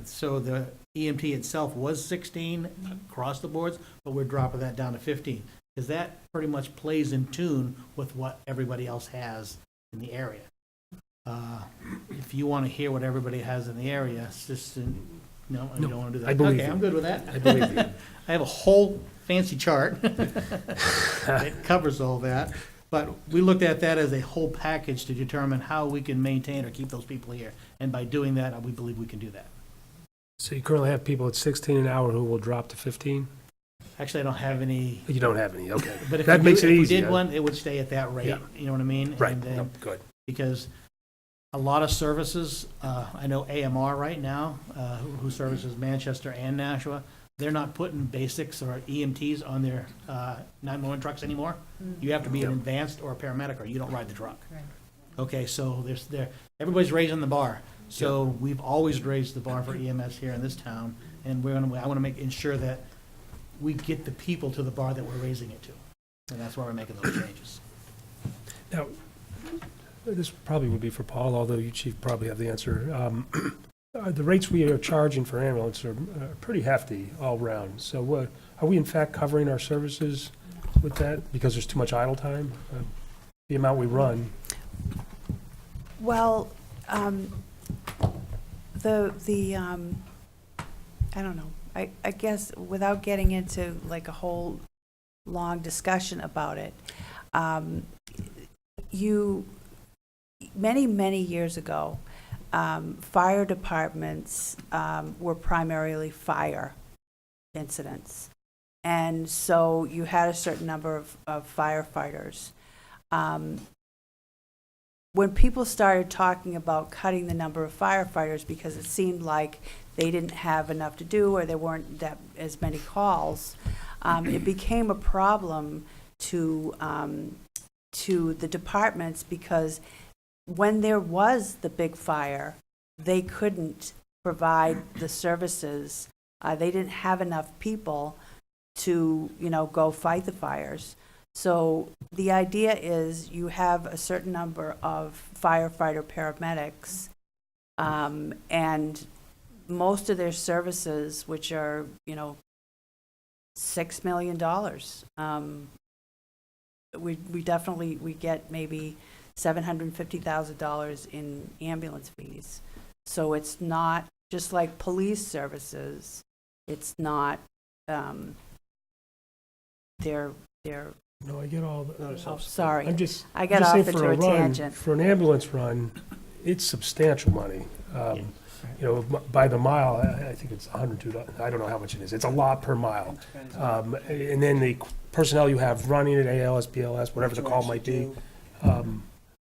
so the EMT itself was 16 across the boards, but we're dropping that down to 15. Because that pretty much plays in tune with what everybody else has in the area. If you want to hear what everybody has in the area, it's just, no, you don't want to do that. I believe okay, you. I'm good with that. I believe you. I have a whole fancy chart that covers all that. But we looked at that as a whole package to determine how we can maintain or keep those people here. And by doing that, we believe we can do that. So you currently have people at 16 an hour who will drop to 15? Actually, I don't have any. You don't have any, okay. But if That makes it if easy. we did one, it would stay at that rate. Yeah. You know what I mean? Right, And then, no, good. because a lot of services, I know AMR right now, who services Manchester and Nashua, they're not putting basics or EMTs on their 911 trucks anymore. You have to be an advanced or a paramedic, or you don't ride the truck. Okay, so everybody's raising the bar. So we've always raised the bar for EMS here in this town, and I want to ensure that we get the people to the bar that we're raising it to. And that's why we're making those changes. Now, this probably would be for Paul, although you, Chief, probably have the answer. The rates we are charging for ambulance are pretty hefty all round. So are we in fact covering our services with that because there's too much idle time? The amount we run? well, I don't know. I guess without getting into like a whole long discussion about it, many years ago, fire departments were primarily fire incidents. And so you had a certain number of firefighters. When people started talking about cutting the number of firefighters because it seemed like they didn't have enough to do or there weren't as many calls, it became a problem to the departments, because when there was the big fire, they couldn't provide the services. They didn't have enough people to, go fight the fires. So the idea is you have a certain number of firefighter paramedics, and most of their services, which are, $6 million, we definitely, we get maybe $750,000 in ambulance fees. So it's not just like police services. It's not, they're, No, I get all the. oh, sorry. I'm just. I got I'm just off saying for into a run, tangent. For an ambulance run, it's substantial money. By the mile, I think it's $102. I don't know how much it is. It's a lot per mile. And then the personnel you have running it, ALS, BLS, whatever the call might be.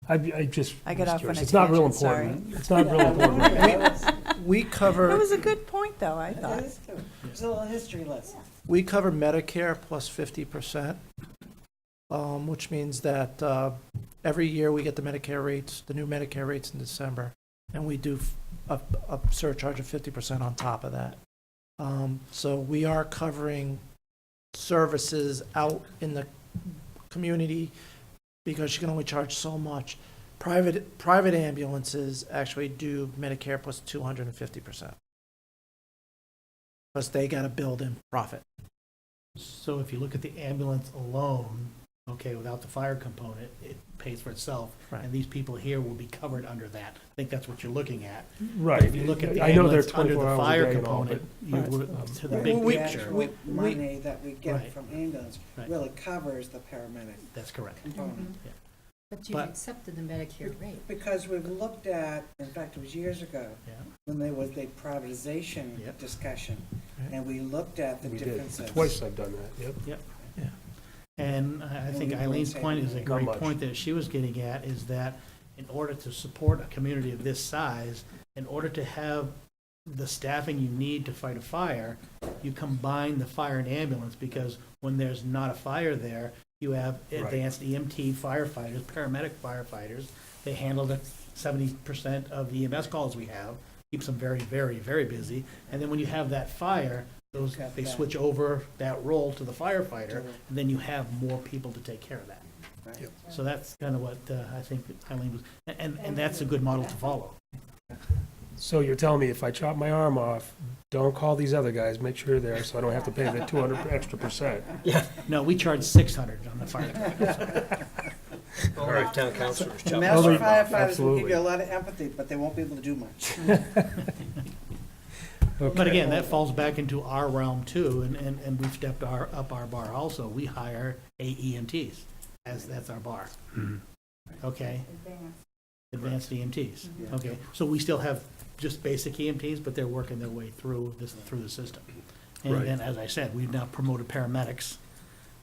I just. I get off on curious. a It's not real tangent, sorry. important. It's not real important. We cover. That was a good point, though, I thought. There's a little history lesson. We cover Medicare plus 50%, which means that every year we get the Medicare rates, the new Medicare rates in December, and we do a surcharge of 50% on top of that. So we are covering services out in the community because you can only charge so much. Private ambulances actually do Medicare plus 250%. Plus they got to build in profit. So if you look at the ambulance alone, okay, without the fire component, it pays for itself. Right. And these people here will be covered under that. I think that's what you're looking at. Right. If you look at the I know they're ambulance under 24 the hours a fire day and all, component, you but- would, to the The big we- picture, actual we- money that we Right. get from ambulance Right. really covers the paramedic that's correct. component. But you've But- accepted the Medicare rate. Because we've looked at, in fact, it was years ago, Yeah. when there was the privatization Yep. discussion, Right. and we looked at the We did. differences. Twice I've done that, yep. And I think Eileen's point is a Not great much. point that she was getting at, is that in order to support a community of this size, in order to have the staffing you need to fight a fire, you combine the fire and ambulance, because when there's not a fire there, you have Right. advanced EMT firefighters, paramedic firefighters. They handle the 70% of the EMS calls we have, keeps them very, very, very busy. And then when you have that fire, they switch over that role to the firefighter, and then you have more people to take care of that. Right. Yep. So that's kind of what I think Eileen was, and that's a good model to follow. So you're telling me if I chop my arm off, don't call these other guys, make sure they're there so I don't have to pay the 200 extra percent. No, we charge 600 on the fire department. All right, town councilors. The Oh, master they- firefighters will absolutely. give you a lot of empathy, but they won't be able to do much. But again, that falls back into our realm too, and we've stepped up our bar also. We hire AEMTs, that's our bar. Okay? Advanced EMTs. Okay, so we still have just basic EMTs, but they're working their way through the system. And Right. then, as I said, we've now promoted paramedics.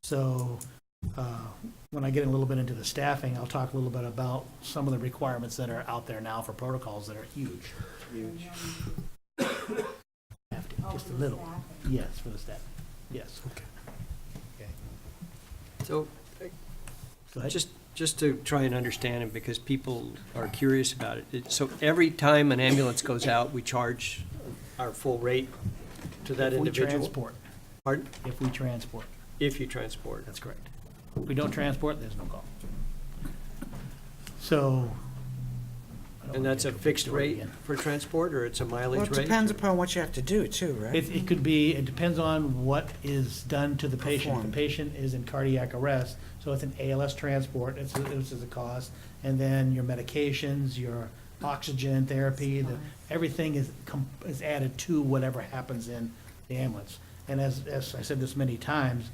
So, when I get a little bit into the staffing, I'll talk a little bit about some of the requirements that are out there now for protocols that are huge. Huge. Have to, just a little. Yes, for the staff. Yes. So Go ahead. just to try and understand it, because people are curious about it. So every time an ambulance goes out, we charge our full rate to that If we individual? transport. Pardon? If we transport, If you transport. that's correct. If we don't transport, there's no call. So. I don't And wanna that's get a into a big fixed story rate again. for transport, or it's a mileage Well, rate? it depends upon what you have to do too, right? It could be, it depends on what is done to the patient. If Performed. the patient is in cardiac arrest, so it's an ALS transport, it's a cost. And then your medications, your oxygen therapy, everything is added to whatever happens in the ambulance. And as I said this many times,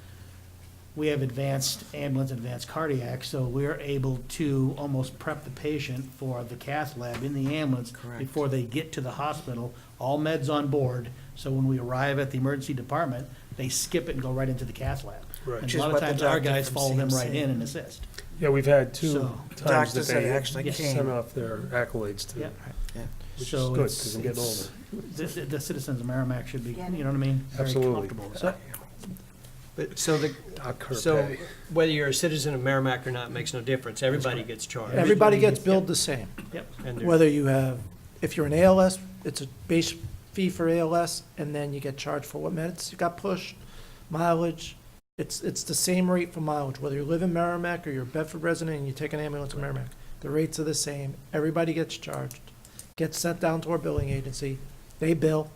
we have advanced ambulance, advanced cardiac, so we're able to almost prep the patient for the cath lab in the ambulance Correct. before they get to the hospital, all meds on board. So when we arrive at the emergency department, they skip it and go right into the cath lab. Right. And Which a is lot what of the times, our doctor guys from follow them CMC right in and assist. Yeah, we've had two So- times that Doctors that they actually came. sent off their accolades to, Yeah. Yeah. which is So good, it's- because I'm getting older. The citizens of Merrimack should be, you know what I mean? Very Absolutely. comfortable with that. But so pay. whether you're a citizen of Merrimack or not makes no difference. Everybody gets charged. Everybody gets billed the same. Yep. And there's- Whether you have, if you're an ALS, it's a base fee for ALS, and then you get charged for what meds you got pushed, mileage. It's the same rate for mileage, whether you live in Merrimack or you're a Bedford resident and you take an ambulance in Merrimack. The rates are the same. Everybody gets charged, gets sent down to our billing agency. They bill.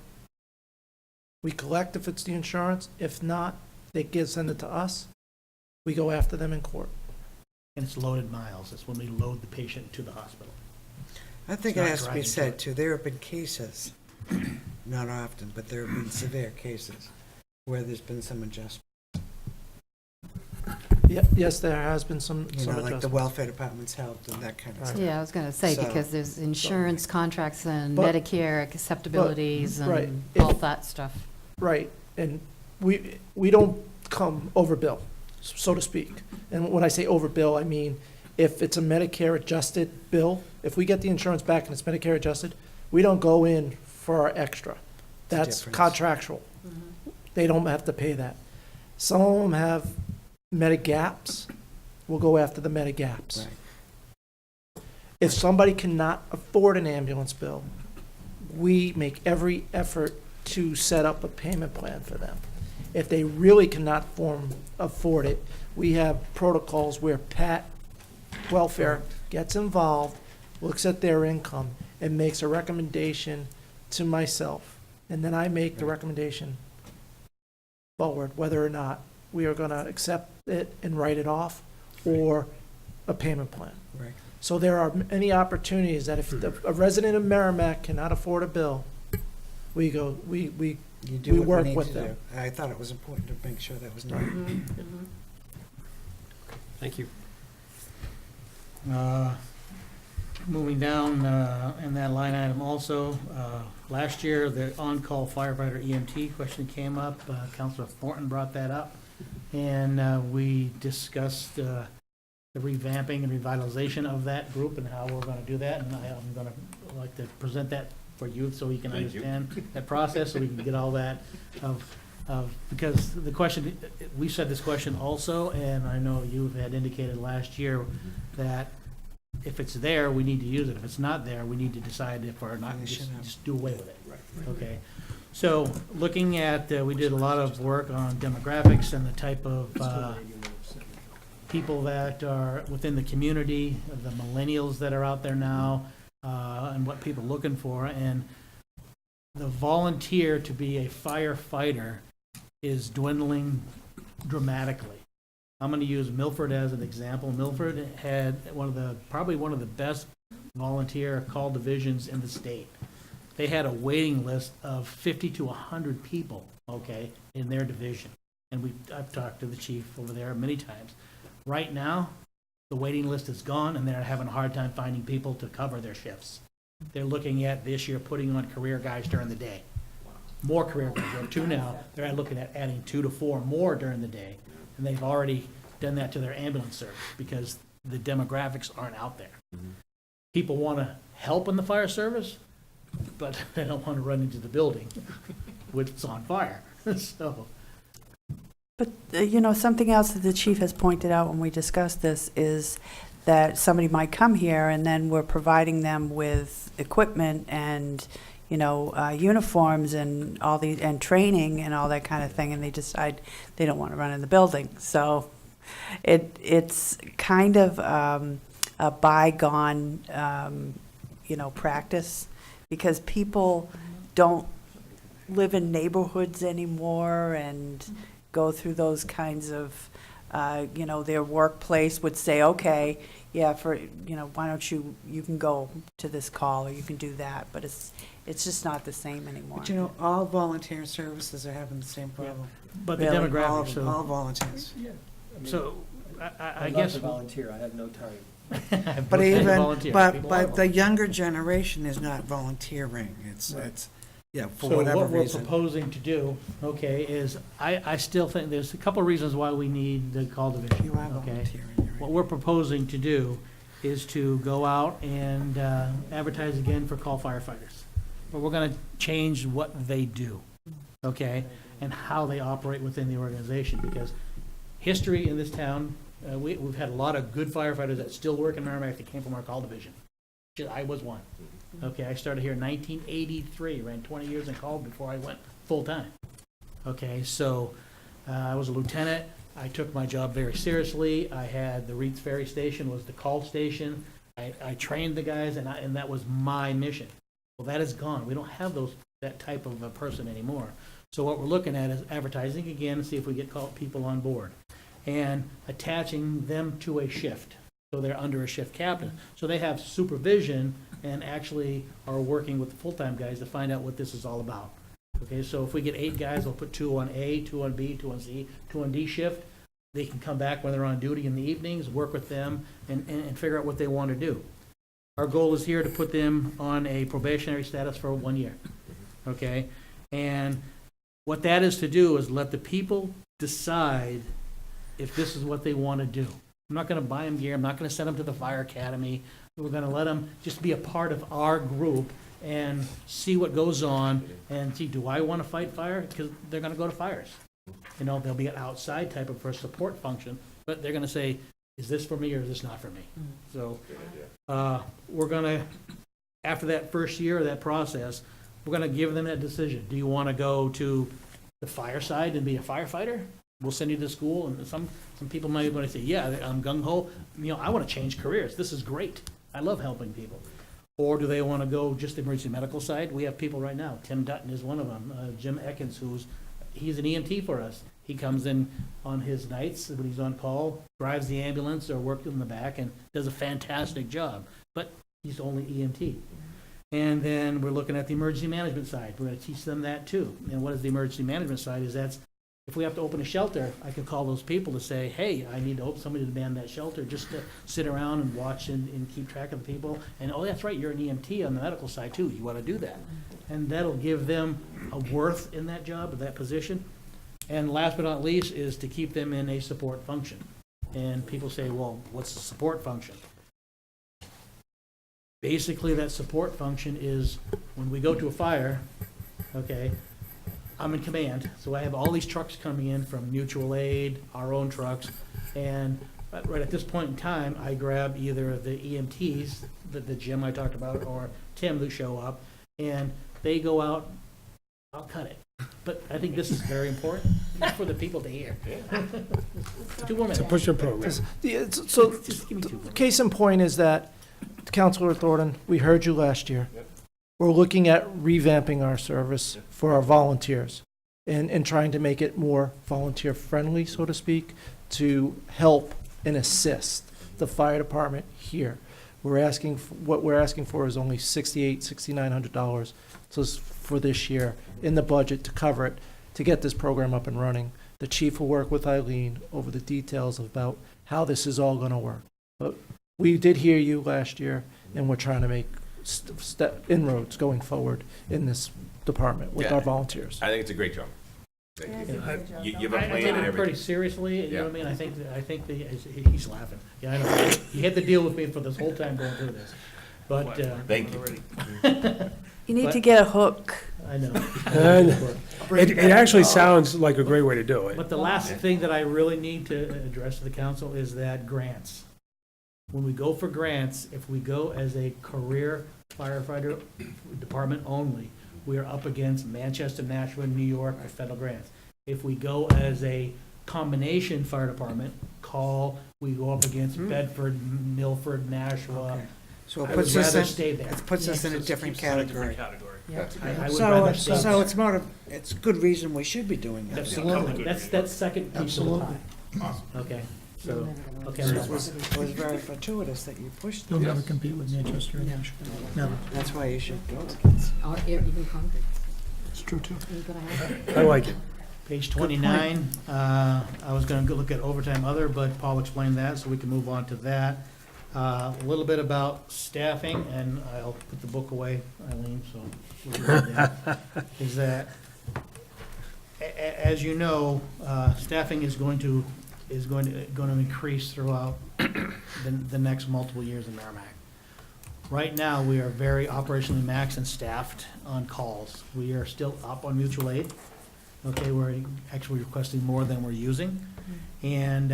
We collect if it's the insurance. If not, they send it to us. We go after them in court. And it's loaded miles. That's when we load the patient to the hospital. I think It's it not has to be driving to said it. too, there have been cases, not often, but there have been severe cases where there's been some adjustment. Yes, there has been some You know, like the adjustments. welfare department's helped and that kind of stuff. Yeah, I was going to say, So- because there's insurance contracts and But- Medicare acceptabilities right, and if- all that stuff. Right, and we don't come overbill, so to speak. And when I say overbill, I mean, if it's a Medicare adjusted bill, if we get the insurance back and it's Medicare adjusted, we don't go in for our extra. That's difference. contractual. They don't have to pay that. Some of them have Medigaps, we'll go after the Medigaps. Right. If somebody cannot afford an ambulance bill, we make every effort to set up a payment plan for them. If they really cannot afford it, we have protocols where Pat Welfare gets involved, looks at their income, and makes a recommendation to myself. And then I make the recommendation forward, whether or not we are gonna accept it and write it off, or a payment plan. Right. So there are many opportunities that if a resident of Merrimack cannot afford a bill, we go, we You do We what work need with to them. do. I thought it was important to make sure that was known. Thank you. Moving down in that line item also, last year, the on-call firefighter EMT question came up. Counselor Thornton brought that up. And we discussed the revamping and revitalization of that group and how we're going to do that. And I'm going to like to present that for you so you can understand that process, so we can get all that because the question, we said this question also, and I know you had indicated last year that if it's there, we need to use it. If it's not there, we need to decide if we're not, just do away with it. Okay. So looking at, we did a lot of work on demographics and the type of people that are within the community, the millennials that are out there now, and what people are looking for. And the volunteer to be a firefighter is dwindling dramatically. I'm going to use Milford as an example. Milford had probably one of the best volunteer call divisions in the state. They had a waiting list of 50 to 100 people, okay, in their division. And I've talked to the chief over there many times. Right now, the waiting list is gone, and they're having a hard time finding people to cover their shifts. They're looking at this year putting on career guys during the day. More career guys. There are 2 now. They're looking at adding 2 to 4 more during the day. And they've already done that to their ambulance service because the demographics aren't out there. People want to help in the fire service, but they don't want to run into the building with it's on fire. So, But, something else that the chief has pointed out when we discussed this is that somebody might come here and then we're providing them with equipment and, uniforms and and training and all that kind of thing, and they decide they don't want to run in the building. So it's kind of a bygone, practice, because people don't live in neighborhoods anymore and go through those kinds of, their workplace would say, okay, yeah, why don't you can go to this call or you can do that, but it's just not the same anymore. But all volunteer services are having the same problem. but the Really? All demographics, of them, all volunteers. so I I'd love guess. to volunteer. I have no time. But Volunteer. People are but the younger generation is not volunteering. It's for So whatever what we're reason. proposing to do, okay, is I still think there's a couple of reasons why we need the call division, You are okay? volunteering. you're right. What we're proposing to do is to go out and advertise again for call firefighters. But we're gonna change what they do, okay? and how they operate within the organization, because history in this town, we've had a lot of good firefighters that still work in Merrimack that came from our call division. I was one. Okay, I started here in 1983, ran 20 years in call before I went full-time. Okay, so I was a lieutenant. I took my job very seriously. I had the Reeds Ferry Station was the call station. I trained the guys, and that was my mission. Well, that is gone. We don't have that type of a person anymore. So what we're looking at is advertising again to see if we get people on board, and attaching them to a shift. So they're under a shift captain. So they have supervision and actually are working with the full-time guys to find out what this is all about. Okay, so if we get 8 guys, we'll put 2 on A, 2 on B, 2 on C, 2 on D shift. They can come back when they're on duty in the evenings, work with them, and figure out what they want to do. Our goal is here to put them on a probationary status for 1 year. Okay? And what that is to do is let the people decide if this is what they want to do. I'm not going to buy them gear. I'm not going to send them to the fire academy. We're going to let them just be a part of our group and see what goes on and see, do I want to fight fire? Because they're going to go to fires. You know, they'll be an outside type of for a support function, but they're going to say, is this for me or is this not for me? So we're going to, after that first year of that process, we're going to give them that decision. Do you want to go to the fire side and be a firefighter? We'll send you to school, and some people might want to say, yeah, I'm gung-ho. You know, I want to change careers. This is great. I love helping people. Or do they want to go just the emergency medical side? We have people right now. Tim Dutton is one of them. Jim Ekins, he's an EMT for us. He comes in on his nights when he's on call, drives the ambulance or works in the back, and does a fantastic job. But he's only EMT. And then we're looking at the emergency management side. We're going to teach them that too. And what is the emergency management side? That's if we have to open a shelter, I can call those people to say, hey, I need to open somebody to man that shelter, just to sit around and watch and keep track of the people. And, oh, that's right, you're an EMT on the medical side too. You want to do that. And that'll give them a worth in that job, or that position. And last but not least is to keep them in a support function. And people say, well, what's the support function? Basically, that support function is when we go to a fire, okay, I'm in command, so I have all these trucks coming in from mutual aid, our own trucks, and right at this point in time, I grab either the EMTs, the Jim I talked about, or Tim who show up, and they go out, I'll cut it. But I think this is very important for the people to hear. 2 more minutes. To push your program. So, Just give me 2 more. case in point is that, Councilor Thornton, we heard you last year. We're looking at revamping our service for our volunteers and trying to make it more volunteer-friendly, so to speak, to help and assist the fire department here. What we're asking for is only $6,900 for this year in the budget to cover it, to get this program up and running. The chief will work with Eileen over the details about how this is all going to work. But we did hear you last year, and we're trying to make inroads going forward in this department with Yeah. our volunteers. I think it's a great job. You have a I plan take and it pretty everything. seriously, you know Yeah. what I mean? I think he's laughing. Yeah, I know. He had to deal with me for this whole time going through this. But, Thank you. You need to get a hook. I know. And it actually sounds like a great way to do it. But the last thing that I really need to address to the council is that grants. When we go for grants, if we go as a career firefighter department only, we are up against Manchester, Nashua, New York for federal grants. If we go as a combination fire department, we go up against Bedford, Milford, Nashua. So I it would puts us rather stay in, there. it puts us in a different category. I would So, rather stay so there. it's good reason we should be doing that. Absolutely. That's second piece of the pie. Okay, so, okay. It was very fortuitous that you pushed You'll this. never compete with Manchester and Nashua. Never. That's why you should go against. Or even Concord. It's true, too. I like it. Page 29, I was going to look at overtime other, but Paul explained that, so we can move on to that. A little bit about staffing, and I'll put the book away, Eileen, so. we'll do that. Is that, as you know, staffing is going to increase throughout the next multiple years in Merrimack. Right now, we are very operationally maxed and staffed on calls. We are still up on mutual aid. Okay, we're actually requesting more than we're using. And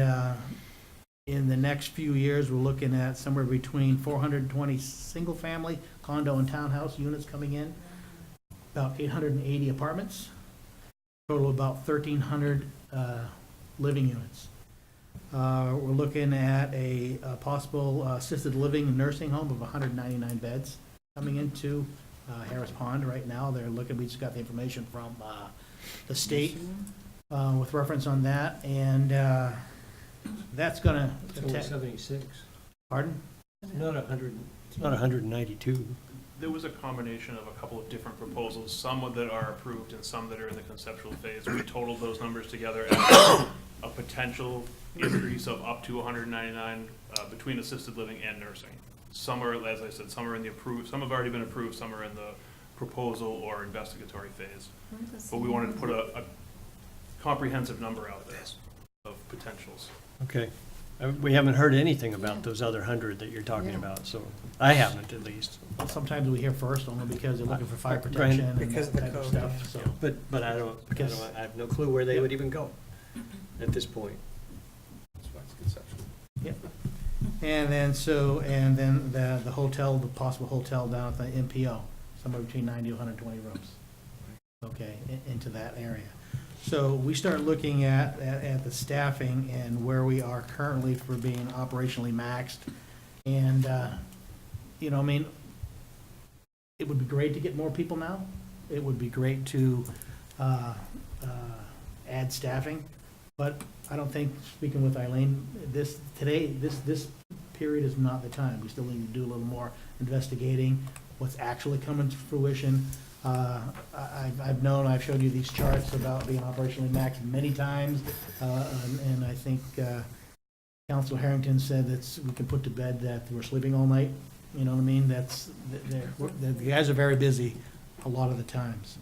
in the next few years, we're looking at somewhere between 420 single-family condo and townhouse units coming in, about 880 apartments, total of about 1,300 living units. We're looking at a possible assisted living and nursing home of 199 beds coming into Harris Pond right now. They're looking, we just got the information from the state with reference on that, and that's gonna. It's only 76. Pardon? Not 100, it's not 192. There was a combination of a couple of different proposals, some that are approved and some that are in the conceptual phase. We totaled those numbers together at a potential increase of up to 199 between assisted living and nursing. Some are, as I said, some are in the approved, some have already been approved, some are in the proposal or investigatory phase. But we wanted to put a comprehensive number out there of potentials. Okay. We haven't heard anything about those other 100 that you're talking about, so I haven't at least. Sometimes we hear first only because they're looking for fire Granted, protection and because that of the type of code. stuff, so. But I don't, Because- I have no clue where they would even go at this point. And then, the hotel, the possible hotel down at the MPO, somewhere between 90 to 120 rooms. Okay, into that area. So we start looking at the staffing and where we are currently for being operationally maxed. And, you know, I mean, it would be great to get more people now. It would be great to add staffing. But I don't think, speaking with Eileen, this period is not the time. We still need to do a little more investigating what's actually coming to fruition. I've showed you these charts about being operationally maxed many times, and I think Councilor Harrington said that we can put to bed that we're sleeping all night. You know what I mean? The guys are very busy a lot of the times.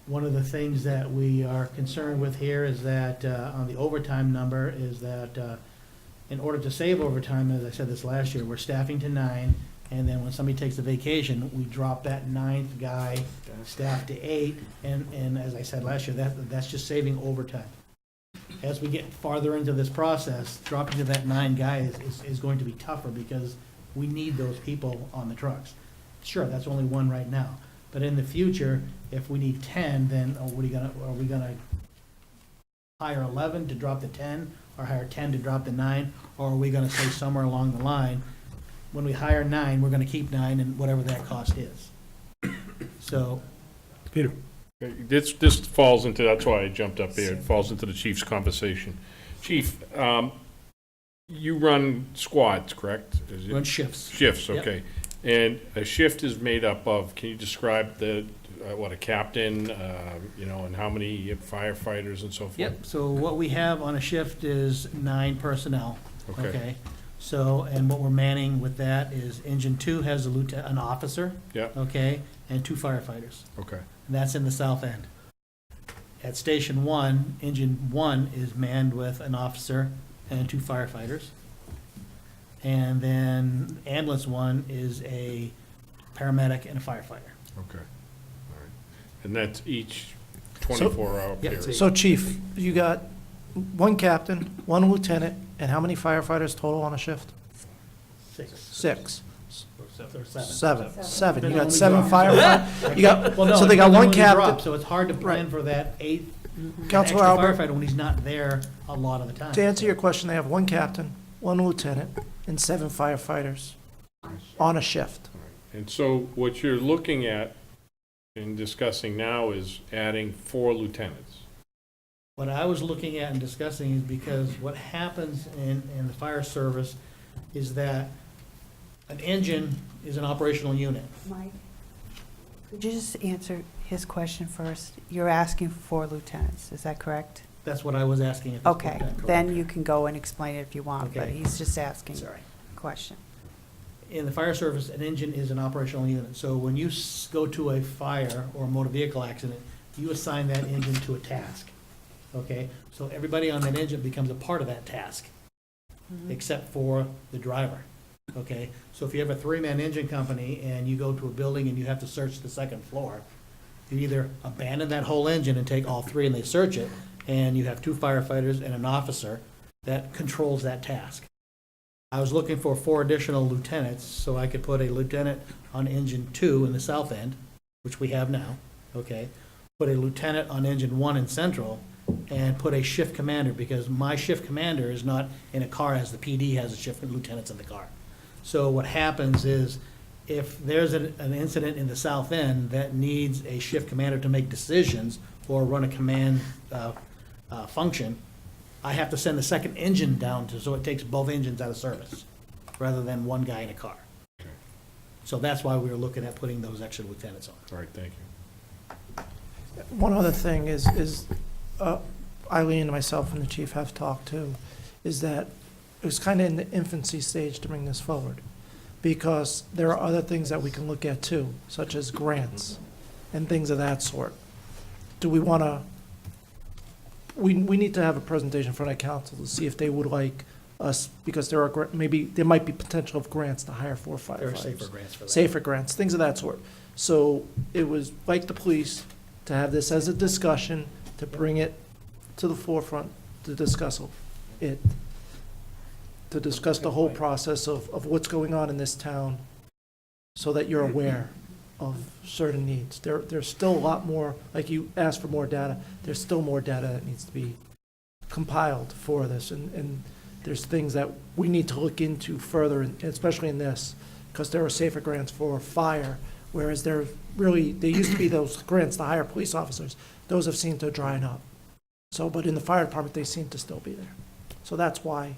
One of the things that we are concerned with here is that on the overtime number is that in order to save overtime, as I said this last year, we're staffing to 9. And then when somebody takes a vacation, we drop that 9th guy, staff to 8, and as I said last year, that's just saving overtime. As we get farther into this process, dropping to that 9 guy is going to be tougher because we need those people on the trucks. Sure, that's only 1 right now, but in the future, if we need 10, then are we gonna hire 11 to drop the 10, or hire 10 to drop the 9, or are we gonna say somewhere along the line, when we hire 9, we're gonna keep 9 and whatever that cost is. So, Peter? This falls into, that's why I jumped up here, it falls into the chief's compensation. Chief, you run squads, correct? Is it- run shifts. Shifts, Yep. okay. And a shift is made up of, can you describe what a captain, and how many firefighters and so forth? Yep, so what we have on a shift is 9 personnel, Okay. okay? So, and what we're manning with that is Engine 2 has an officer, Yep, okay, and 2 firefighters. okay. And that's in the south end. At Station 1, Engine 1 is manned with an officer and 2 firefighters. And then Ambulance 1 is a paramedic and a firefighter. Okay, all right. And that's each 24-hour Yep. period? So Chief, you got 1 captain, 1 lieutenant, and how many firefighters total on a shift? 6 6. or 7. 7. You Depending on got when 7 we drop. firefighters. You got, Well, no, so they got depends on 1 when we drop, captain. So it's hard to plan for that 8th Councilor extra Albert, firefighter when he's not there a lot of the time. to answer your question, they have 1 captain, 1 lieutenant, and 7 firefighters on a shift. And so what you're looking at and discussing now is adding 4 lieutenants. What I was looking at and discussing is because what happens in the fire service is that an engine is an operational unit. Mike, could you just answer his question first? You're asking for 4 lieutenants, is that correct? That's what I was asking at this point. Okay, then you can go and explain it if you want, but Okay. he's just asking Sorry. a question. In the fire service, an engine is an operational unit. So when you go to a fire or a motor vehicle accident, you assign that engine to a task. Okay? So everybody on that engine becomes a part of that task, except for the driver. Okay? So if you have a 3-man engine company and you go to a building and you have to search the 2nd floor, You either abandon that whole engine and take all three and they search it, and you have 2 firefighters and an officer that controls that task. I was looking for 4 additional lieutenants, so I could put a lieutenant on engine 2 in the south end, which we have now, okay? Put a lieutenant on engine 1 in central, and put a shift commander, because my shift commander is not in a car as the PD has a shift lieutenants in the car. So what happens is, if there's an incident in the south end that needs a shift commander to make decisions or run a command function, I have to send the second engine down so it takes both engines out of service, rather than one guy in a car. So that's why we were looking at putting those extra lieutenants on. All right, thank you. One other thing is Eileen and myself and the chief have talked too, is that it was kind of in the infancy stage to bring this forward, because there are other things that we can look at too, such as grants and things of that sort. Do we want to, we need to have a presentation in front of council to see if they would like us, because there are, maybe, there might be potential of grants to hire 4 firefighters. There are safer grants for that. Safer grants, things of that sort. So it was like the police, to have this as a discussion, to bring it to the forefront, to discuss it, to discuss the whole process of what's going on in this town, so that you're aware of certain needs. There's still a lot more, like you asked for more data, there's still more data that needs to be compiled for this, and there's things that we need to look into further, and especially in this, because there are safer grants for fire, whereas there used to be those grants to hire police officers. Those have seemed to dry up. So, but in the fire department, they seem to still be there. So that's why,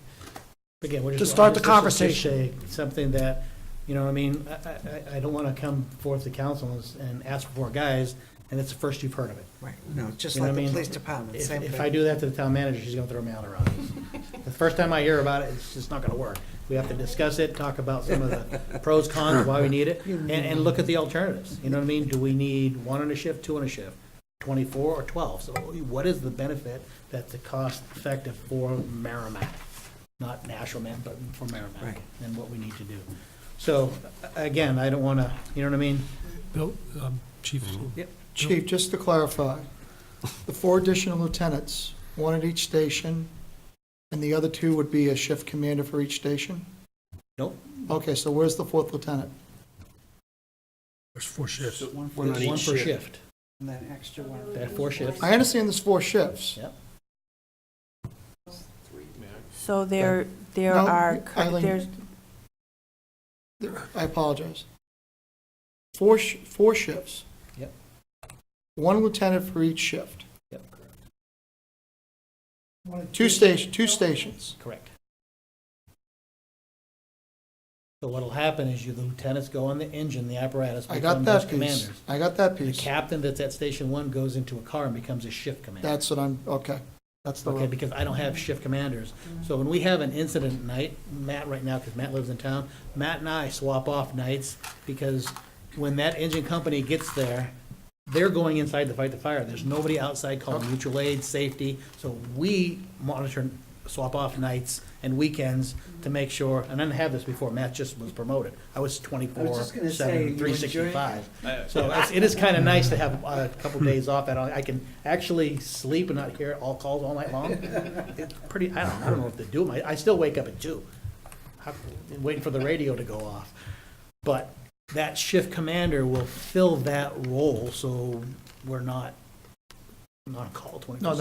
Again, we're to just. start the this is just conversation. Something that, you know what I mean, I don't want to come forth to council and ask for 4 guys, and it's the first you've heard of it. Right, no, just You know like what I the mean? police department, If same if thing. I do that to the town manager, she's gonna throw me out around. The first time I hear about it, it's just not gonna work. We have to discuss it, talk about some of the pros, cons, why we need it, and look at the alternatives. You know what I mean? Do we need 1 on a shift, 2 on a shift, 24 or 12? So what is the benefit that's the cost effective for Merrimack? Not Nashua, but for Merrimack, Right. and what we need to do. So, again, I don't wanna, you know what I mean? Bill, Chief, Chief, just to clarify, the 4 additional lieutenants, 1 at each station, and the other 2 would be a shift commander for each station? Nope. Okay, so where's the 4th lieutenant? there's 4 shifts. One One per shift. And that extra one. They have 4 shifts. I understand there's 4 shifts. Yep. So there No, are, Eileen. there's, I apologize. 4 shifts. Yep. 1 lieutenant for each shift. Yep. 2 stations. Correct. So what'll happen is the lieutenants go on the engine, the apparatus, I become got those that piece. commanders. I got that The piece. captain that's at station 1 goes into a car and becomes a shift commander. That's what I'm, okay. That's the, Okay, because I don't have shift commanders. So when we have an incident at night, Matt right now, because Matt lives in town, Matt and I swap off nights, because when that engine company gets there, they're going inside to fight the fire. There's nobody outside calling mutual aid, safety. So we monitor, swap off nights and weekends to make sure, and I didn't have this before, Matt just was promoted. I was 24/7, 365. So it is kind of nice to have a couple days off that I can actually sleep and not hear all calls all night long. It's pretty, I don't know what to do. I still wake up at 2, waiting for the radio to go off. But that shift commander will fill that role, so we're not on call 24/7. no,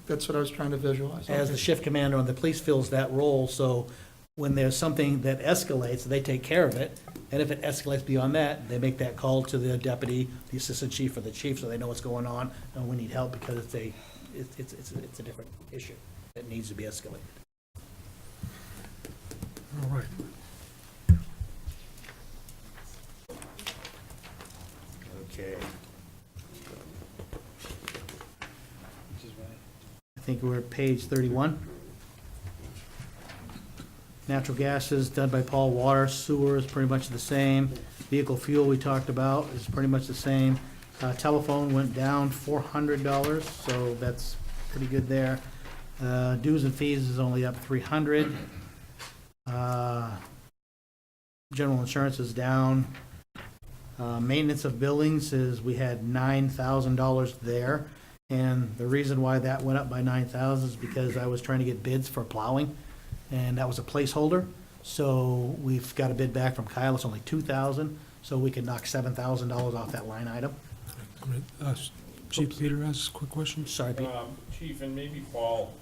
that's what I was trying to visualize. As the shift commander on the police fills that role, so when there's something that escalates, they take care of it. And if it escalates beyond that, they make that call to the deputy, the assistant chief, or the chief, so they know what's going on, and we need help because it's a different issue that needs to be escalated. All right. Okay. I think we're at page 31. Natural gas is done by Paul. Water, sewer is pretty much the same. Vehicle fuel we talked about is pretty much the same. Telephone went down $400, so that's pretty good there. Dues and fees is only up $300. General insurance is down Maintenance of buildings is, we had $9,000 there. And the reason why that went up by 9,000 is because I was trying to get bids for plowing, and that was a placeholder. So we've got a bid back from Kyle, it's only 2,000, so we could knock $7,000 off that line item. Chief Peter has a quick question. Sorry, Pete. Chief, and maybe Paul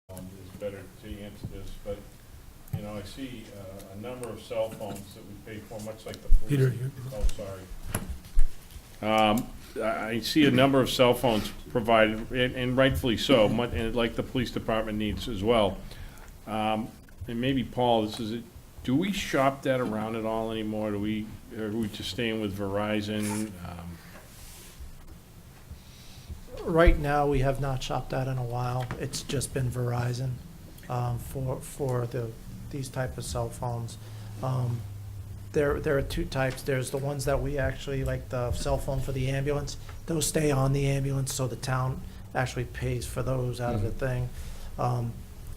is better to answer this, but, you know, I see a number of cell phones that we pay for, much like the police. Peter, you- Oh, sorry. I see a number of cell phones provided, and rightfully so, and like the police department needs as well. And maybe, Paul, this is it. Do we shop that around at all anymore? Or are we just staying with Verizon? Right now, we have not shopped that in a while. It's just been Verizon for these type of cell phones. There are two types. There's the ones that we actually, like the cell phone for the ambulance. Those stay on the ambulance, so the town actually pays for those out of the thing.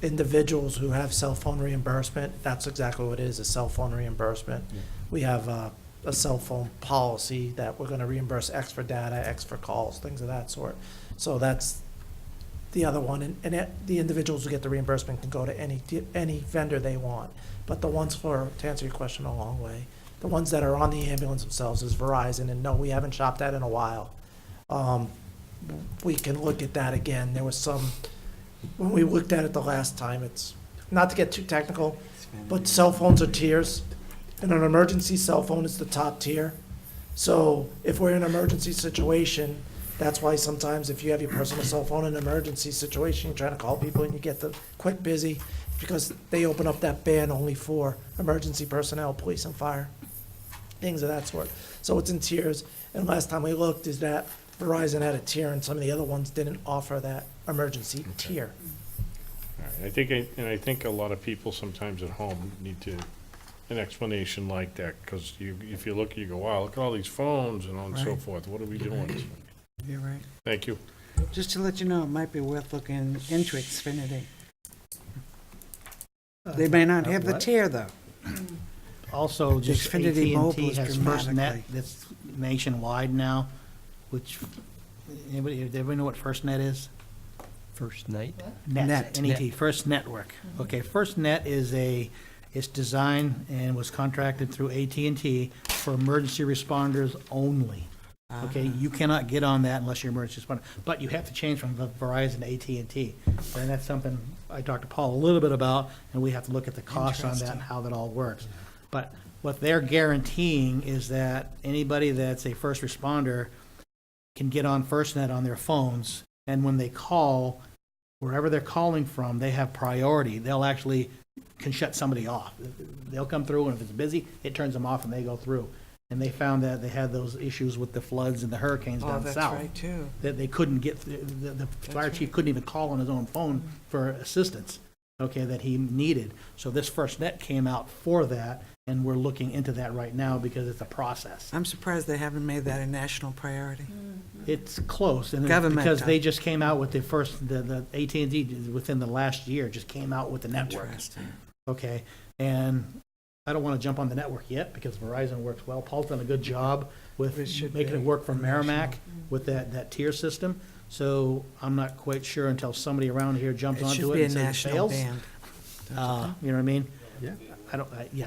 Individuals who have cell phone reimbursement, that's exactly what it is, a cell phone reimbursement. We have a cell phone policy that we're gonna reimburse X for data, X for calls, things of that sort. So that's the other one, and the individuals who get the reimbursement can go to any vendor they want. But the ones to answer your question a long way, the ones that are on the ambulance themselves is Verizon, and no, we haven't shopped that in a while. We can look at that again. There was some, when we looked at it the last time, it's, not to get too technical, but cell phones are tiers, and an emergency cell phone is the top tier. So if we're in an emergency situation, that's why sometimes if you have your personal cell phone in an emergency situation, you're trying to call people and you get the quick busy, because they open up that band only for emergency personnel, police and fire, things of that sort. So it's in tiers, and last time we looked is that Verizon had a tier and some of the other ones didn't offer that emergency tier. All right, I think a lot of people sometimes at home need an explanation like that, because if you look, you go, wow, look at all these phones and on and so Right. forth. What are we doing? You're right. Thank you. Just to let you know, it might be worth looking into Xfinity. They may not have the What? tier, though. Also, just Xfinity Mobile AT&T is has dramatically- FirstNet that's nationwide now, which, everybody know what FirstNet is? First night. Net. N-E-T, First Network. Okay, FirstNet is it's designed and was contracted through AT&T for emergency responders only. Okay, you cannot get on that unless you're an emergency responder, but you have to change from Verizon to AT&T. And that's something I talked to Paul a little bit about, and we have to look at the costs on that and how that all works. But what they're guaranteeing is that anybody that's a first responder can get on FirstNet on their phones, and when they call, wherever they're calling from, they have priority. They'll actually can shut somebody off. They'll come through, and if it's busy, it turns them off and they go through. And they found that they had those issues with the floods and the hurricanes Oh, down that's south. right, too. That they couldn't get, the fire chief couldn't even call on his own phone for assistance, okay, that he needed. So this FirstNet came out for that, and we're looking into that right now because it's a process. I'm surprised they haven't made that a national priority. It's close, and it's Government, because they just came out with the AT&T within the last year, just came out with the network. Interesting. Okay, and I don't want to jump on the network yet because Verizon works well. Paul's done a good job with It should making be it work for Merrimack with that tier system. So I'm not quite sure until somebody around here jumps It onto should it be a and says it national fails. band. You know what I mean? Yeah. I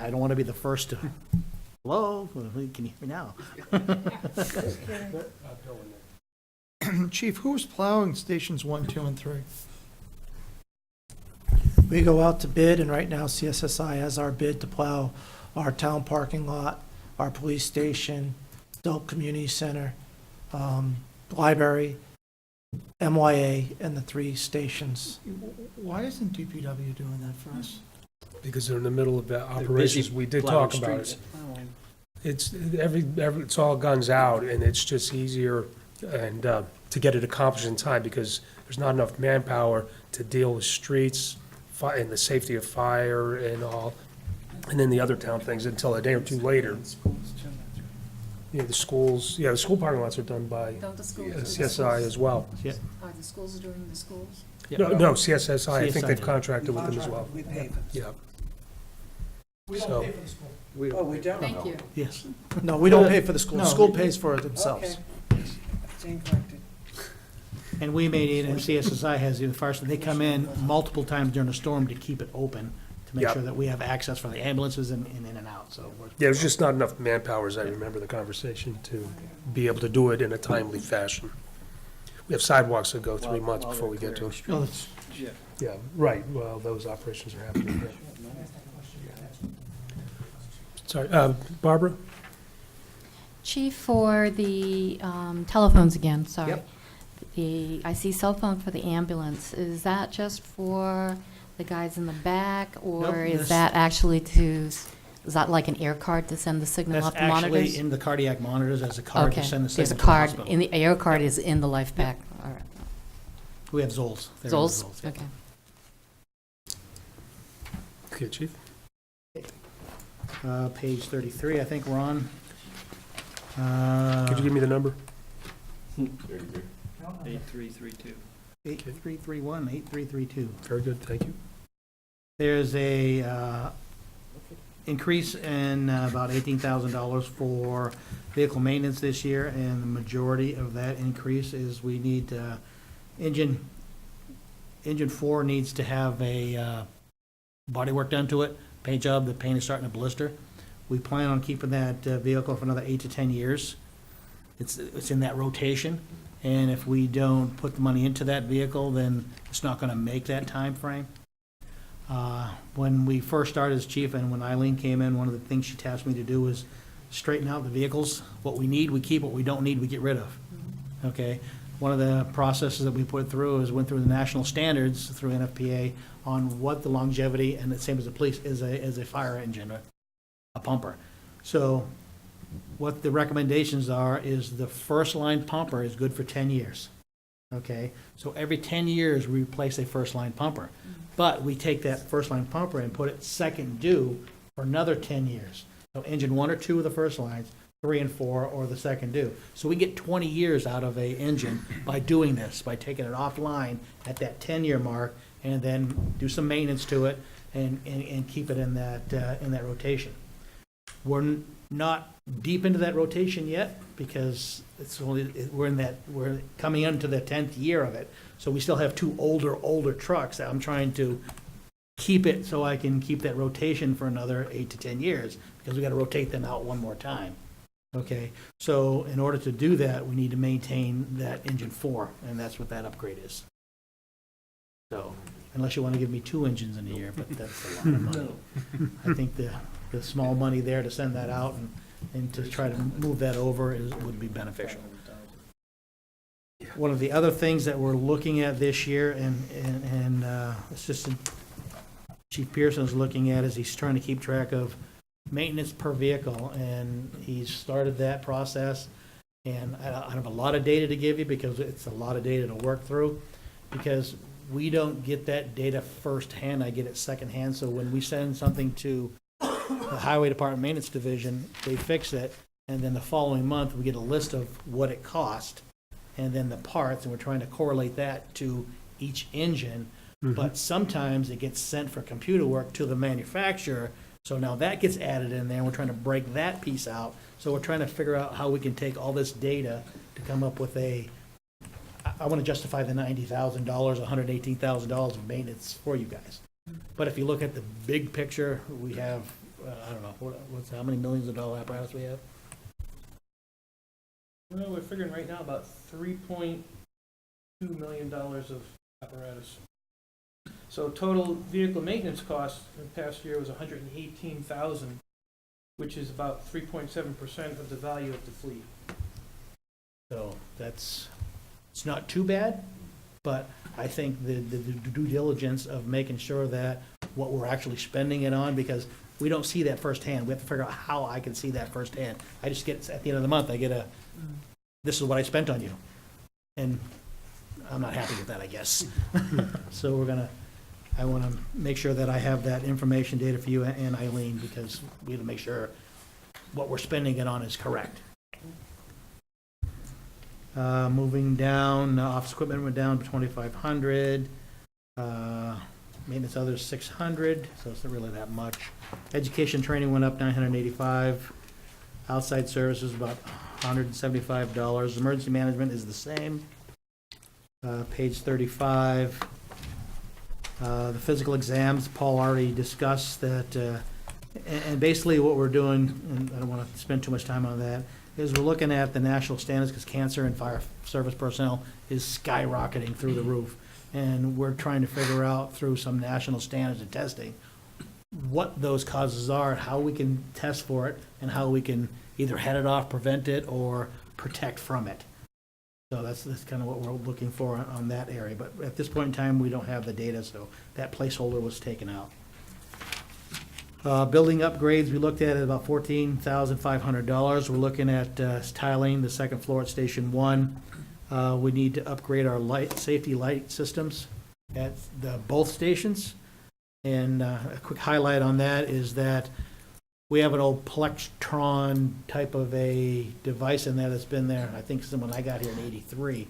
don't want to be the first to, hello, can you hear me now? Chief, who's plowing stations 1, 2, and 3? We go out to bid, and right now CSSI has our bid to plow our town parking lot, our police station, adult community center, library, MYA, and the 3 stations. Why isn't DPW doing that for us? Because they're in the middle of the They're operations. busy We did plowing talk about streets. it. It's it's all guns out, and it's just easier and to get it accomplished in time because there's not enough manpower to deal with streets and the safety of fire and all, and then the other town things until a day or two later. Yeah, the schools, the school parking lots are done by Don't the schools do the CSI as well. Are the schools doing the schools? No, CSSI, I think CSI. they've contracted with them as well. We pay them. Yeah. We So- don't pay for the school. We Oh, we don't? Thank you. Yes. No, we don't pay for the school. No. The school pays for it themselves. Okay. Stand corrected. And we made it, and CSSI has the first, they come in multiple times during a storm to keep it open, to make Yep. sure that we have access for the ambulances and in and out, so. we're- Yeah, there's just not enough manpower, as I remember the conversation, to be able to do it in a timely fashion. We have sidewalks that go 3 months before we get to them. Oh, that's- Yeah, right, well, those operations are happening, yeah. Sorry, Barbara? Chief, for the telephones again, sorry. Yep. I see cell phone for the ambulance. Is that just for the guys in the back? Or Nope, is this- that actually is that like an air card to send the signal That's up to monitors? actually in the cardiac monitors as a card to Okay, send the there's a signal to the card, hospital. in the air card is in the life pack. All right. We have Zolls. They're in the Zolls? yeah. Okay. Okay, Chief? Page 33, I think we're on. Could you give me the number? 8332. 8331, 8332. Very good, thank you. There's a increase in about $18,000 for vehicle maintenance this year, and the majority of that increase is we need, engine 4 needs to have a body work done to it, paint job, the paint is starting to blister. We plan on keeping that vehicle for another 8 to 10 years. It's in that rotation, and if we don't put the money into that vehicle, then it's not gonna make that time frame. When we first started as chief and when Eileen came in, one of the things she tasked me to do was straighten out the vehicles. What we need, we keep. What we don't need, we get rid of. Okay? One of the processes that we put through is went through the national standards through NFPA on what the longevity, and the same as the police, is a fire engine, a pumper. So what the recommendations are is the first line pumper is good for 10 years. Okay? So every 10 years, we replace a first line pumper. But we take that first line pumper and put it second due for another 10 years. So engine 1 or 2 of the first lines, 3 and 4 or the second due. So we get 20 years out of a engine by doing this, by taking it offline at that 10-year mark and then do some maintenance to it and keep it in that rotation. We're not deep into that rotation yet because we're coming into the 10th year of it. So we still have 2 older trucks that I'm trying to keep it so I can keep that rotation for another 8 to 10 years because we got to rotate them out one more time. Okay, so in order to do that, we need to maintain that engine 4, and that's what that upgrade is. So, unless you want to give me 2 engines in a year, but that's a lot of money. I think the small money there to send that out and to try to move that over would be beneficial. One of the other things that we're looking at this year, and Assistant Chief Pearson is looking at, is he's trying to keep track of maintenance per vehicle, and he's started that process. And I have a lot of data to give you because it's a lot of data to work through, because we don't get that data firsthand, I get it secondhand. So when we send something to the Highway Department Maintenance Division, they fix it, and then the following month, we get a list of what it cost, and then the parts, and we're trying to correlate that to each engine. But sometimes it gets sent for computer work to the manufacturer, so now that gets added in there, and we're trying to break that piece out. So we're trying to figure out how we can take all this data to come up with I want to justify the $90,000, $118,000 of maintenance for you guys. But if you look at the big picture, we have, I don't know, how many millions of dollar apparatus we have? Well, we're figuring right now about $3.2 million of apparatus. So total vehicle maintenance cost in the past year was $118,000, which is about 3.7% of the value of the fleet. So it's not too bad, but I think the due diligence of making sure that what we're actually spending it on, because we don't see that firsthand. We have to figure out how I can see that firsthand. I just get, at the end of the month, I get this is what I spent on you. And I'm not happy with that, I guess. So I want to make sure that I have that information data for you and Eileen, because we have to make sure what we're spending it on is correct. Moving down, office equipment went down to 2,500. Maintenance others, 600, so it's not really that much. Education training went up 985. Outside services about $175. Emergency management is the same. Page 35. The physical exams, Paul already discussed that, and basically what we're doing, and I don't want to spend too much time on that, is we're looking at the national standards, because cancer and fire service personnel is skyrocketing through the roof. And we're trying to figure out through some national standards of testing what those causes are, and how we can test for it, and how we can either head it off, prevent it, or protect from it. So that's kind of what we're looking for on that area. But at this point in time, we don't have the data, so that placeholder was taken out. Building upgrades, we looked at about $14,500. We're looking at tiling the second floor at Station 1. We need to upgrade our safety light systems at both stations. And a quick highlight on that is that we have an old Plectron type of a device in there that's been there, I think, since when I got here in '83.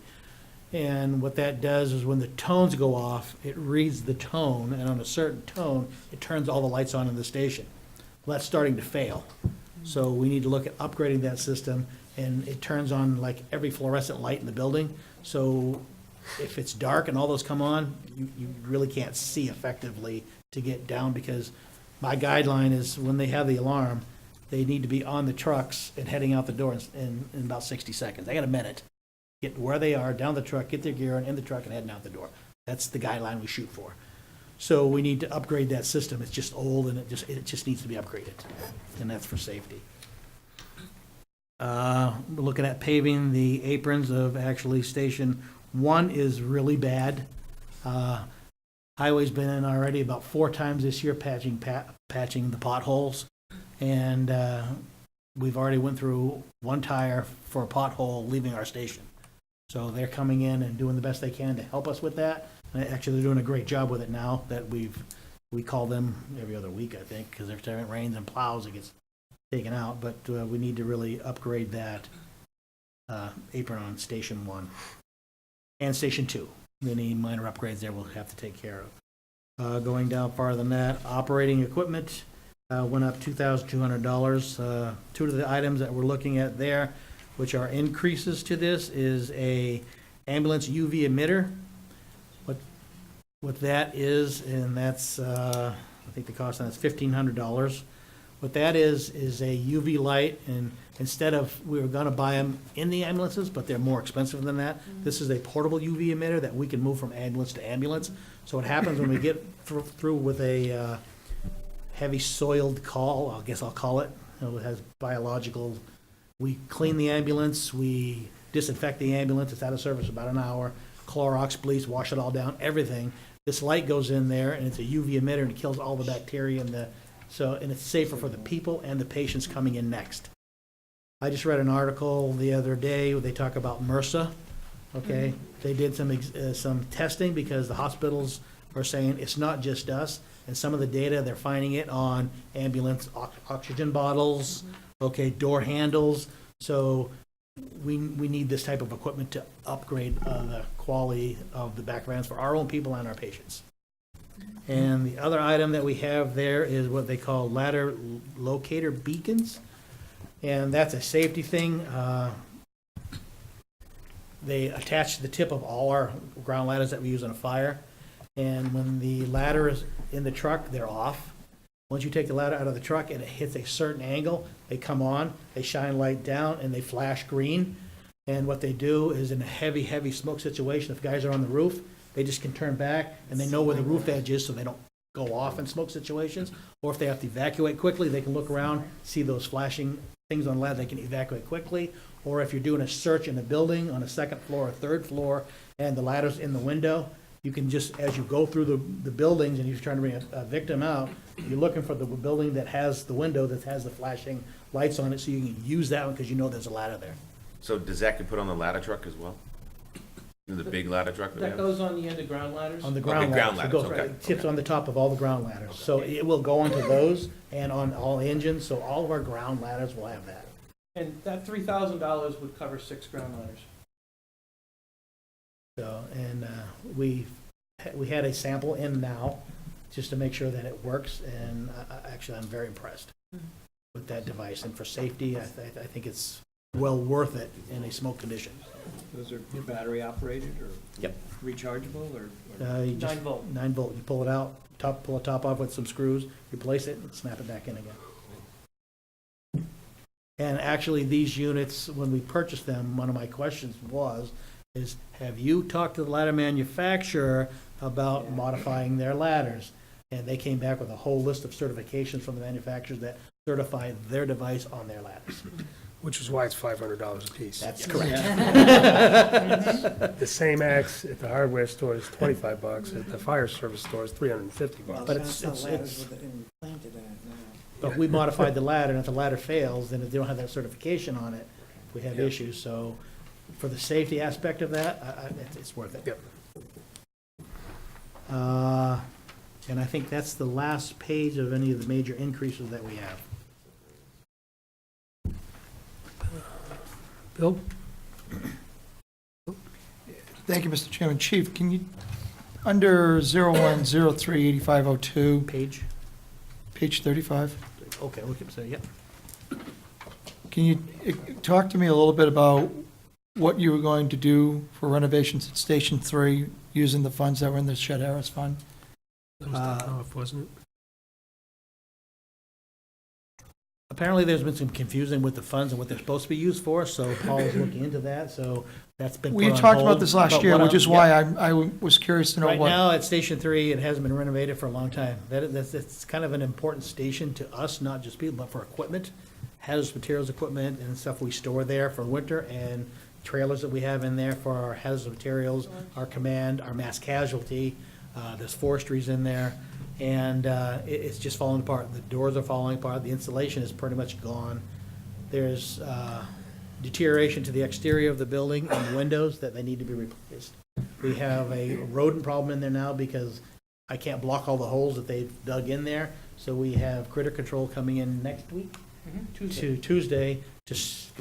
And what that does is when the tones go off, it reads the tone, and on a certain tone, it turns all the lights on in the station. Well, that's starting to fail. So we need to look at upgrading that system, and it turns on like every fluorescent light in the building. So if it's dark and all those come on, you really can't see effectively to get down, because my guideline is when they have the alarm, they need to be on the trucks and heading out the door in about 60 seconds. They got a minute. Get where they are, down the truck, get their gear in the truck, and heading out the door. That's the guideline we shoot for. So we need to upgrade that system. It's just old, and it just needs to be upgraded, and that's for safety. We're looking at paving the aprons of actually Station 1 is really bad. Highway's been in already about 4 times this year patching the potholes, and we've already went through 1 tire for a pothole leaving our station. So they're coming in and doing the best they can to help us with that. And actually, they're doing a great job with it now that we call them every other week, I think, because every time it rains and plows, it gets taken out. But we need to really upgrade that apron on Station 1 and Station 2. Any minor upgrades there we'll have to take care of. Going down farther than that, operating equipment went up $2,200. 2 of the items that we're looking at there, which are increases to this, is a ambulance UV emitter. What that is, and that's, I think the cost on that's $1,500. What that is a UV light, and instead of, we were gonna buy them in the ambulances, but they're more expensive than that. This is a portable UV emitter that we can move from ambulance to ambulance. So what happens when we get through with a heavy soiled call, I guess I'll call it, it has biological, we clean the ambulance, we disinfect the ambulance, it's out of service about an hour, Clorox, bleach, wash it all down, everything. This light goes in there, and it's a UV emitter, and it kills all the bacteria and it's safer for the people and the patients coming in next. I just read an article the other day where they talk about MRSA. Okay, they did some testing because the hospitals are saying it's not just us, and some of the data they're finding it on ambulance oxygen bottles, okay, door handles. So we need this type of equipment to upgrade the quality of the backgrounds for our own people and our patients. And the other item that we have there is what they call ladder locator beacons, and that's a safety thing. They attach to the tip of all our ground ladders that we use on a fire, and when the ladder is in the truck, they're off. Once you take the ladder out of the truck and it hits a certain angle, they come on, they shine light down, and they flash green. And what they do is in a heavy, heavy smoke situation, if guys are on the roof, they just can turn back, and they know where the roof edge is so they don't go off in smoke situations. Or if they have to evacuate quickly, they can look around, see those flashing things on ladder, they can evacuate quickly. Or if you're doing a search in a building on a 2nd floor or 3rd floor, and the ladder's in the window, you can just, as you go through the buildings and you're trying to bring a victim out, you're looking for the building that has the window that has the flashing lights on it, so you can use that one because you know there's a ladder there. So does that get put on the ladder truck as well? The big ladder truck that we have? goes on the end of ground ladders? On the ground ground ladders. It goes ladders, right, okay. it tips on the top of all the ground ladders. So it will go onto those and on all engines, so all of our ground ladders will have that. And that $3,000 would cover 6 ground ladders. So, and we had a sample in now just to make sure that it works, and actually, I'm very impressed with that device, and for safety, I think it's well worth it in a smoke condition. Those are battery operated or? Yep. Rechargeable or? You just- 9 volt, you pull it out, pull the top off with some screws, replace it, and snap it back in again. And actually, these units, when we purchased them, one of my questions is have you talked to the ladder manufacturer about modifying their ladders? And they came back with a whole list of certifications from the manufacturers that certify their device on their ladders. Which is why it's $500 a piece. That's correct. The same axe at the hardware store is $25, at the fire service store is $350. But but we modified the ladder, and if the ladder fails, then if they don't have that certification on it, we have issues. So for the safety aspect of that, it's worth it. Yep. And I think that's the last page of any of the major increases that we have. Bill? Thank you, Mr. Chairman. Chief, can you, under 01038502, page 35, Okay, we can say, yep. can you talk to me a little bit about what you were going to do for renovations at Station 3 using the funds that were in the Chet Harris Fund? That was the off, wasn't it? Apparently, there's been some confusion with the funds and what they're supposed to be used for, so Paul is looking into that, so that's been put We on talked about hold. this last But year, what which is I'm- why I was curious to know Right what. now, at Station 3, it hasn't been renovated for a long time. It's kind of an important station to us, not just people, but for equipment, hazardous materials equipment and stuff we store there for winter, and trailers that we have in there for our hazardous materials, our command, our mass casualty, there's forestries in there, and it's just falling apart. The doors are falling apart, the insulation is pretty much gone. There's deterioration to the exterior of the building and the windows that they need to be replaced. We have a rodent problem in there now because I can't block all the holes that they've dug in there. So we have critter control coming in next week, Tuesday,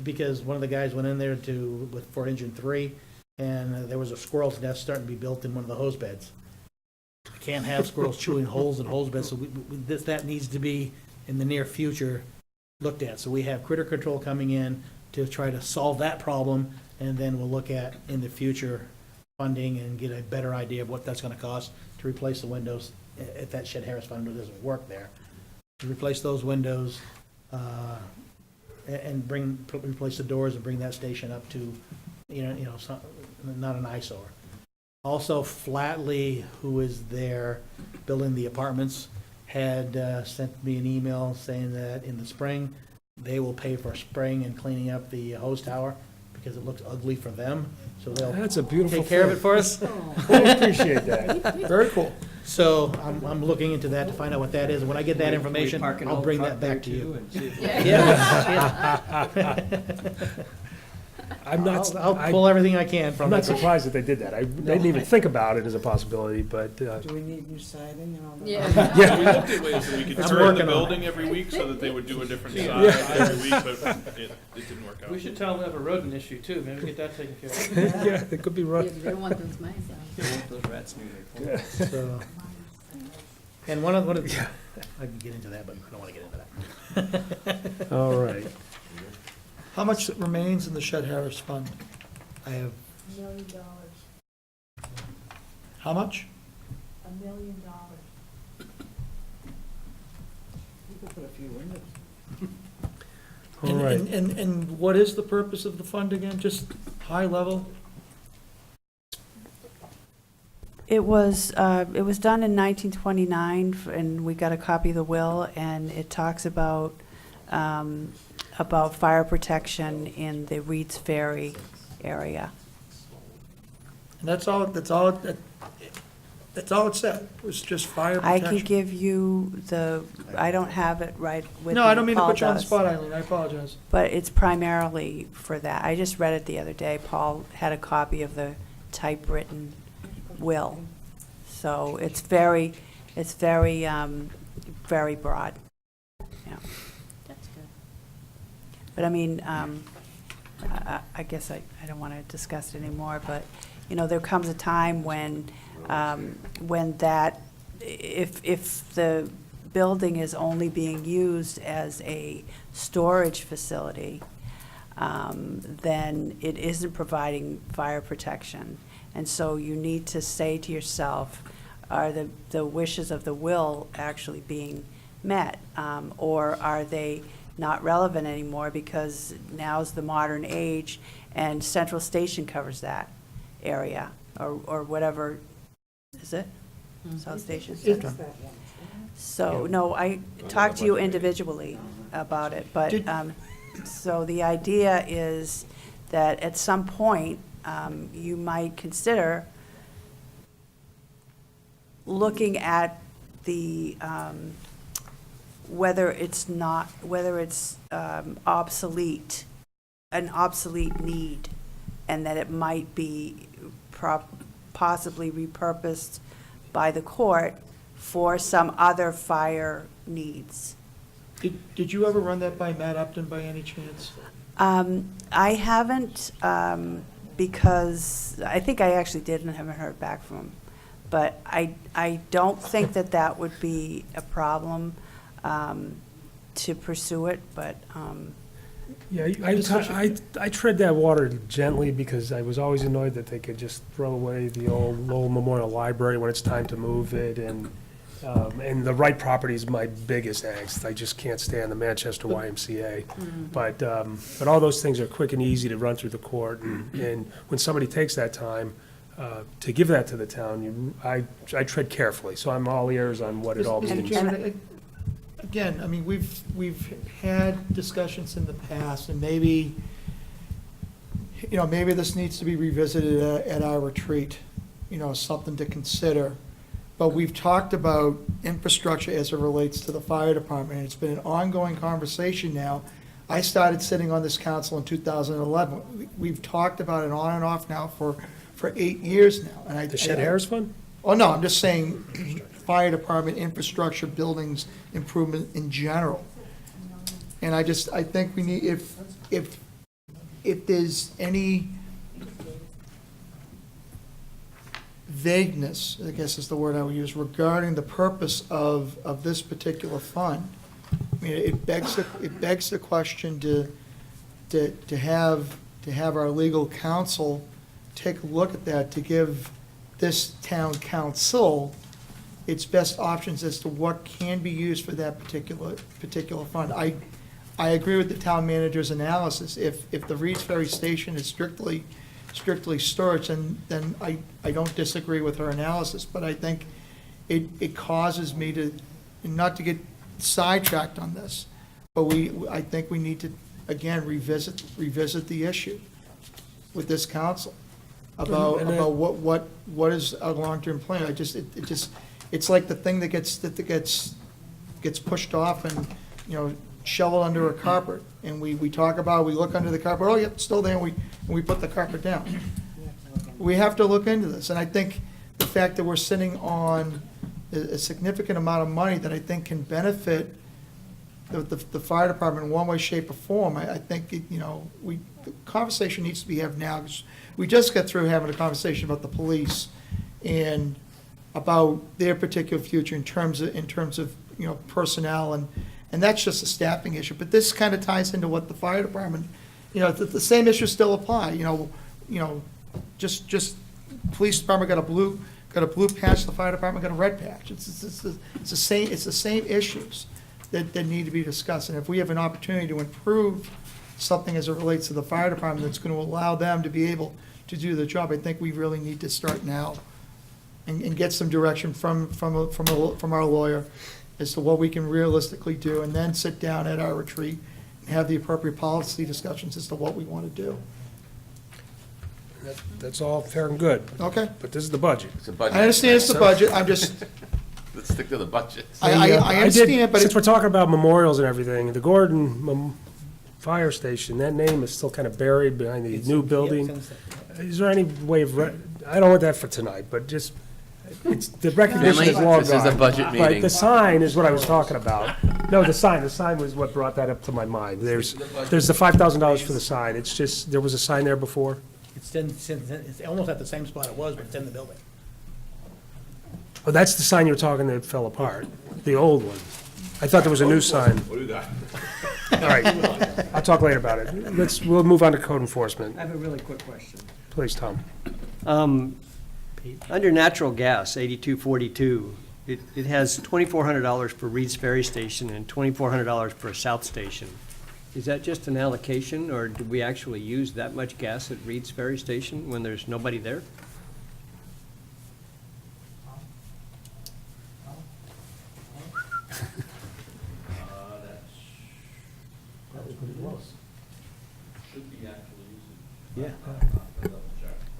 because one of the guys went in there for engine 3, and there was a squirrel's nest starting to be built in one of the hose beds. I can't have squirrels chewing holes in hose beds, so that needs to be, in the near future, looked at. So we have critter control coming in to try to solve that problem, and then we'll look at, in the future, funding and get a better idea of what that's gonna cost to replace the windows, if that Chet Harris Fund doesn't work there. To replace those windows, and replace the doors and bring that station up to, not an eyesore. Also, Flatley, who is there building the apartments, had sent me an email saying that in the spring, they will pay for spraying and cleaning up the hose tower because it looks ugly for them. So they'll That's a beautiful take care of it thing. for us. I appreciate that. Very cool. So I'm looking into that to find out what that is. And when I get that information, Park an I'll old bring truck that there, back to too, you. and see if- I'm not, I'll pull everything I can I'm from not it. surprised that they did that. They didn't even think about it as a possibility, but, Do we need new siding and all that? Yeah. We looked at ways that we could I'm turn the working on it. building every week so that they would do a different side every week, but it didn't work out. We should tell them we have a rodent issue too, maybe get that taken care of. yeah, it could be rough. They don't want those mice out. Those rats knew they pulled. So, and one of the, I can get into that, but I don't want to get into that. All right. How much remains in the Chet Harris Fund? I have, $1 million. How much? $1 million. You could put a few windows. All And- right. And what is the purpose of the fund again? Just high level? It was done in 1929, and we got a copy of the will, and it talks about fire protection in the Reed's Ferry area. And that's all it said, was just fire I protection? can give you I don't have it right with me. No, I don't mean to Paul put you on the does. spot, Eileen, I apologize. But it's primarily for that. I just read it the other day. Paul had a copy of the typewritten will. So it's very, very broad. Yeah. That's good. But I mean, I guess I don't want to discuss it anymore, but, there comes a time when that if the building is only being used as a storage facility, then it isn't providing fire protection. And so you need to say to yourself, are the wishes of the will actually being met? Or are they not relevant anymore because now's the modern age and Central Station covers that area, or whatever, is it? South Station? Central. So, no, I talked to you individually about it, but, so the idea is that at some point, you might consider looking at the, whether it's obsolete, an obsolete need, and that it might be possibly repurposed by the court for some other fire needs. Did you ever run that by Matt Upton by any chance? I haven't, because I think I actually did and haven't heard back from him. But I don't think that would be a problem to pursue it, but, Yeah, I tread that water gently because I was always annoyed that they could just throw away the old Lowell Memorial Library when it's time to move it, and the Wright property is my biggest angst. I just can't stand the Manchester YMCA. But all those things are quick and easy to run through the court, and when somebody takes that time to give that to the town, I tread carefully, so I'm all ears on what it all Mr. means. Chairman, again, I mean, we've had discussions in the past, and maybe, maybe this needs to be revisited at our retreat, something to consider. But we've talked about infrastructure as it relates to the fire department, and it's been an ongoing conversation now. I started sitting on this council in 2011. We've talked about it on and off now for 8 years now. And The Shed Harris Fund? Oh, no, I'm just saying fire department infrastructure, buildings, improvement in general. And I think we need, if there's any vagueness, I guess is the word I would use, regarding the purpose of this particular fund, I mean, it begs the question to have our legal counsel take a look at that, to give this town council its best options as to what can be used for that particular fund. I agree with the town manager's analysis. If the Reed's Ferry Station is strictly storage, then I don't disagree with her analysis, but I think it causes me to, not to get sidetracked on this, but I think we need to, again, revisit the issue with this council about what is a long-term plan. It's like the thing that gets pushed off and, shoveled under a carpet, and we talk about, we look under the carpet, oh, yep, it's still there, and we put the carpet down. We have to look into this, and I think the fact that we're sitting on a significant amount of money that I think can benefit the fire department in one way, shape, or form, I think, the conversation needs to be had now. We just got through having a conversation about the police and about their particular future in terms of personnel, and that's just a staffing issue. But this kind of ties into what the fire department, the same issues still apply. Just police department got a blue patch, the fire department got a red patch. It's the same issues that need to be discussed. And if we have an opportunity to improve something as it relates to the fire department that's going to allow them to be able to do the job, I think we really need to start now and get some direction from our lawyer as to what we can realistically do, and then sit down at our retreat and have the appropriate policy discussions as to what we want to do. That's all fair and good, Okay? but this is the budget. It's a budget. I understand it's the budget, I'm just, Let's stick to the budget. I understand, but Since we're talking about memorials and everything, the Gordon Fire Station, that name is still kind of buried behind the new building. Is there any way of, I don't want that for tonight, but just, it's, the recognition is long This is a gone. budget Right, meeting. the sign is what I was talking about. No, the sign was what brought that up to my mind. There's the $5,000 for the sign. It's just, there was a sign there before. It's almost at the same spot it was, but it's in the building. Oh, that's the sign you were talking that fell apart, the old one. I thought there was a new sign. What do you got? All right, I'll talk later about it. We'll move on to code enforcement. I have a really quick question. Please, Tom. Under natural gas, 8242, it has $2,400 for Reed's Ferry Station and $2,400 for South Station. Is that just an allocation, or do we actually use that much gas at Reed's Ferry Station when there's nobody there? Yeah.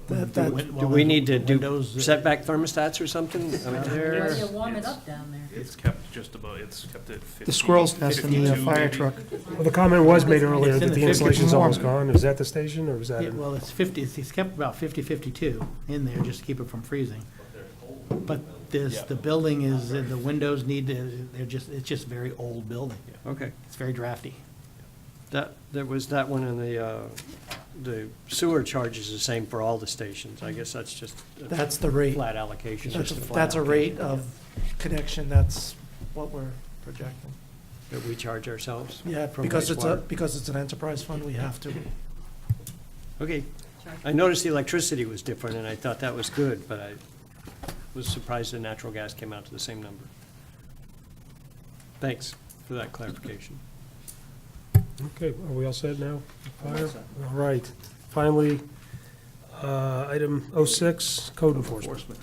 Do we need to do Windows, setback thermostats or something? I mean, There- warm it up down there. It's kept just about, it's kept at 50. The squirrel's nest in the 52 fire maybe. truck. Well, the comment was made earlier It's in that the the 50s insulation's warm. almost gone. Is that the station, or was that? Yeah, well, it's 50, it's kept about 50-52 in there just to keep it from freezing. But the building is, the windows need to, it's just very old building. Okay. It's very drafty. There was that one, and the sewer charge is the same for all the stations. I guess that's just a That's the rate. flat allocation. That's a rate of connection, that's what we're projecting. That we charge ourselves? Yeah, From because wastewater. because it's an enterprise fund, we have to. Okay. I noticed the electricity was different, and I thought that was good, but I was surprised the natural gas came out to the same number. Thanks for that clarification. Okay, are we all set now? Fire? All right. Finally, item 06, code enforcement.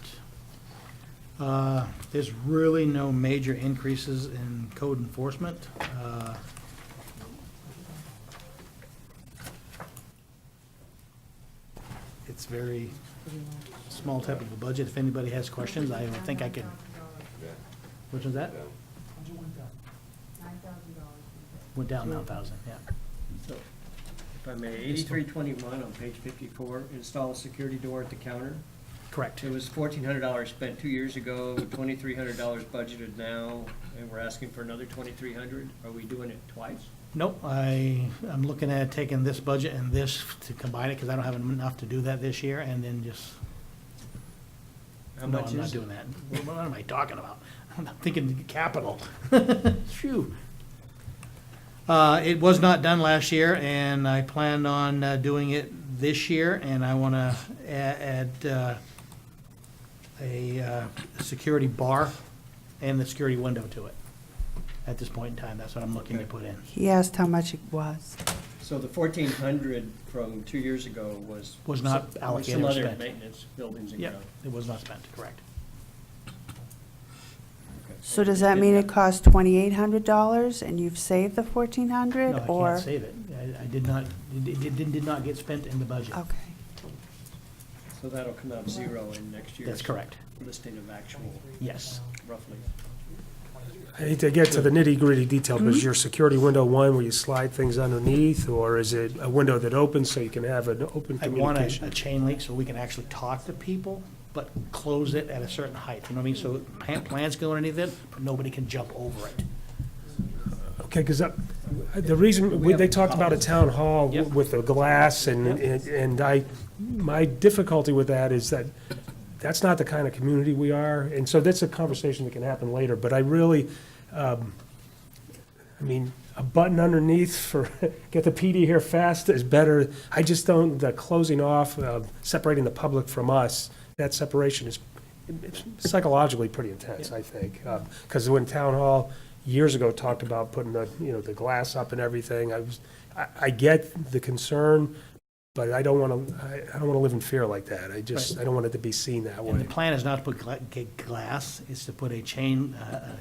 There's really no major increases in code enforcement. It's very small type of a budget. If anybody has questions, I think I can. Which one's that? Went down 9,000, yeah. So, if I may, 8321 on page 54, install a security door at the counter. Correct. It was $1,400 spent 2 years ago, $2,300 budgeted now, and we're asking for another $2,300. Are we doing it twice? Nope, I'm looking at taking this budget and this to combine it, because I don't have enough to do that this year, and then just, How no, much I'm not is it? doing that. What am I talking about? I'm thinking capital. Phew. It was not done last year, and I planned on doing it this year, and I want to add a security bar and the security window to it at this point in time. That's what I'm looking to put in. He asked how much it was. So the 1,400 from 2 years ago was. Was not some- allocated Some or other spent. maintenance buildings and Yeah, ground. it was not spent, correct. So does that mean it cost $2,800 and you've saved the $1,400, No, I or? can't save it. I did not, it did not get spent in the budget. Okay. So that'll come out zero in next year's. That's correct. Listing of actual, Yes. roughly. I hate to get to the nitty-gritty detail, but is your security window one where you slide things underneath, or is it a window that opens so you can have an open I want communication? a chain link so we can actually talk to people, but close it at a certain height, you know what I mean? So plans go underneath it, but nobody can jump over it. Okay, because the reason, they talked about a town hall with the glass, and my difficulty with that is that that's not the kind of community we are, and so that's a conversation that can happen later, but I really, I mean, a button underneath for, get the PD here fast is better. I just don't, the closing off, separating the public from us, that separation is it's psychologically pretty intense, I think. Because when town hall years ago talked about putting the glass up and everything, I get the concern, but I don't want to live in fear like that. I don't want it to be seen that And the way. plan is not to put glass, it's to put a chain, a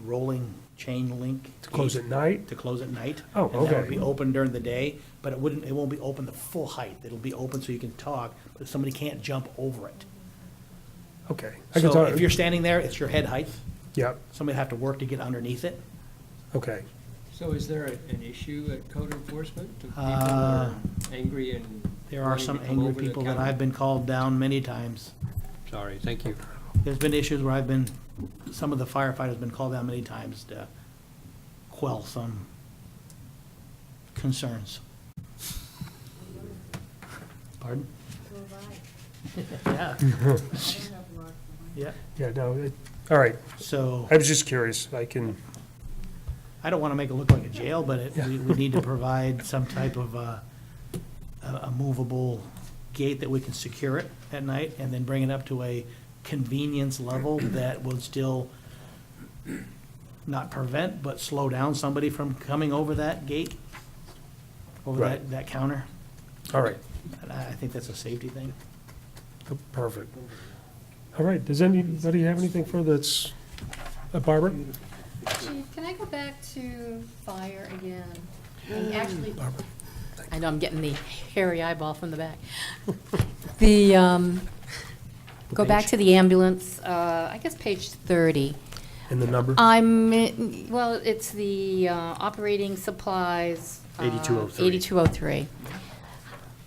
rolling chain link. To close at night? To close at night. Oh, And that would okay. be open during the day, but it won't be open the full height. It'll be open so you can talk, but somebody can't jump over it. Okay. I can So talk- if you're standing there, it's your head height. Yep, Somebody have to work to get underneath it. okay. So is there an issue at code enforcement? Do people Uh, are angry and? There are wanting some to come angry over the people that counter? I've been called down many times. Sorry, thank you. There's been issues where some of the firefighters have been called down many times to quell some concerns. Pardon? Yeah. Yeah, Yeah, no, all right. so I was just curious. I don't want to make it look like a jail, but we need to provide some type of a movable gate that we can secure it at night and then bring it up to a convenience level that will still not prevent, but slow down somebody from coming over that gate, over Right. that counter. All right, And I think that's a safety thing. perfect. All right, does anybody have anything further that's, Barbara? Chief, can I go back to fire again? And actually, I know I'm getting the hairy eyeball from the back. Go back to the ambulance, I guess page 30. And the number? Well, it's the operating supplies. 8203. 8203.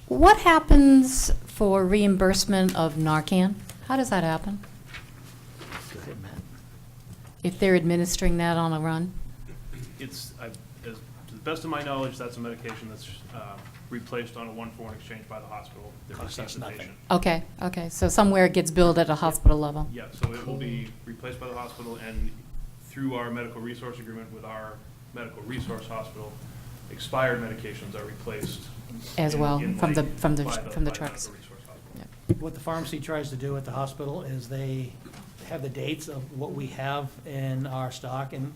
What happens for reimbursement of Narcan? How does that happen? Go ahead, Matt. If they're administering that on a run? It's, to the best of my knowledge, that's a medication that's replaced on a 1-for-1 exchange by the hospital. Their Costs us resuscitation. Okay, okay, so somewhere it gets billed at a hospital level? Yeah, so it will be replaced by the hospital, and through our medical resource agreement with our medical resource hospital, expired medications are replaced. As well, from the by the trucks? medical resource hospital. What the pharmacy tries to do at the hospital is they have the dates of what we have in our stock, and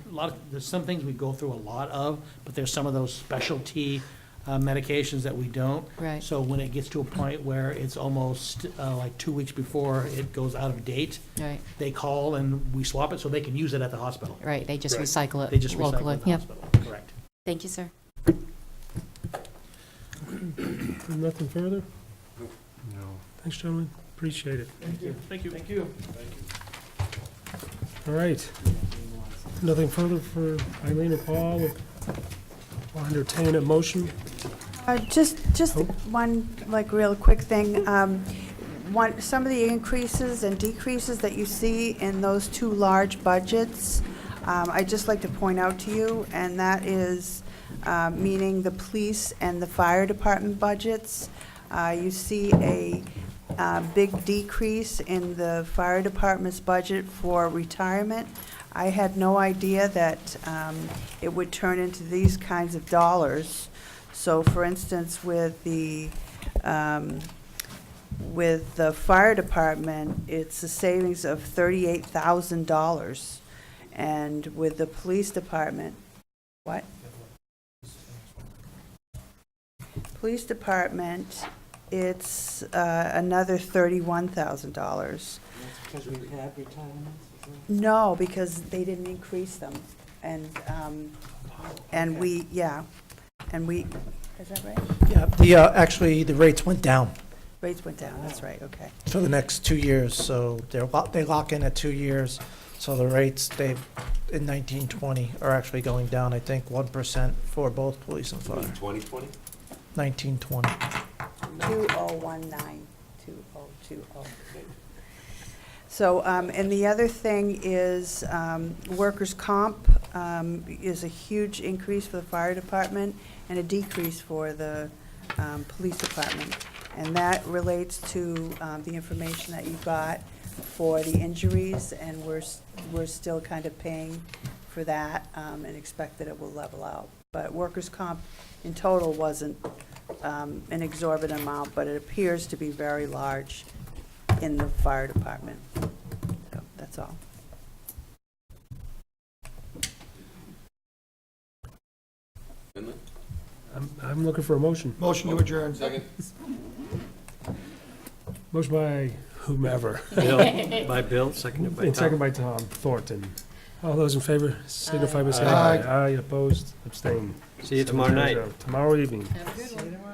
there's some things we go through a lot of, but there's some of those specialty medications that we don't. Right. So when it gets to a point where it's almost like 2 weeks before it goes out of date, Right, they call and we swap it so they can use it at the hospital. right, they just Right. recycle it They just recycle locally. it at the Yep. hospital, correct. Thank you, sir. Nothing further? No. Thanks, gentlemen. Appreciate it. Thank you. Thank you. All right. Nothing further for Eileen or Paul? I'll entertain a motion. Just one, like, real quick thing. Some of the increases and decreases that you see in those two large budgets, I'd just like to point out to you, and that is meaning the police and the fire department budgets. You see a big decrease in the fire department's budget for retirement. I had no idea that it would turn into these kinds of dollars. So, for instance, with the fire department, it's a savings of $38,000, and with the police department, what? Police department, it's another $31,000. Because we've had retirements? No, because they didn't increase them, and we, is that right? Yeah, actually, the rates went down Rates went down, that's right, okay. for the next 2 years, so they lock in at 2 years. So the rates, in 1920 are actually going down, I think, 1% for both police and fire. 2020? 1920. 2019, 2020. So, and the other thing is, workers' comp is a huge increase for the fire department and a decrease for the police department. And that relates to the information that you got for the injuries, and we're still kind of paying for that and expect that it will level out. But workers' comp in total wasn't an exorbitant amount, but it appears to be very large in the fire department. So that's all. I'm looking for a motion. Motion to adjourn. Second? Motion by whomever. Bill, by Bill, seconded by And second Tom. by Tom Thornton. All those in favor signify by saying Aye. aye. Aye, opposed, abstained. See you tomorrow night. Tomorrow evening. Have a good one.